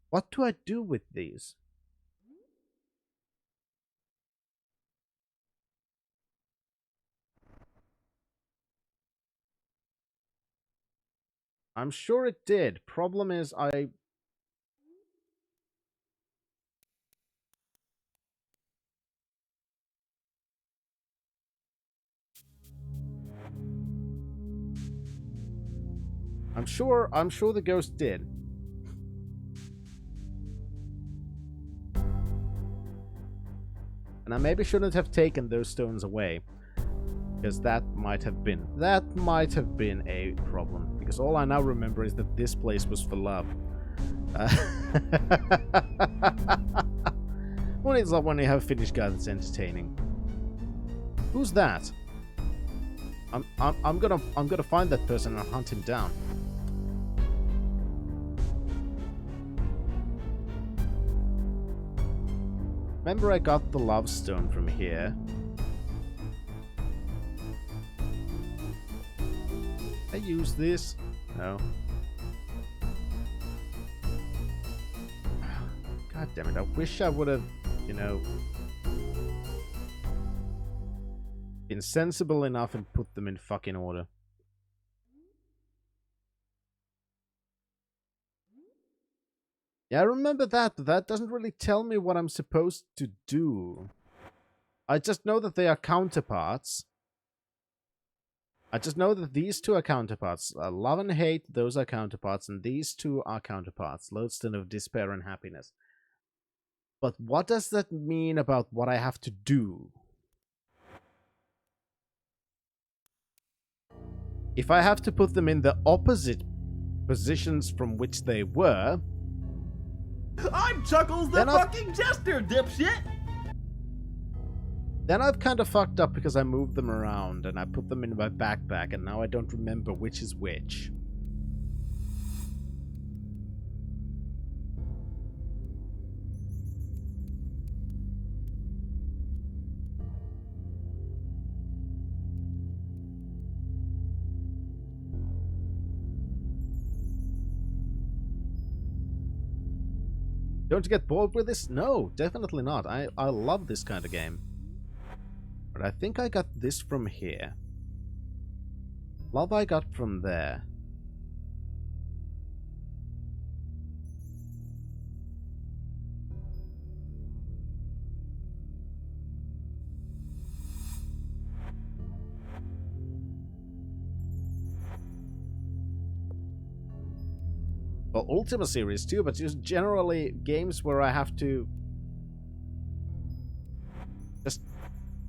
What do I do with these? I'm sure it did. Problem is I'm sure the ghost did. And I maybe shouldn't have taken those stones away. Because that might have been a problem. Because all I now remember is that this place was for love. Well, it's not when you have finished guys that's entertaining. Who's that? I'm gonna find that person and hunt him down. Remember I got the love stone from here. I use this? No. God damn it, I wish I would have, you know, been sensible enough and put them in fucking order. Yeah, I remember that, but that doesn't really tell me what I'm supposed to do. I just know that they are counterparts. I just know that these 2 are counterparts. Love and hate, those are counterparts, and these 2 are counterparts. Lodestone of Despair and Happiness. But what does that mean about what I have to do? If I have to put them in the opposite positions from which they were... I'm Chuckles the Then fucking Jester, dipshit! Then I've kind of fucked up because I moved them around and I put them in my backpack and now I don't remember which is which. Don't you get bored with this? No, definitely not. I love this kind of game. But I think I got this from here. Love I got from there. Well, Ultima series too, but just generally games where I have to just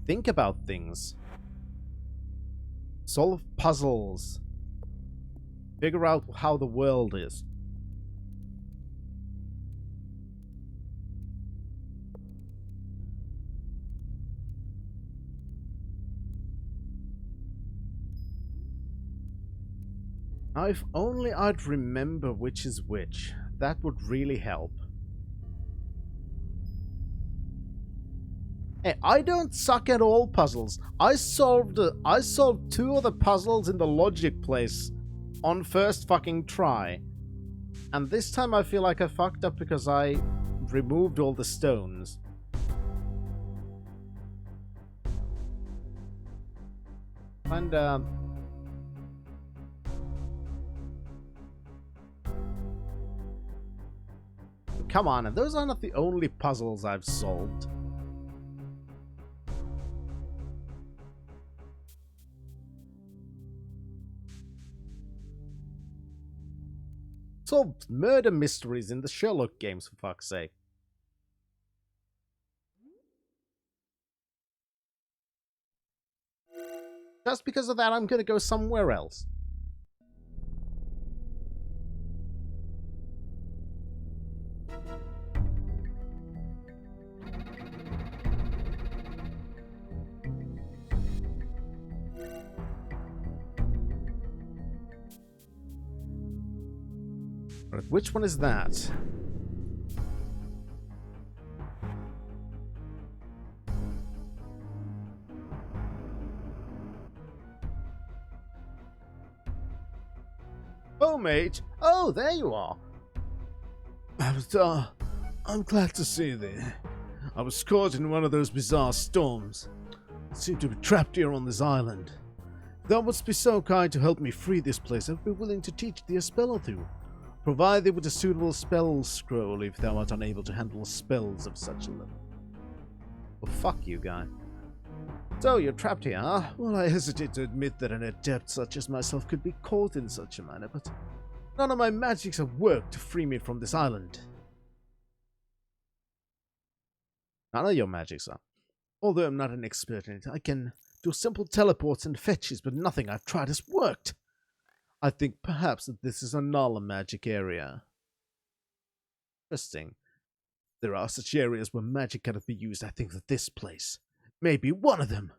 think about things. Solve puzzles. Figure out how the world is. Now, if only I'd remember which is which. That would really help. Hey, I don't suck at all puzzles. I solved 2 of the puzzles in the logic place on first fucking try. And this time I feel like I fucked up because I removed all the stones. And come on, and those are not the only puzzles I've solved. Solved murder mysteries in the Sherlock games, for fuck's sake. Just because of that, I'm gonna go somewhere else. Right, which one is that? Oh, mate. Oh, there you are. Avatar, I'm glad to see thee. I was caught in one of those bizarre storms. I seem to be trapped here on this island. If thou wouldst be so kind to help me free this place, I'd be willing to teach thee a spell or two. Provide thee with a suitable spell scroll if thou art unable to handle spells of such a level. Well, fuck you, guy. So, you're trapped here, huh? Well, I hesitate to admit that an adept such as myself could be caught in such a manner, but none of my magics have worked to free me from this island. None of your magics are. Although I'm not an expert in it, I can do simple teleports and fetches, but nothing I've tried has worked. I think perhaps that this is a null magic area. Interesting. There are such areas where magic cannot be used. I think that this place may be one of them.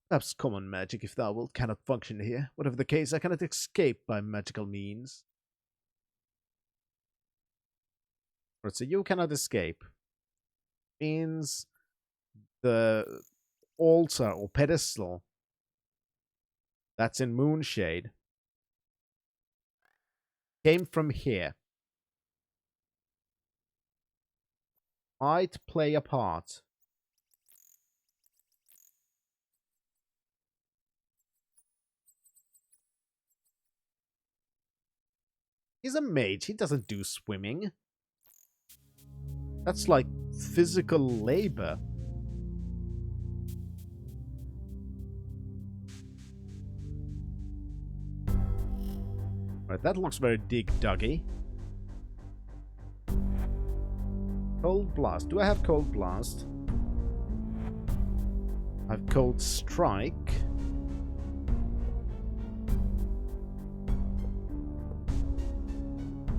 Perhaps common magic, if thou wilt, cannot function here. Whatever the case, I cannot escape by magical means. Right, so you cannot escape. Means the altar or pedestal that's in Moonshade came from here. Might play a part. He's a mage. He doesn't do swimming. That's like physical labor. Right, that looks very Dig Duggy. Cold Blast. Do I have Cold Blast? I have Cold Strike.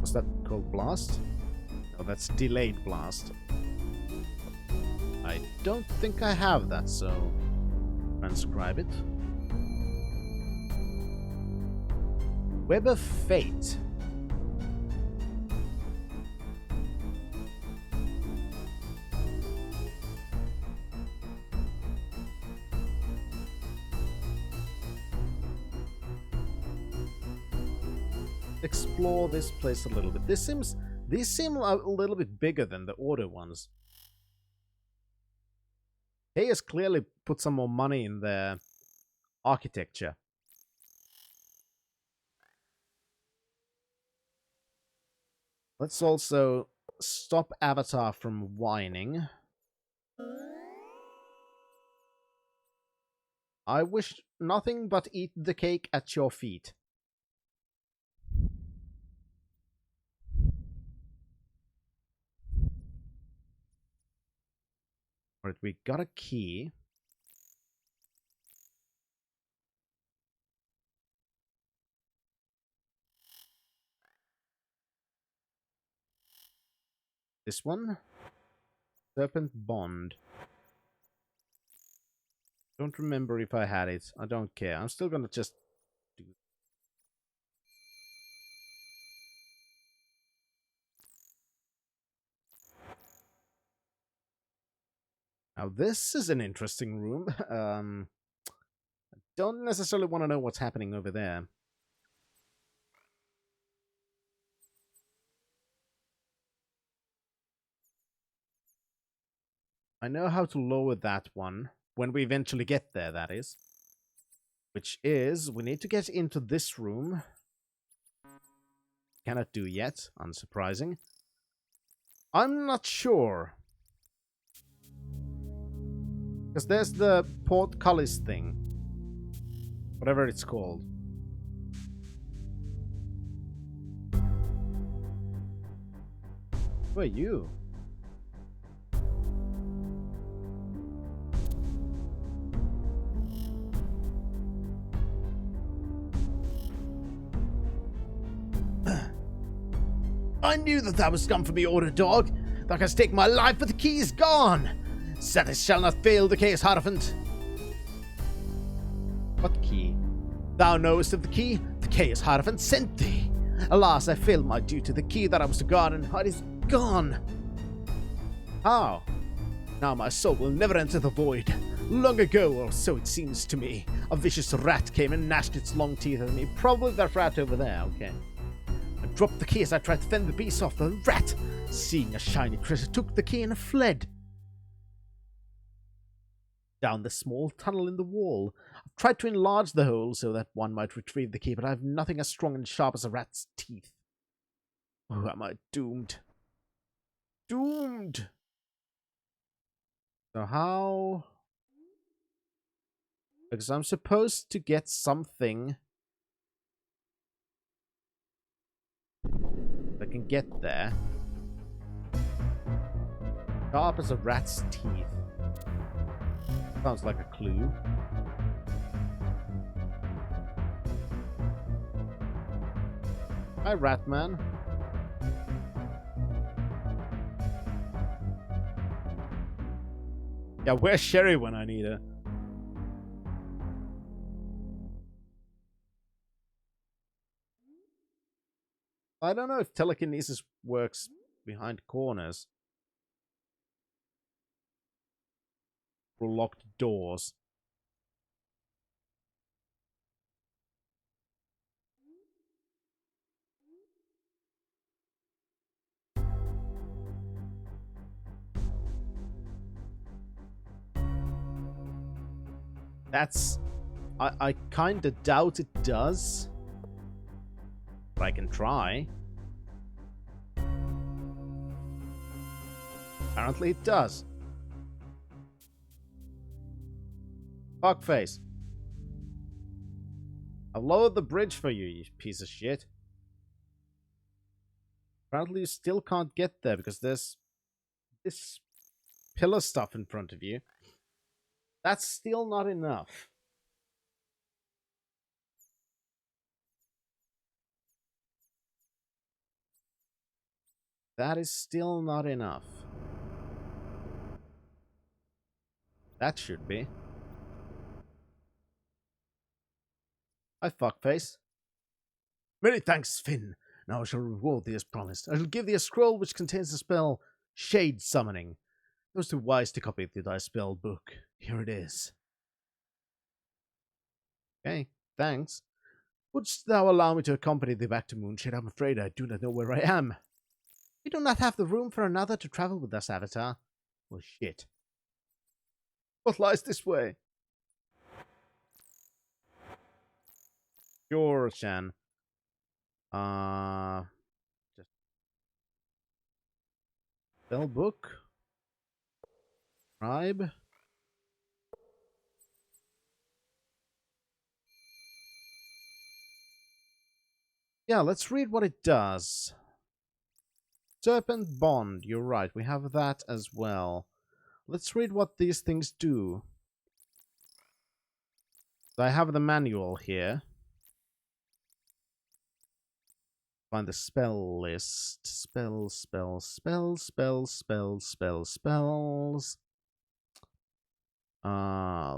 Was that Cold Blast? No, that's Delayed Blast. I don't think I have that, so transcribe it. Web of Fate. Explore this place a little bit. These seem a little bit bigger than the Order ones. He has clearly put some more money in their architecture. Let's also stop Avatar from whining. I wish nothing but eat the cake at your feet. Alright, we got a key. This one? Serpent Bond. Don't remember if I had it. I don't care. I'm still gonna just do. Now this is an interesting room. I don't necessarily want to know what's happening over there. I know how to lower that one. When we eventually get there, that is. Which is, we need to get into this room. Cannot do yet, unsurprising. I'm not sure. Because there's the portcullis thing. Whatever it's called. Who are you? I knew that that was come for me, Order Dog. Thou canst take my life, but the key is gone. Satis shall not fail the case, Hierophant. What key? Thou knowest of the key. The case Hierophant sent thee. Alas, I failed my duty. The key that I was to guard, and it is gone. How? Now my soul will never enter the void. Long ago, or so it seems to me, a vicious rat came and gnashed its long teeth at me. Probably that rat over there, okay. I dropped the key as I tried to fend the beast off. The rat, seeing a shiny creature, took the key and fled. Down the small tunnel in the wall. I've tried to enlarge the hole so that one might retrieve the key, but I have nothing as strong and sharp as a rat's teeth. Oh, am I doomed? Doomed! So how... Because I'm supposed to get something that can get there. Sharp as a rat's teeth. Sounds like a clue. Hi, Ratman. Yeah, where's Sherry when I need her? I don't know if telekinesis works behind corners. Or locked doors. That's... I kinda doubt it does. But I can try. Apparently it does. Fuckface. I've lowered the bridge for you, you piece of shit. Apparently you still can't get there because there's this pillar stuff in front of you. That's still not enough. That is still not enough. That should be. Hi, fuckface. Many thanks, Finn. Now I shall reward thee as promised. I shall give thee a scroll which contains the spell Shade Summoning. Those too wise to copy thy spell book. Here it is. Okay, thanks. Wouldst thou allow me to accompany thee back to Moonshade? I'm afraid I do not know where I am. We do not have the room for another to travel with us, Avatar. Well, shit. What lies this way? Sure, Shan. Just spell book. Tribe. Yeah, let's read what it does. Serpent Bond, you're right, we have that as well. Let's read what these things do. I have the manual here. Find the spell list. Spells.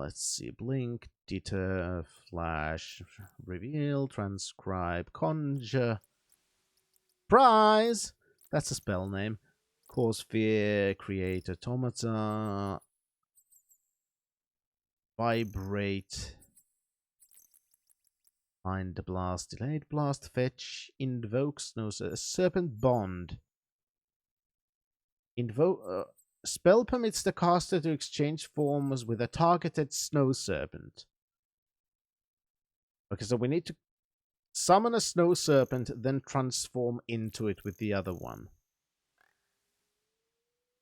Let's see. Blink, deter, flash, reveal, transcribe, conjure, prize. That's a spell name. Cause fear, create automata, vibrate, find blast, delayed blast, fetch, invoke, snow, serpent bond. Invoke. Spell permits the caster to exchange forms with a targeted snow serpent. Okay, so we need to summon a snow serpent, then transform into it with the other one.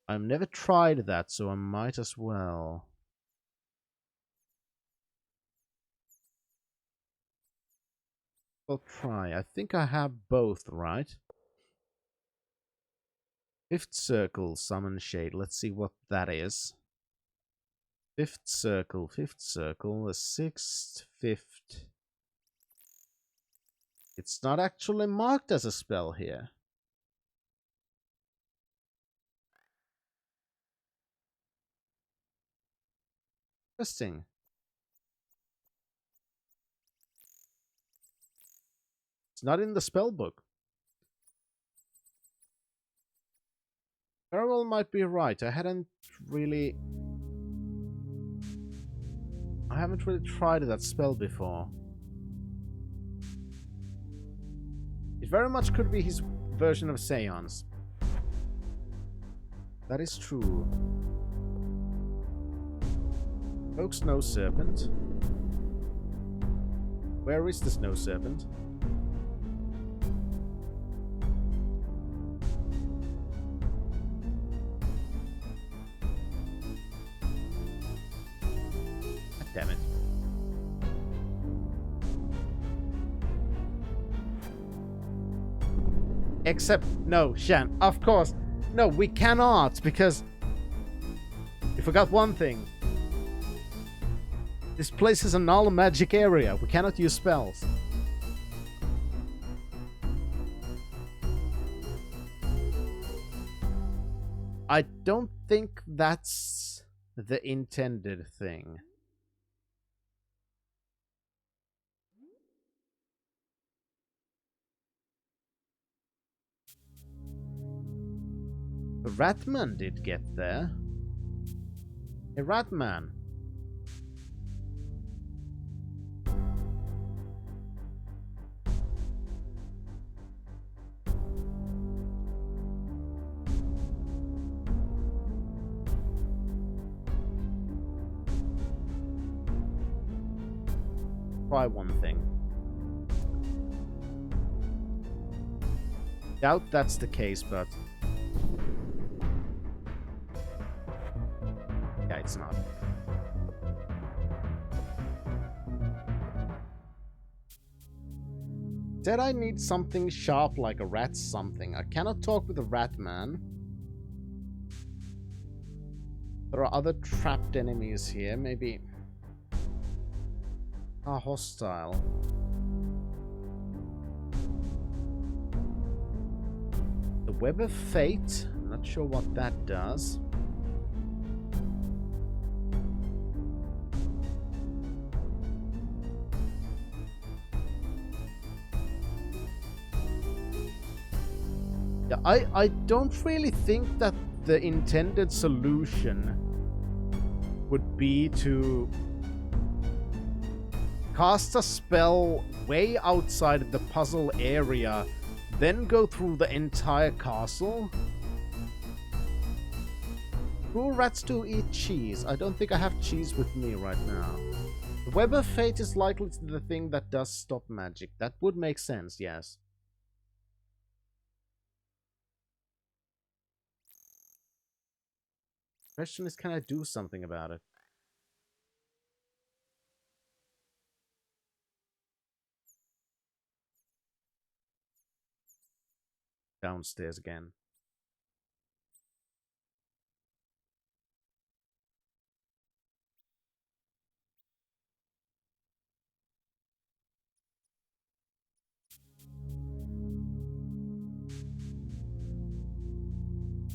I've never tried that, so I might as well. I'll try. I think I have both, right? Fifth circle, summon shade. Let's see what that is. Fifth circle, the sixth, fifth. It's not actually marked as a spell here. Interesting. It's not in the spell book. Farewell might be right. I haven't really tried that spell before. It very much could be his version of Seance. That is true. Oak Snow Serpent. Where is the Snow Serpent? Damn it. Except, no, Shan, of course. No, we cannot, because we forgot one thing. This place is a null magic area. We cannot use spells. I don't think that's the intended thing. The Ratman did get there. Hey, Ratman. Try one thing. Doubt that's the case, but yeah, it's not. Said I need something sharp like a rat something. I cannot talk with a rat man. There are other trapped enemies here, maybe are hostile. The Web of Fate. I'm not sure what that does. Yeah, I don't really think that the intended solution would be to cast a spell way outside the puzzle area, then go through the entire castle. Do rats do eat cheese? I don't think I have cheese with me right now. The Web of Fate is likely to be the thing that does stop magic. That would make sense, yes. Question is, can I do something about it? Downstairs again.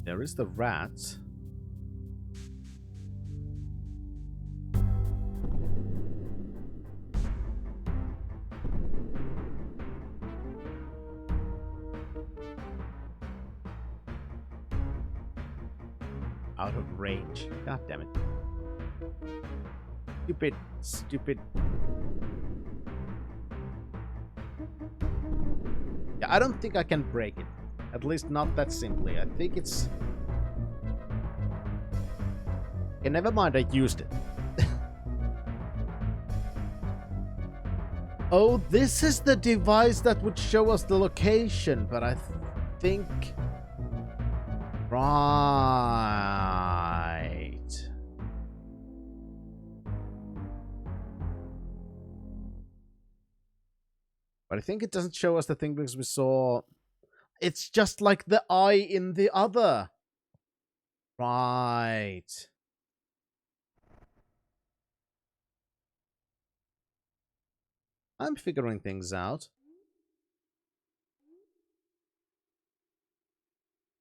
There is the rat. Out of range. God damn it. Stupid, stupid. Yeah, I don't think I can break it. At least not that simply. I think it's... Okay, never mind, I used it. Oh, this is the device that would show us the location, but I think... Right. But I think it doesn't show us the thing because we saw... It's just like the eye in the other. Right. I'm figuring things out.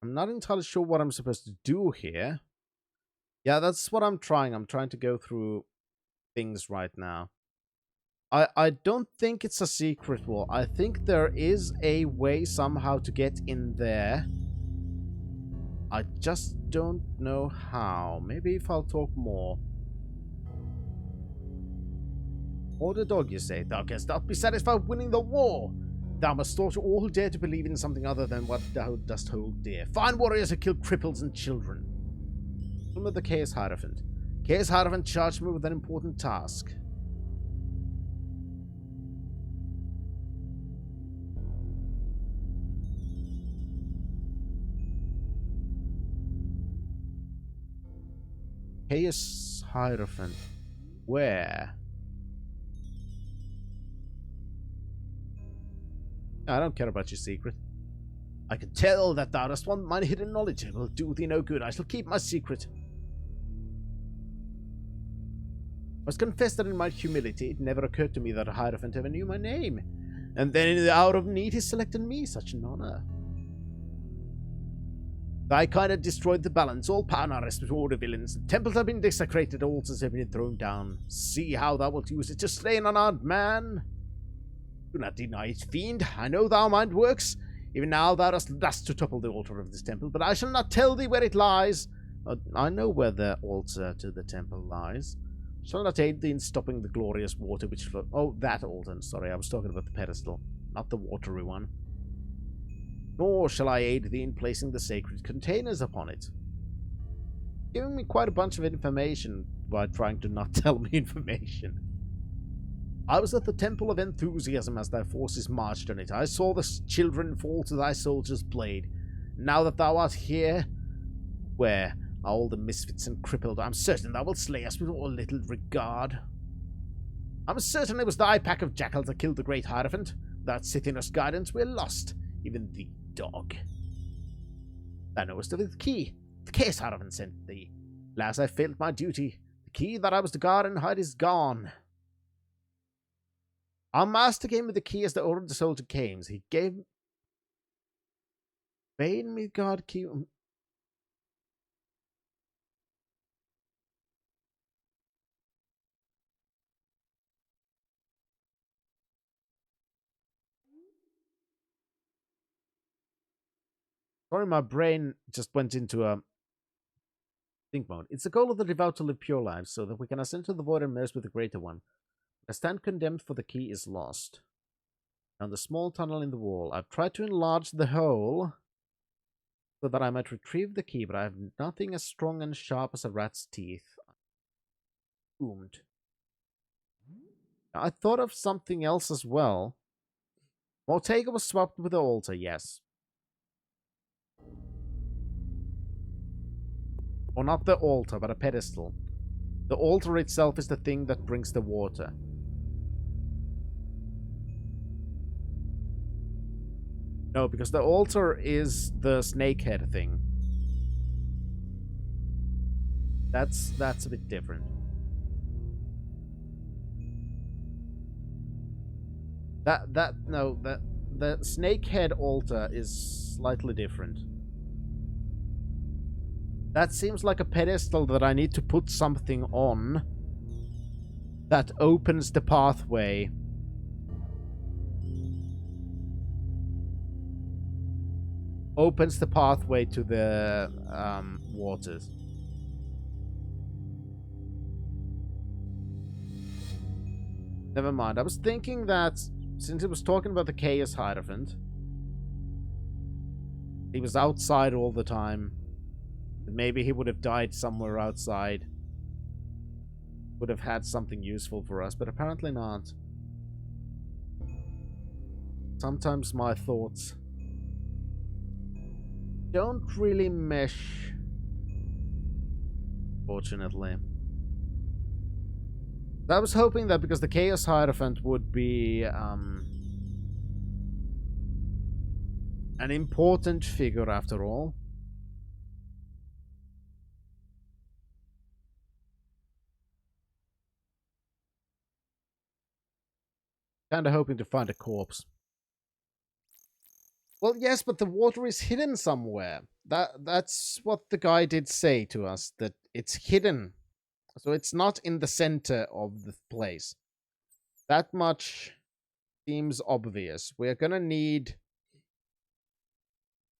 I'm not entirely sure what I'm supposed to do here. Yeah, that's what I'm trying. I'm trying to go through things right now. I don't think it's a secret wall. I think there is a way somehow to get in there. I just don't know how. Maybe if I'll talk more. Or the dog, you say? Thou canst not be satisfied winning the war. Thou must slaughter all who dare to believe in something other than what thou dost hold dear. Find warriors who kill cripples and children. Remember the Chaos Hierophant. Chaos Hierophant charged me with an important task. Chaos Hierophant. Where? I don't care about your secret. I can tell that thou dost want my hidden knowledge. It will do thee no good. I shall keep my secret. I must confess that in my humility, it never occurred to me that a Hierophant ever knew my name. And then in the hour of need, he selected me. Such an honor. Thy kind had destroyed the balance. All power now rests with all the villains. The temples have been desecrated. Altars have been thrown down. See how thou wilt use it to slay an unarmed man. Do not deny it, fiend. I know thou mind works. Even now thou dost thus to topple the altar of this temple, but I shall not tell thee where it lies. I know where the altar to the temple lies. Shall not aid thee in stopping the glorious water which flow... Oh, that altar. Sorry, I was talking about the pedestal, not the watery one. Nor shall I aid thee in placing the sacred containers upon it. Giving me quite a bunch of information by trying to not tell me information. I was at the Temple of Enthusiasm as thy forces marched on it. I saw the children fall to thy soldiers' blade. Now that thou art here, where are all the misfits and crippled? I'm certain thou wilt slay us with all little regard. I'm certain it was thy pack of jackals that killed the great Hierophant. Without Sithinos' guidance, we're lost. Even the dog. Thou knowest of the key. The case Hierophant sent thee. Alas, I failed my duty. The key that I was to guard and hide is gone. Our master gave me the key as the order of the soldier came. He bade me guard key. Sorry, my brain just went into a think mode. It's the goal of the devout to live pure lives, so that we can ascend to the void and merge with the greater one. I stand condemned, for the key is lost. Found the small tunnel in the wall. I've tried to enlarge the hole so that I might retrieve the key, but I have nothing as strong and sharp as a rat's teeth. Doomed. I thought of something else as well. Mortega was swapped with the altar, yes. Or not the altar, but a pedestal. The altar itself is the thing that brings the water. No, because the altar is the snakehead thing. That's a bit different. The snakehead altar is slightly different. That seems like a pedestal that I need to put something on that opens the pathway. Opens the pathway to the waters. Never mind. I was thinking that since he was talking about the Chaos Hierophant, he was outside all the time. Maybe he would have died somewhere outside. Would have had something useful for us, but apparently not. Sometimes my thoughts don't really mesh, fortunately. I was hoping that because the Chaos Hierophant would be an important figure after all. Kinda hoping to find a corpse. Well, yes, but the water is hidden somewhere. That's what the guy did say to us, that it's hidden. So it's not in the center of the place. That much seems obvious. We're gonna need...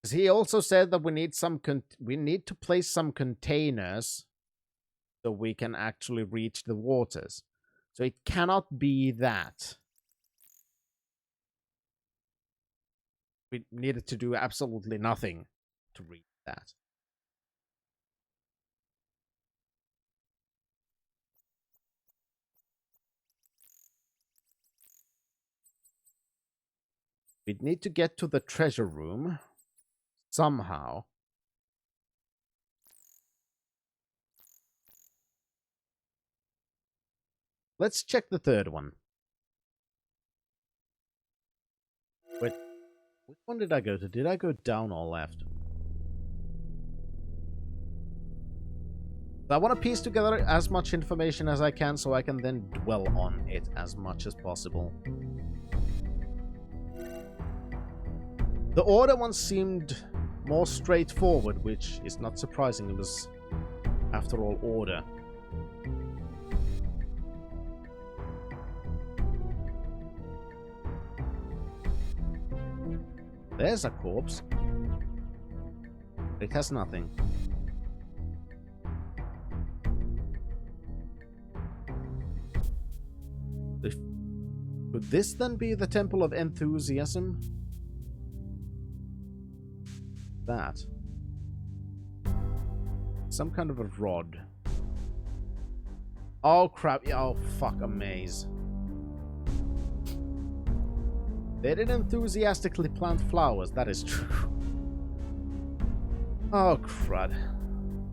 Because he also said that we need to place some containers so we can actually reach the waters. So it cannot be that. We needed to do absolutely nothing to reach that. We'd need to get to the treasure room somehow. Let's check the third one. Wait, which one did I go to? Did I go down or left? I want to piece together as much information as I can so I can then dwell on it as much as possible. The order one seemed more straightforward, which is not surprising. It was, after all, order. There's a corpse. It has nothing. Could this then be the Temple of Enthusiasm? That. Some kind of a rod. Oh crap. Oh fuck, a maze. They did enthusiastically plant flowers, that is true. Oh crud.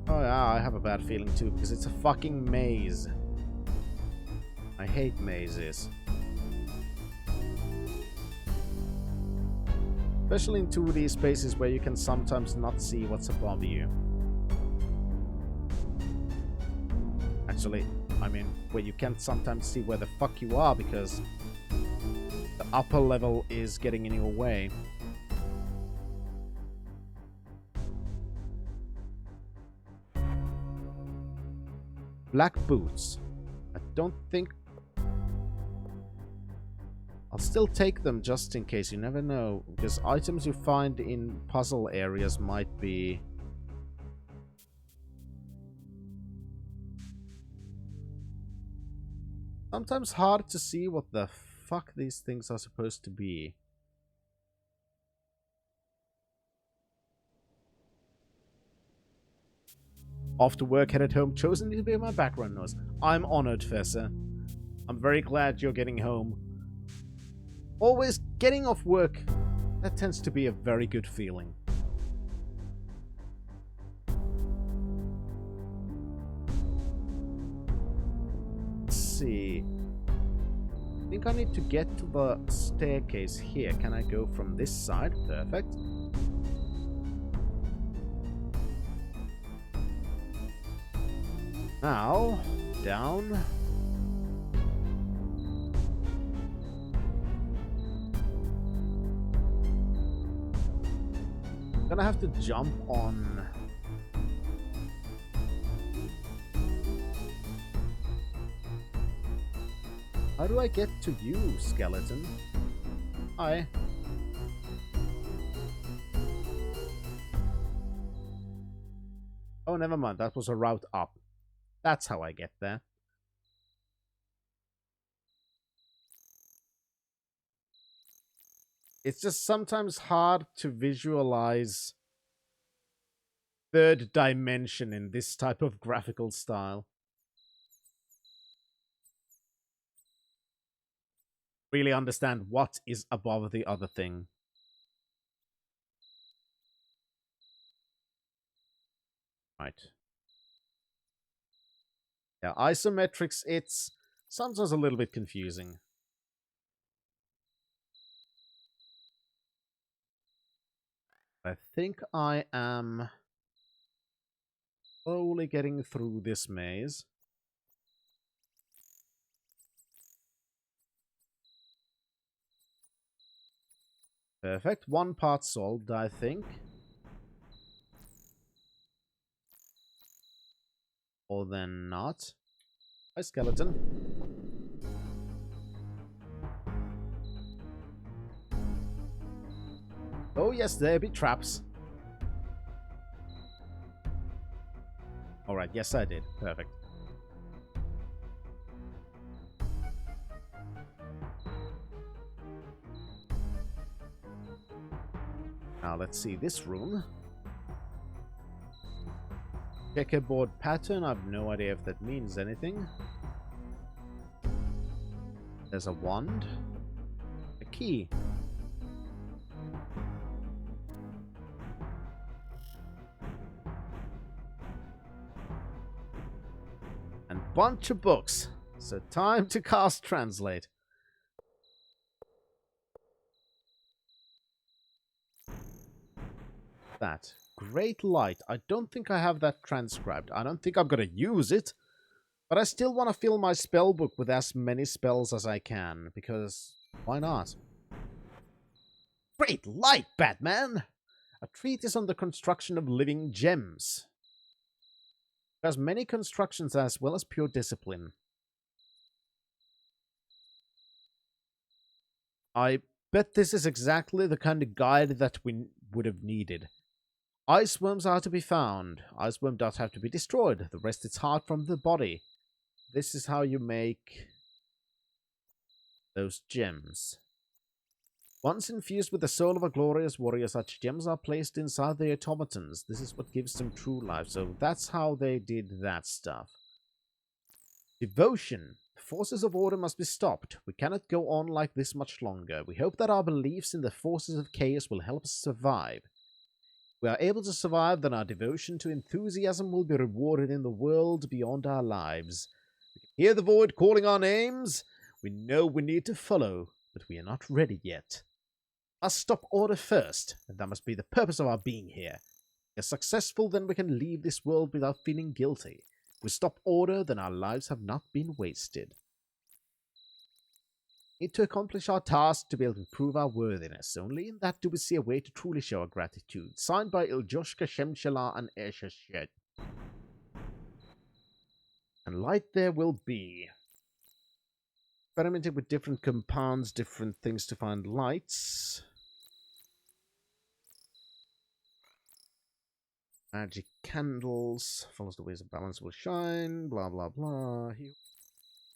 Oh yeah, I have a bad feeling too, because it's a fucking maze. I hate mazes. Especially in 2D spaces where you can sometimes not see what's above you. Actually, I mean, where you can't sometimes see where the fuck you are because the upper level is getting in your way. Black boots. I don't think... I'll still take them just in case, you never know, because items you find in puzzle areas might be... sometimes hard to see what the fuck these things are supposed to be. After work, headed home, chosen to be my background noise. I'm honored, Fessa. I'm very glad you're getting home. Always getting off work, that tends to be a very good feeling. Let's see. I think I need to get to the staircase here. Can I go from this side? Perfect. Now, down. Gonna have to jump on. How do I get to you, skeleton? Hi. Oh, never mind. That was a route up. That's how I get there. It's just sometimes hard to visualize third dimension in this type of graphical style. Really understand what is above the other thing. Right. Yeah, isometrics, it's sometimes a little bit confusing. I think I am slowly getting through this maze. Perfect. One part solved, I think. Or then not. Hi, skeleton. Oh yes, there be traps. Alright, yes I did. Perfect. Now let's see this room. Checkerboard pattern, I have no idea if that means anything. There's a wand. A key. And bunch of books. So time to cast translate. That. Great light. I don't think I have that transcribed. I don't think I'm gonna use it. But I still want to fill my spell book with as many spells as I can. Because why not? Great light, Batman! A treatise on the construction of living gems. It has many constructions as well as pure discipline. I bet this is exactly the kind of guide that we would have needed. Ice worms are to be found. Ice worm does have to be destroyed. The rest is hard from the body. This is how you make those gems. Once infused with the soul of a glorious warrior, such gems are placed inside the automatons. This is what gives them true life. So that's how they did that stuff. Devotion. Forces of order must be stopped. We cannot go on like this much longer. We hope that our beliefs in the forces of chaos will help us survive. If we are able to survive, then our devotion to enthusiasm will be rewarded in the world beyond our lives. We can hear the void calling our names. We know we need to follow, but we are not ready yet. Must stop order first, and that must be the purpose of our being here. If successful, then we can leave this world without feeling guilty. If we stop order, then our lives have not been wasted. We need to accomplish our task to be able to prove our worthiness. Only in that do we see a way to truly show our gratitude. Signed by Iljoshka Shemshala and Eshashet. And light there will be. experimenting with different compounds, different things to find lights. Magic candles. Follows the ways of balance will shine. Blah, blah, blah.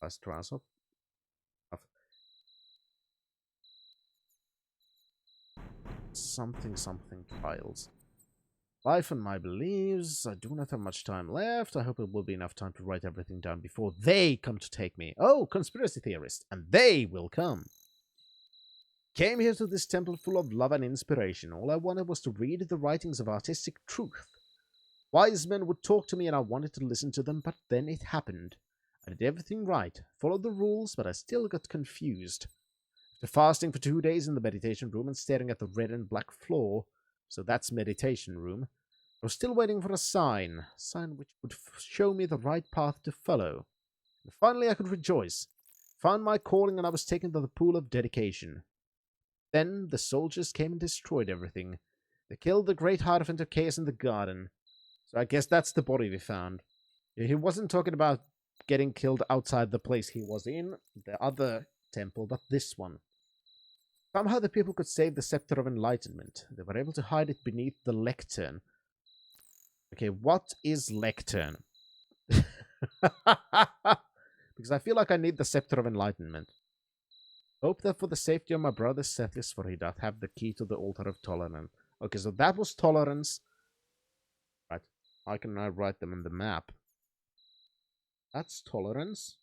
Last grass up. Something trials. Life and my beliefs. I do not have much time left. I hope it will be enough time to write everything down before they come to take me. Oh, conspiracy theorists. And they will come. Came here to this temple full of love and inspiration. All I wanted was to read the writings of artistic truth. Wise men would talk to me and I wanted to listen to them, but then it happened. I did everything right, followed the rules, but I still got confused. After fasting for 2 days in the meditation room and staring at the red and black floor, so that's meditation room, I was still waiting for a sign which would show me the right path to follow. And finally I could rejoice. Found my calling and I was taken to the pool of dedication. Then the soldiers came and destroyed everything. They killed the great Hierophant of Chaos in the garden. So I guess that's the body we found. He wasn't talking about getting killed outside the place he was in, the other temple, but this one. Somehow the people could save the Scepter of Enlightenment. They were able to hide it beneath the lectern. Okay, what is lectern? Because I feel like I need the Scepter of Enlightenment. Hope that for the safety of my brother Sethis, for he doth have the key to the altar of tolerance. Okay, so that was tolerance. Right. I can now write them in the map. That's tolerance.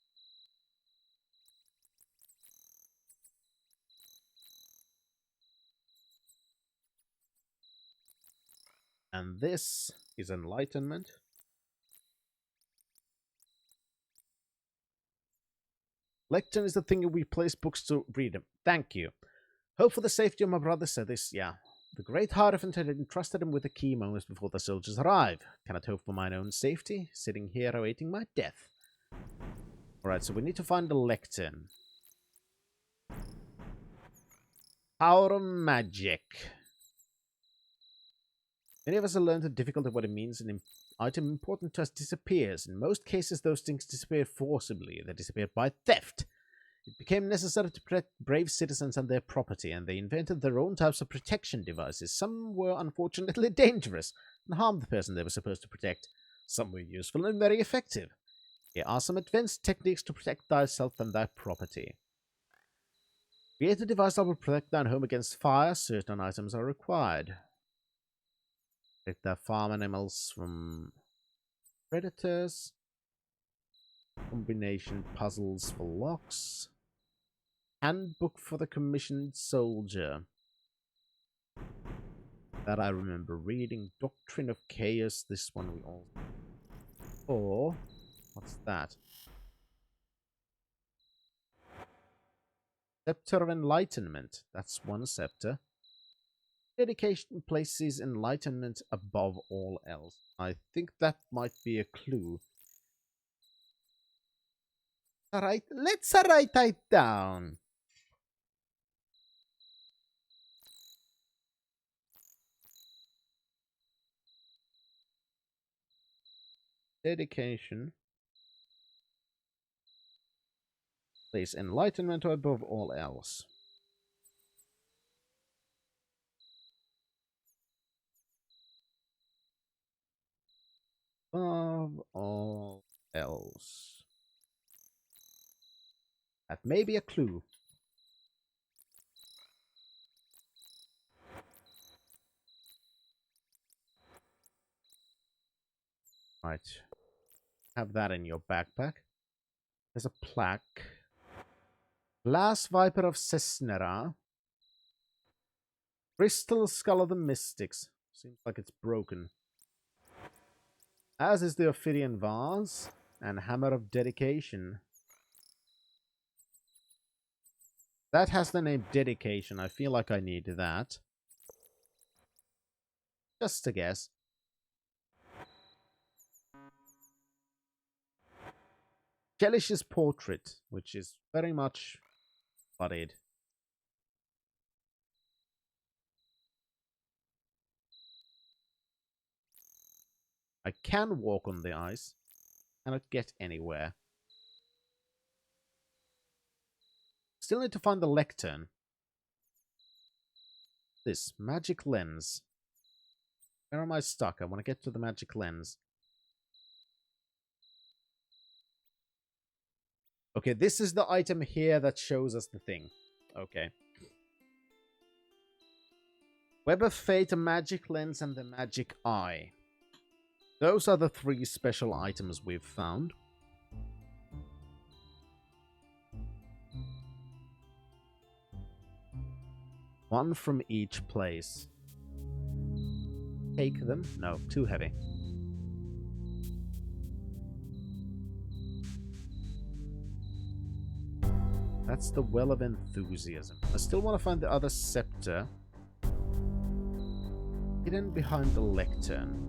And this is enlightenment. Lectern is the thing we place books to read them. Thank you. Hope for the safety of my brother Sethis. Yeah. The great Hierophant had entrusted him with the key moments before the soldiers arrive. Cannot hope for mine own safety, sitting here awaiting my death. Alright, so we need to find the lectern. Power of magic. Many of us have learned the difficulty of what it means an item important to us disappears. In most cases, those things disappear forcibly. They disappeared by theft. It became necessary to protect brave citizens and their property, and they invented their own types of protection devices. Some were unfortunately dangerous and harmed the person they were supposed to protect. Some were useful and very effective. Here are some advanced techniques to protect thyself and thy property. Create a device that will protect thine home against fire. Certain items are required. Protect thy farm animals from predators. Combination puzzles for locks. Handbook for the commissioned soldier. That I remember reading. Doctrine of Chaos. This one we all... Or... What's that? Scepter of Enlightenment. That's one scepter. Dedication places enlightenment above all else. I think that might be a clue. Alright, let's write that down. Dedication. Place enlightenment above all else. Above all else. That may be a clue. Right. Have that in your backpack. There's a plaque. Glass Viper of Cesnera. Crystal Skull of the Mystics. Seems like it's broken. As is the Ophidian Vase. And Hammer of Dedication. That has the name Dedication. I feel like I need that. Just a guess. Jellish's portrait, which is very much bloodied. I can walk on the ice. Cannot get anywhere. still need to find the lectern. This magic lens. Where am I stuck? I want to get to the magic lens. Okay, this is the item here that shows us the thing. Okay. Web of Fate, a magic lens, and the magic eye. Those are the 3 special items we've found. One from each place. Take them? No, too heavy. That's the Well of Enthusiasm. I still want to find the other scepter. Hidden behind the lectern.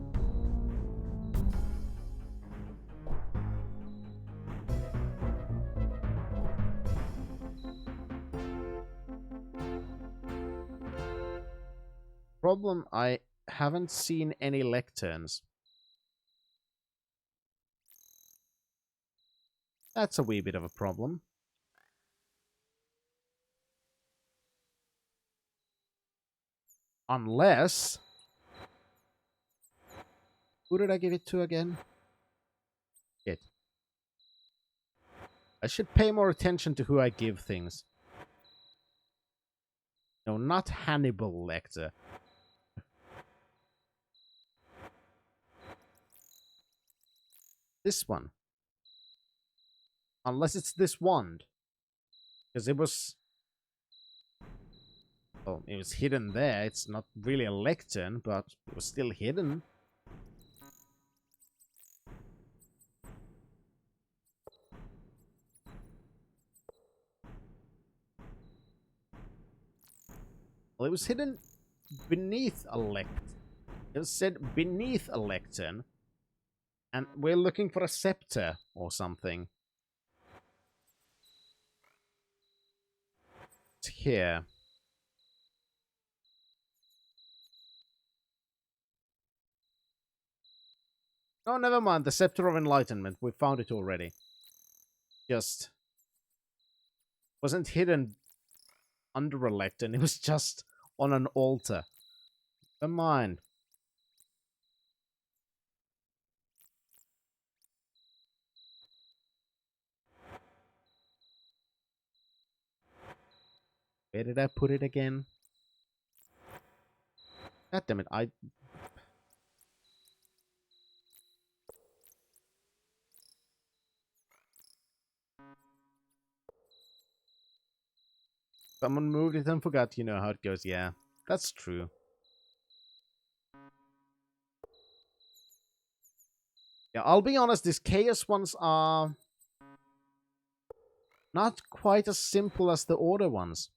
Problem, I haven't seen any lecterns. That's a wee bit of a problem. Unless... Who did I give it to again? It. I should pay more attention to who I give things. No, not Hannibal Lecter. This one. Unless it's this wand. Because it was... Oh, it was hidden there. It's not really a lectern, but it was still hidden. Well, it was hidden beneath a lectern. It was said beneath a lectern. And we're looking for a scepter or something. It's here. Oh, never mind. The Scepter of Enlightenment. We found it already. Just... wasn't hidden under a lectern. It was just on an altar. Never mind. Where did I put it again? God damn it, Someone moved it and forgot, you know how it goes. Yeah, that's true. Yeah, I'll be honest, these chaos ones are not quite as simple as the order ones.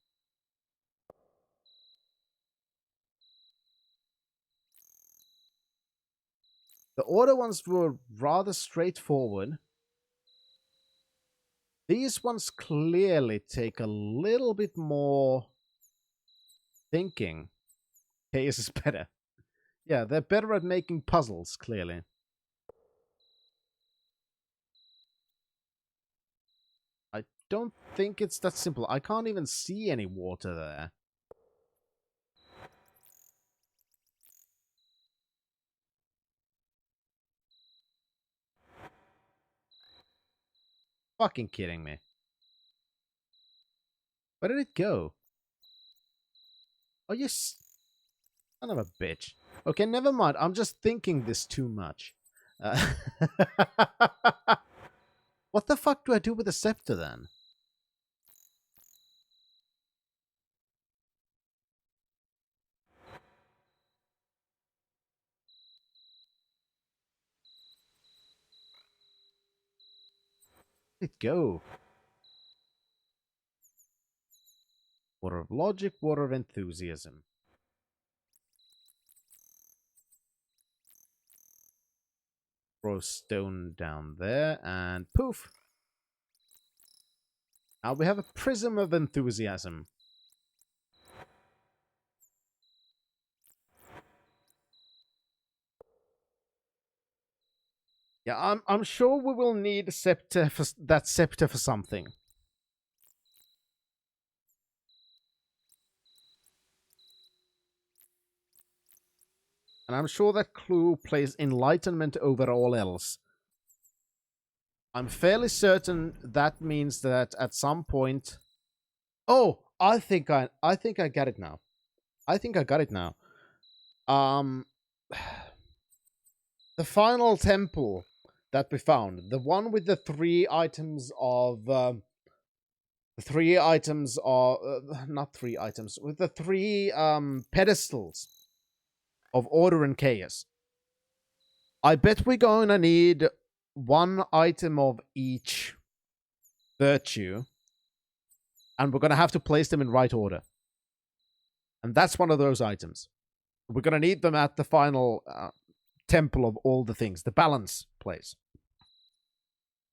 The order ones were rather straightforward. These ones clearly take a little bit more thinking. Chaos is better. Yeah, they're better at making puzzles, clearly. I don't think it's that simple. I can't even see any water there. Fucking kidding me. Where did it go? Oh, you son of a bitch. Okay, never mind. I'm just thinking this too much. What the fuck do I do with the scepter then? Where did it go? Water of logic, water of enthusiasm. Throw stone down there, and poof! Now we have a prism of enthusiasm. Yeah, I'm sure we will need a scepter for that scepter for something. And I'm sure that clue plays enlightenment over all else. I'm fairly certain that means that at some point... Oh, I think I get it now. I think I got it now. The final temple that we found, the one with the 3 items of... not 3 items, with the 3 pedestals of order and chaos. I bet we're going to need 1 item of each virtue, and we're going to have to place them in right order. And that's one of those items. We're going to need them at the final temple of all the things, the balance place.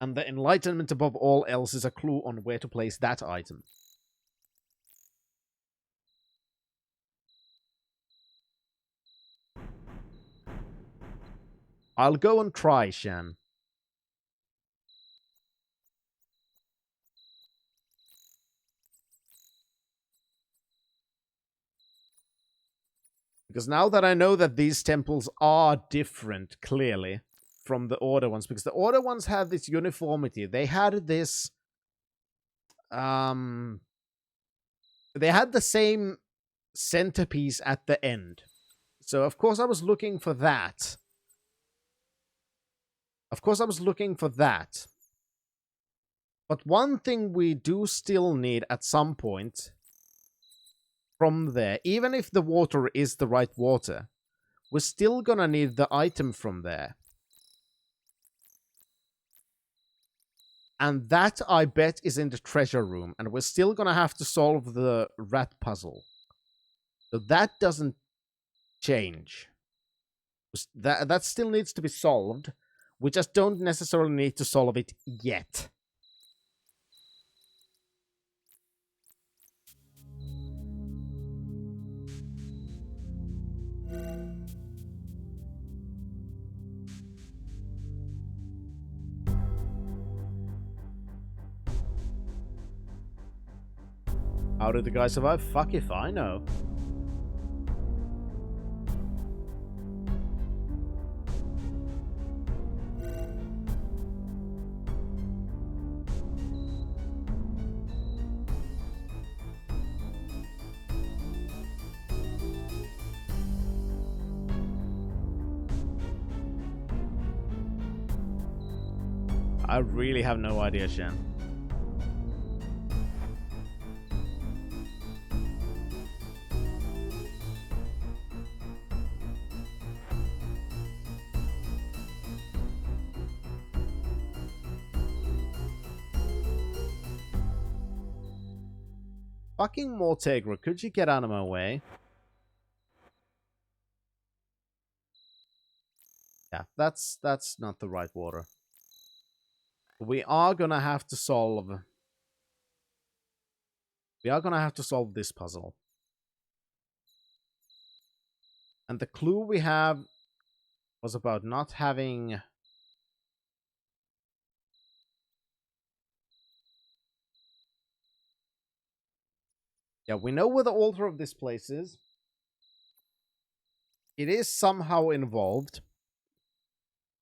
And the enlightenment above all else is a clue on where to place that item. I'll go and try, Shan. Because now that I know that these temples are different, clearly, from the Order ones, because the Order ones have this uniformity. They had this... They had the same centerpiece at the end. So, of course, I was looking for that. But one thing we do still need at some point from there, even if the water is the right water, we're still gonna need the item from there. And that, I bet, is in the treasure room, and we're still gonna have to solve the rat puzzle. So that doesn't change. That still needs to be solved. We just don't necessarily need to solve it yet. How did the guy survive? Fuck if I know. I really have no idea, Shan. Fucking Mortegra, could you get out of my way? Yeah, that's not the right water. We are gonna have to solve... this puzzle. And the clue we have was about not having... Yeah, we know where the altar of this place is. It is somehow involved.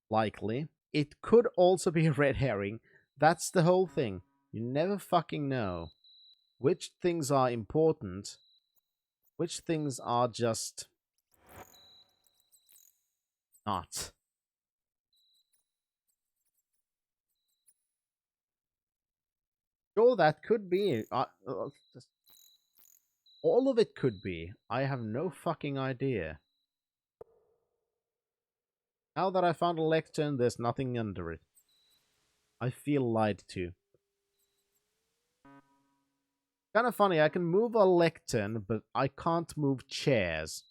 Likely. It could also be a red herring. That's the whole thing. You never fucking know which things are important, which things are just not. Sure, that could be. All of it could be. I have no fucking idea. Now that I found a lectern, there's nothing under it. I feel lied to. Kind of funny, I can move a lectern, but I can't move chairs.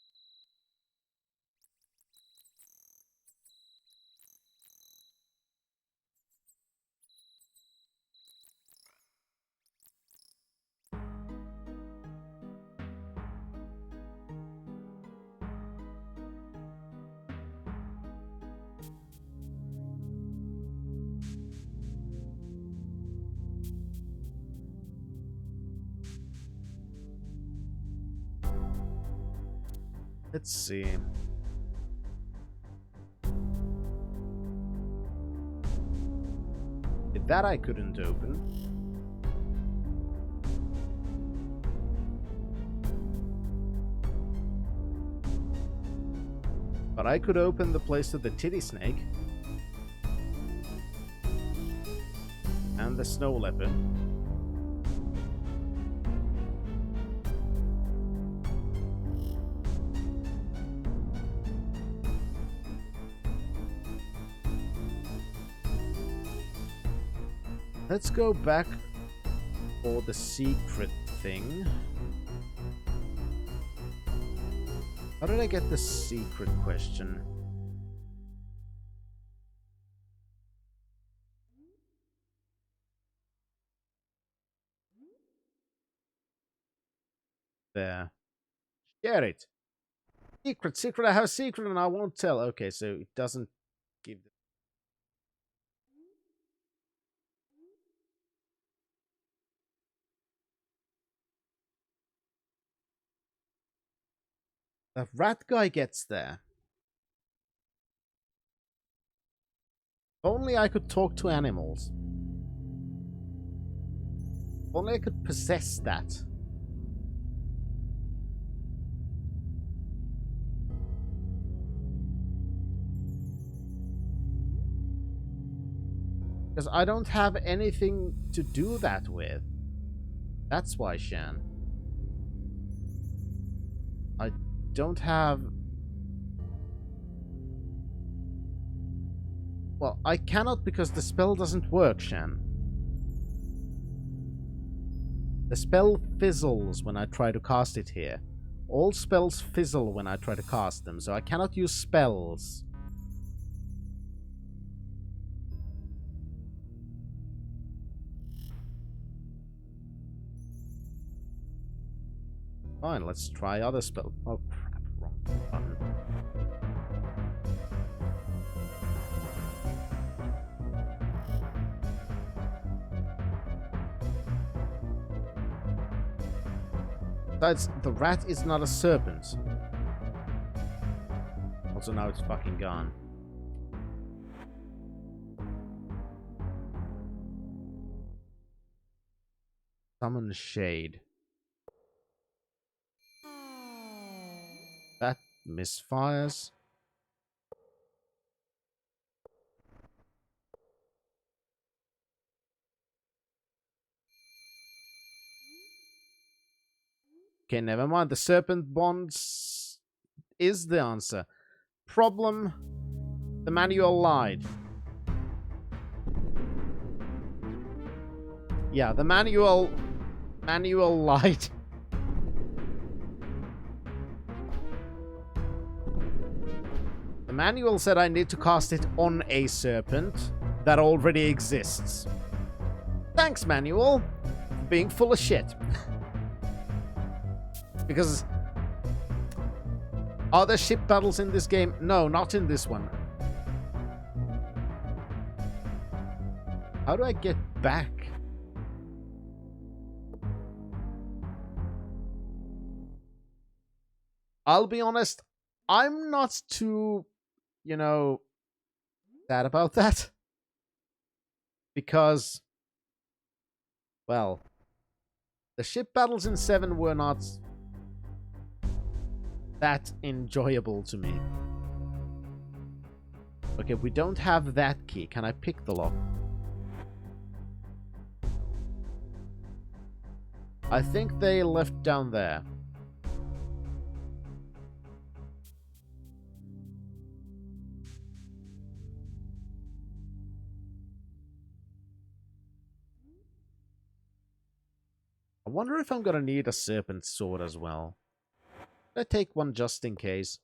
Let's see. That I couldn't open. But I could open the place to the titty snake. And the snow leopard. Let's go back for the secret thing. How did I get the secret question? There. Share it. Secret, I have a secret and I won't tell. Okay, so it doesn't give... The rat guy gets there. If only I could talk to animals. If only I could possess that. Because I don't have anything to do that with. That's why, Shan. I don't have... Well, I cannot because the spell doesn't work, Shan. The spell fizzles when I try to cast it here. All spells fizzle when I try to cast them, so I cannot use spells. Fine, let's try other spell. Oh crap, wrong button. Besides, the rat is not a serpent. Also, now it's fucking gone. Summon shade. That misfires. Okay, never mind. The serpent bonds is the answer. Problem: the manual lied. Yeah, the manual lied. The manual said I need to cast it on a serpent that already exists. Thanks, manual, for being full of shit. Because... Are there ship battles in this game? No, not in this one. How do I get back? I'll be honest, I'm not too, sad about that. Because, well, the ship battles in 7 were not that enjoyable to me. Okay, we don't have that key. Can I pick the lock? I think they left down there. I wonder if I'm gonna need a serpent sword as well. I take one just in case.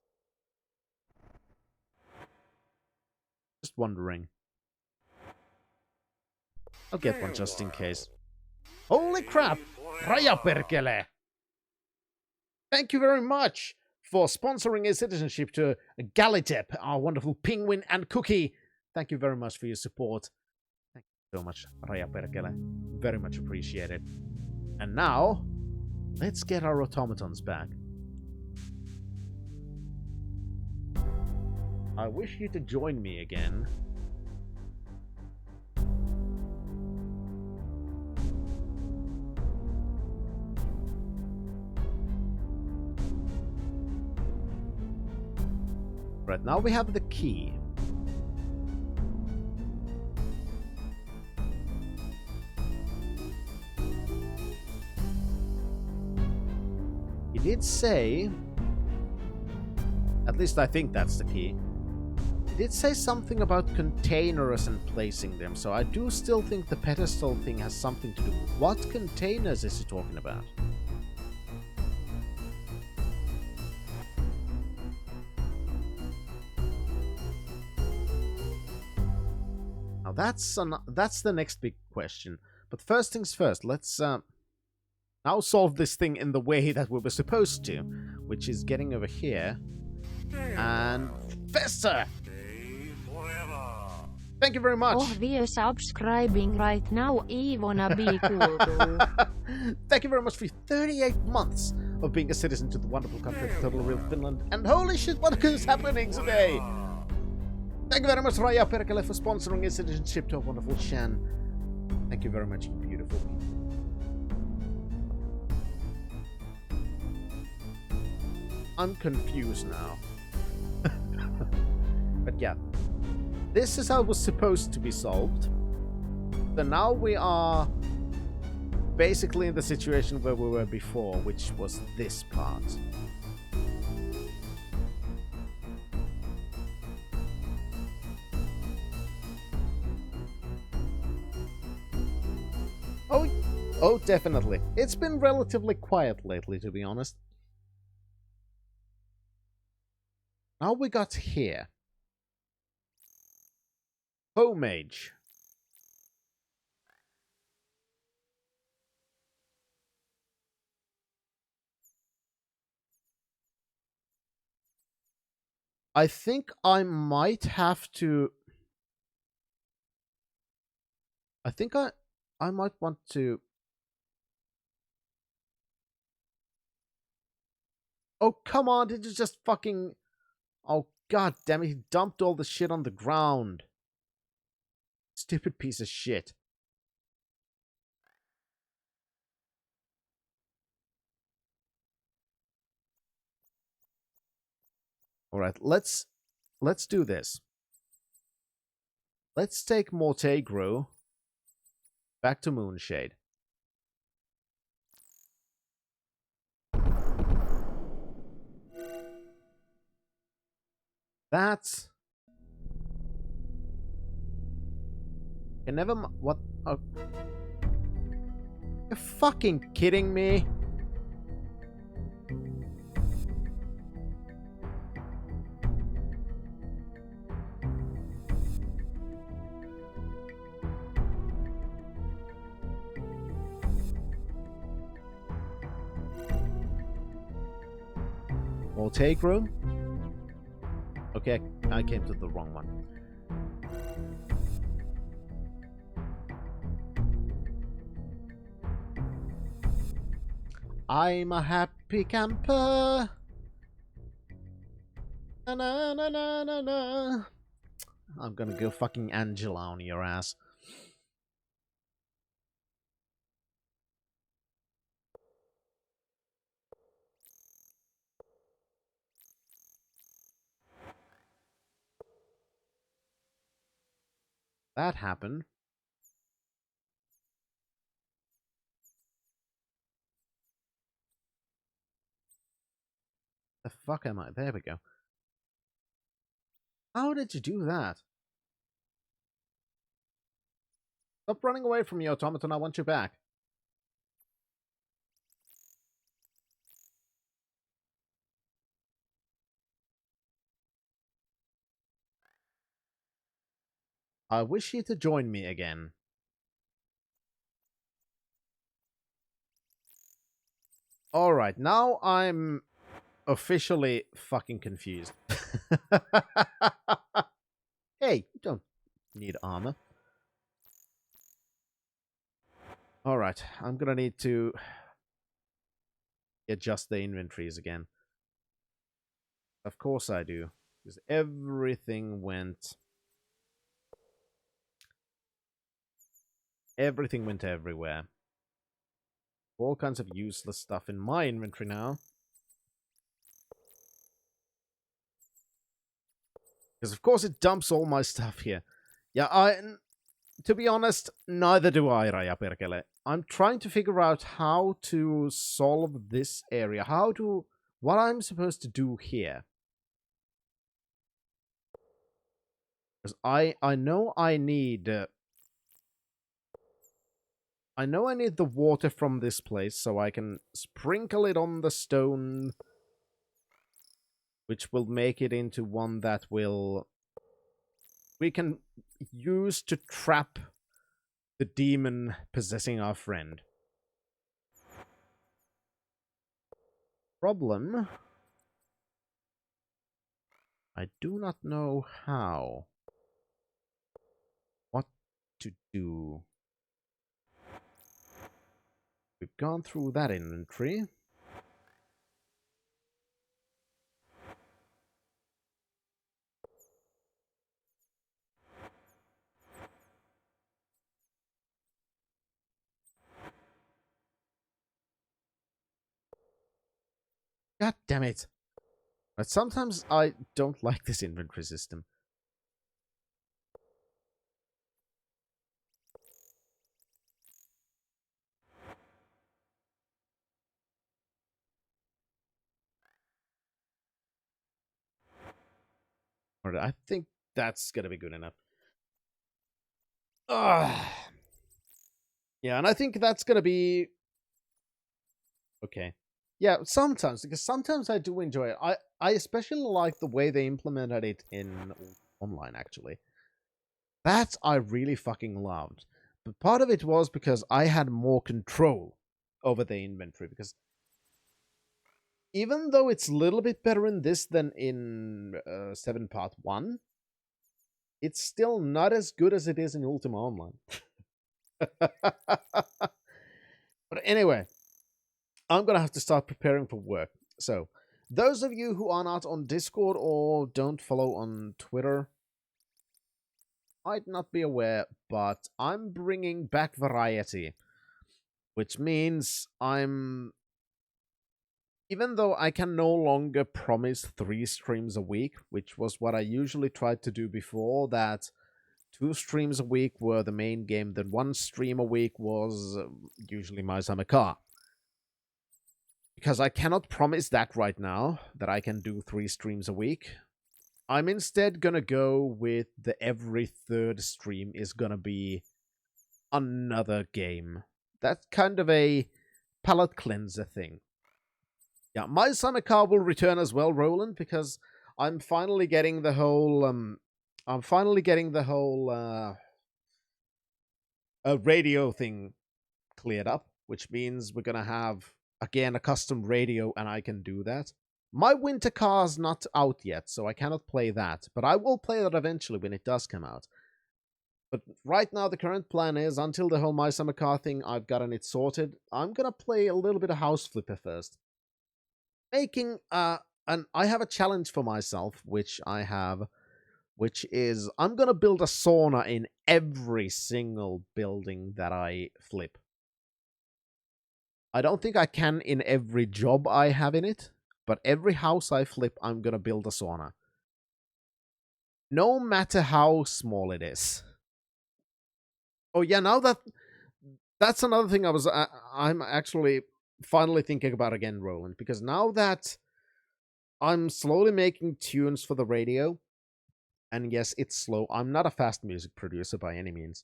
Just wondering. I'll get one just in case. Holy crap! Raja perkele! Thank you very much for sponsoring a citizenship to Galitep, our wonderful penguin and cookie. Thank you very much for your support. Thank you so much, Raja perkele. Very much appreciated. And now, let's get our automatons back. I wish you to join me again. Right, now we have the key. He did say, at least I think that's the key. He did say something about containers and placing them, so I do still think the pedestal thing has something to do. What containers is he talking about? Now that's the next big question. But first things first, let's now solve this thing in the way that we were supposed to, which is getting over here. And Fester! Thank you very much! Oh, we're subscribing right now, Ivona be cool too. Thank you very much for 38 months of being a citizen to the wonderful country of Total Real Finland. And holy shit, what is happening today? Thank you very much, Raya Perkele, for sponsoring a citizenship to a wonderful Shan. Thank you very much, you beautiful people. I'm confused now. But yeah, this is how it was supposed to be solved. So now we are basically in the situation where we were before, which was this part. Oh, definitely. It's been relatively quiet lately, to be honest. Now we got here. Homage. I think I might have to... I think I might want to... Oh, come on, did you just fucking... Oh, god damn it, he dumped all the shit on the ground. Stupid piece of shit. Alright, let's do this. Let's take Mortegro back to Moonshade. That's... You never... What? Oh. You're fucking kidding me? Mortegro? Okay, I came to the wrong one. I'm a happy camper. Na na na na na na. I'm gonna go fucking Angela on your ass. That happened. The fuck am I? There we go. How did you do that? Stop running away from me, automaton. I want you back. I wish you to join me again. Alright, now I'm officially fucking confused. Hey, you don't need armor. Alright, I'm gonna need to adjust the inventories again. Of course I do. Because everything went... Everything went everywhere. All kinds of useless stuff in my inventory now. Because of course it dumps all my stuff here. Yeah, to be honest, neither do I, Raja Perkele. I'm trying to figure out how to solve this area. What I'm supposed to do here. Because I know I need... I know I need the water from this place, so I can sprinkle it on the stone, which will make it into one that we can use to trap the demon possessing our friend. Problem, I do not know how. What to do. We've gone through that inventory. God damn it. But sometimes I don't like this inventory system. Alright, I think that's gonna be good enough. Ugh. Yeah, and I think that's gonna be... Okay. Yeah, sometimes, because sometimes I do enjoy it. I especially like the way they implemented it in online, actually. That I really fucking loved. But part of it was because I had more control over the inventory, because even though it's a little bit better in this than in 7 Part 1, it's still not as good as it is in Ultima Online. But anyway, I'm going to have to start preparing for work. So, those of you who are not on Discord or don't follow on Twitter might not be aware, but I'm bringing back variety, which means even though I can no longer promise 3 streams a week, which was what I usually tried to do before, that 2 streams a week were the main game, then 1 stream a week was usually my summer car. Because I cannot promise that right now, that I can do 3 streams a week. I'm instead gonna go with the every 3rd stream is gonna be another game. That's kind of a palate cleanser thing. Yeah, my summer car will return as well, Roland, because I'm finally getting the whole radio thing cleared up, which means we're gonna have again a custom radio, and I can do that. My winter car's not out yet, so I cannot play that, but I will play that eventually when it does come out. But right now, the current plan is, until the whole My Summer Car thing, I've gotten it sorted, I'm gonna play a little bit of House Flipper first. Making, and I have a challenge for myself, which is, I'm gonna build a sauna in every single building that I flip. I don't think I can in every job I have in it, but every house I flip, I'm gonna build a sauna. No matter how small it is. Oh yeah, now that's another thing I'm actually finally thinking about again, Roland, because now that I'm slowly making tunes for the radio, and yes, it's slow. I'm not a fast music producer by any means.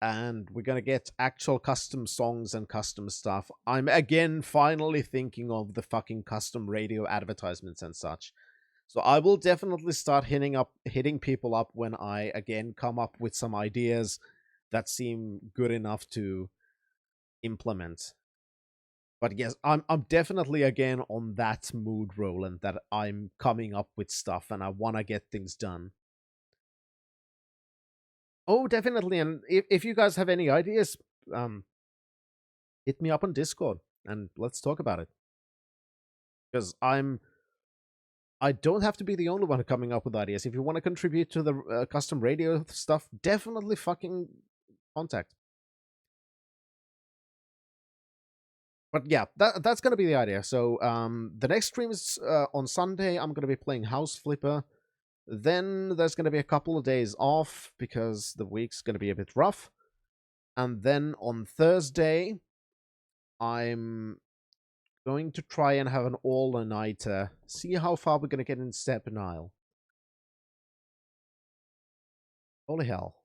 And we're gonna get actual custom songs and custom stuff. I'm again finally thinking of the fucking custom radio advertisements and such. So I will definitely start hitting people up when I again come up with some ideas that seem good enough to implement. But yes, I'm definitely again on that mood, Roland, that I'm coming up with stuff and I want to get things done. Oh, definitely. And if you guys have any ideas, hit me up on Discord and let's talk about it. Because I don't have to be the only one coming up with ideas. If you want to contribute to the custom radio stuff, definitely fucking contact. But yeah, that's going to be the idea. So the next stream is on Sunday. I'm going to be playing House Flipper. Then there's going to be a couple of days off because the week's going to be a bit rough. And then on Thursday, I'm going to try and have an all-nighter. See how far we're going to get in Serpent Isle. Holy hell.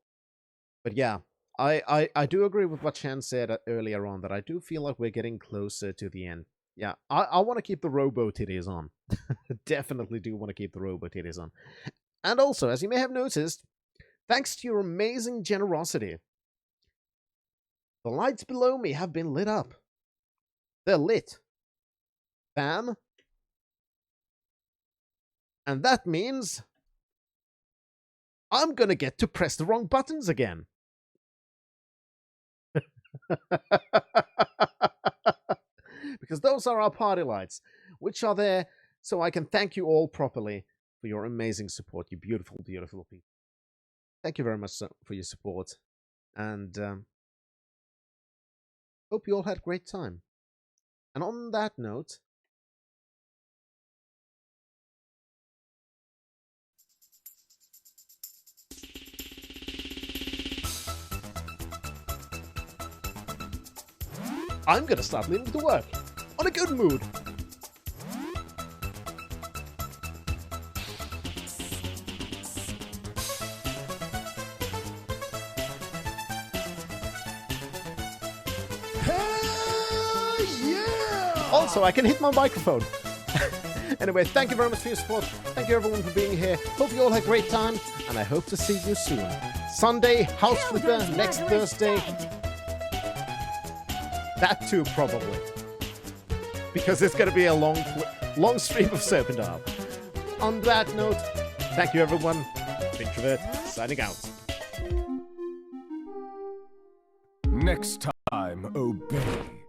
But yeah, I do agree with what Shan said earlier on, that I do feel like we're getting closer to the end. Yeah, I want to keep the robo titties on. Definitely do want to keep the robo titties on. And also, as you may have noticed, thanks to your amazing generosity, the lights below me have been lit up. They're lit. Bam. And that means I'm gonna get to press the wrong buttons again. Because those are our party lights, which are there so I can thank you all properly for your amazing support, you beautiful, beautiful people. Thank you very much for your support, and hope you all had a great time. And on that note, I'm gonna start leaving to work on a good mood. Hell yeah! Also, I can hit my microphone. Anyway, thank you very much for your support. Thank you everyone for being here. Hope you all had a great time, and I hope to see you soon. Sunday, House Flipper, next Thursday. That too, probably. Because it's going to be a long stream of Serpent Isle. On that note, thank you everyone. Introvert, signing out. Next time, obey.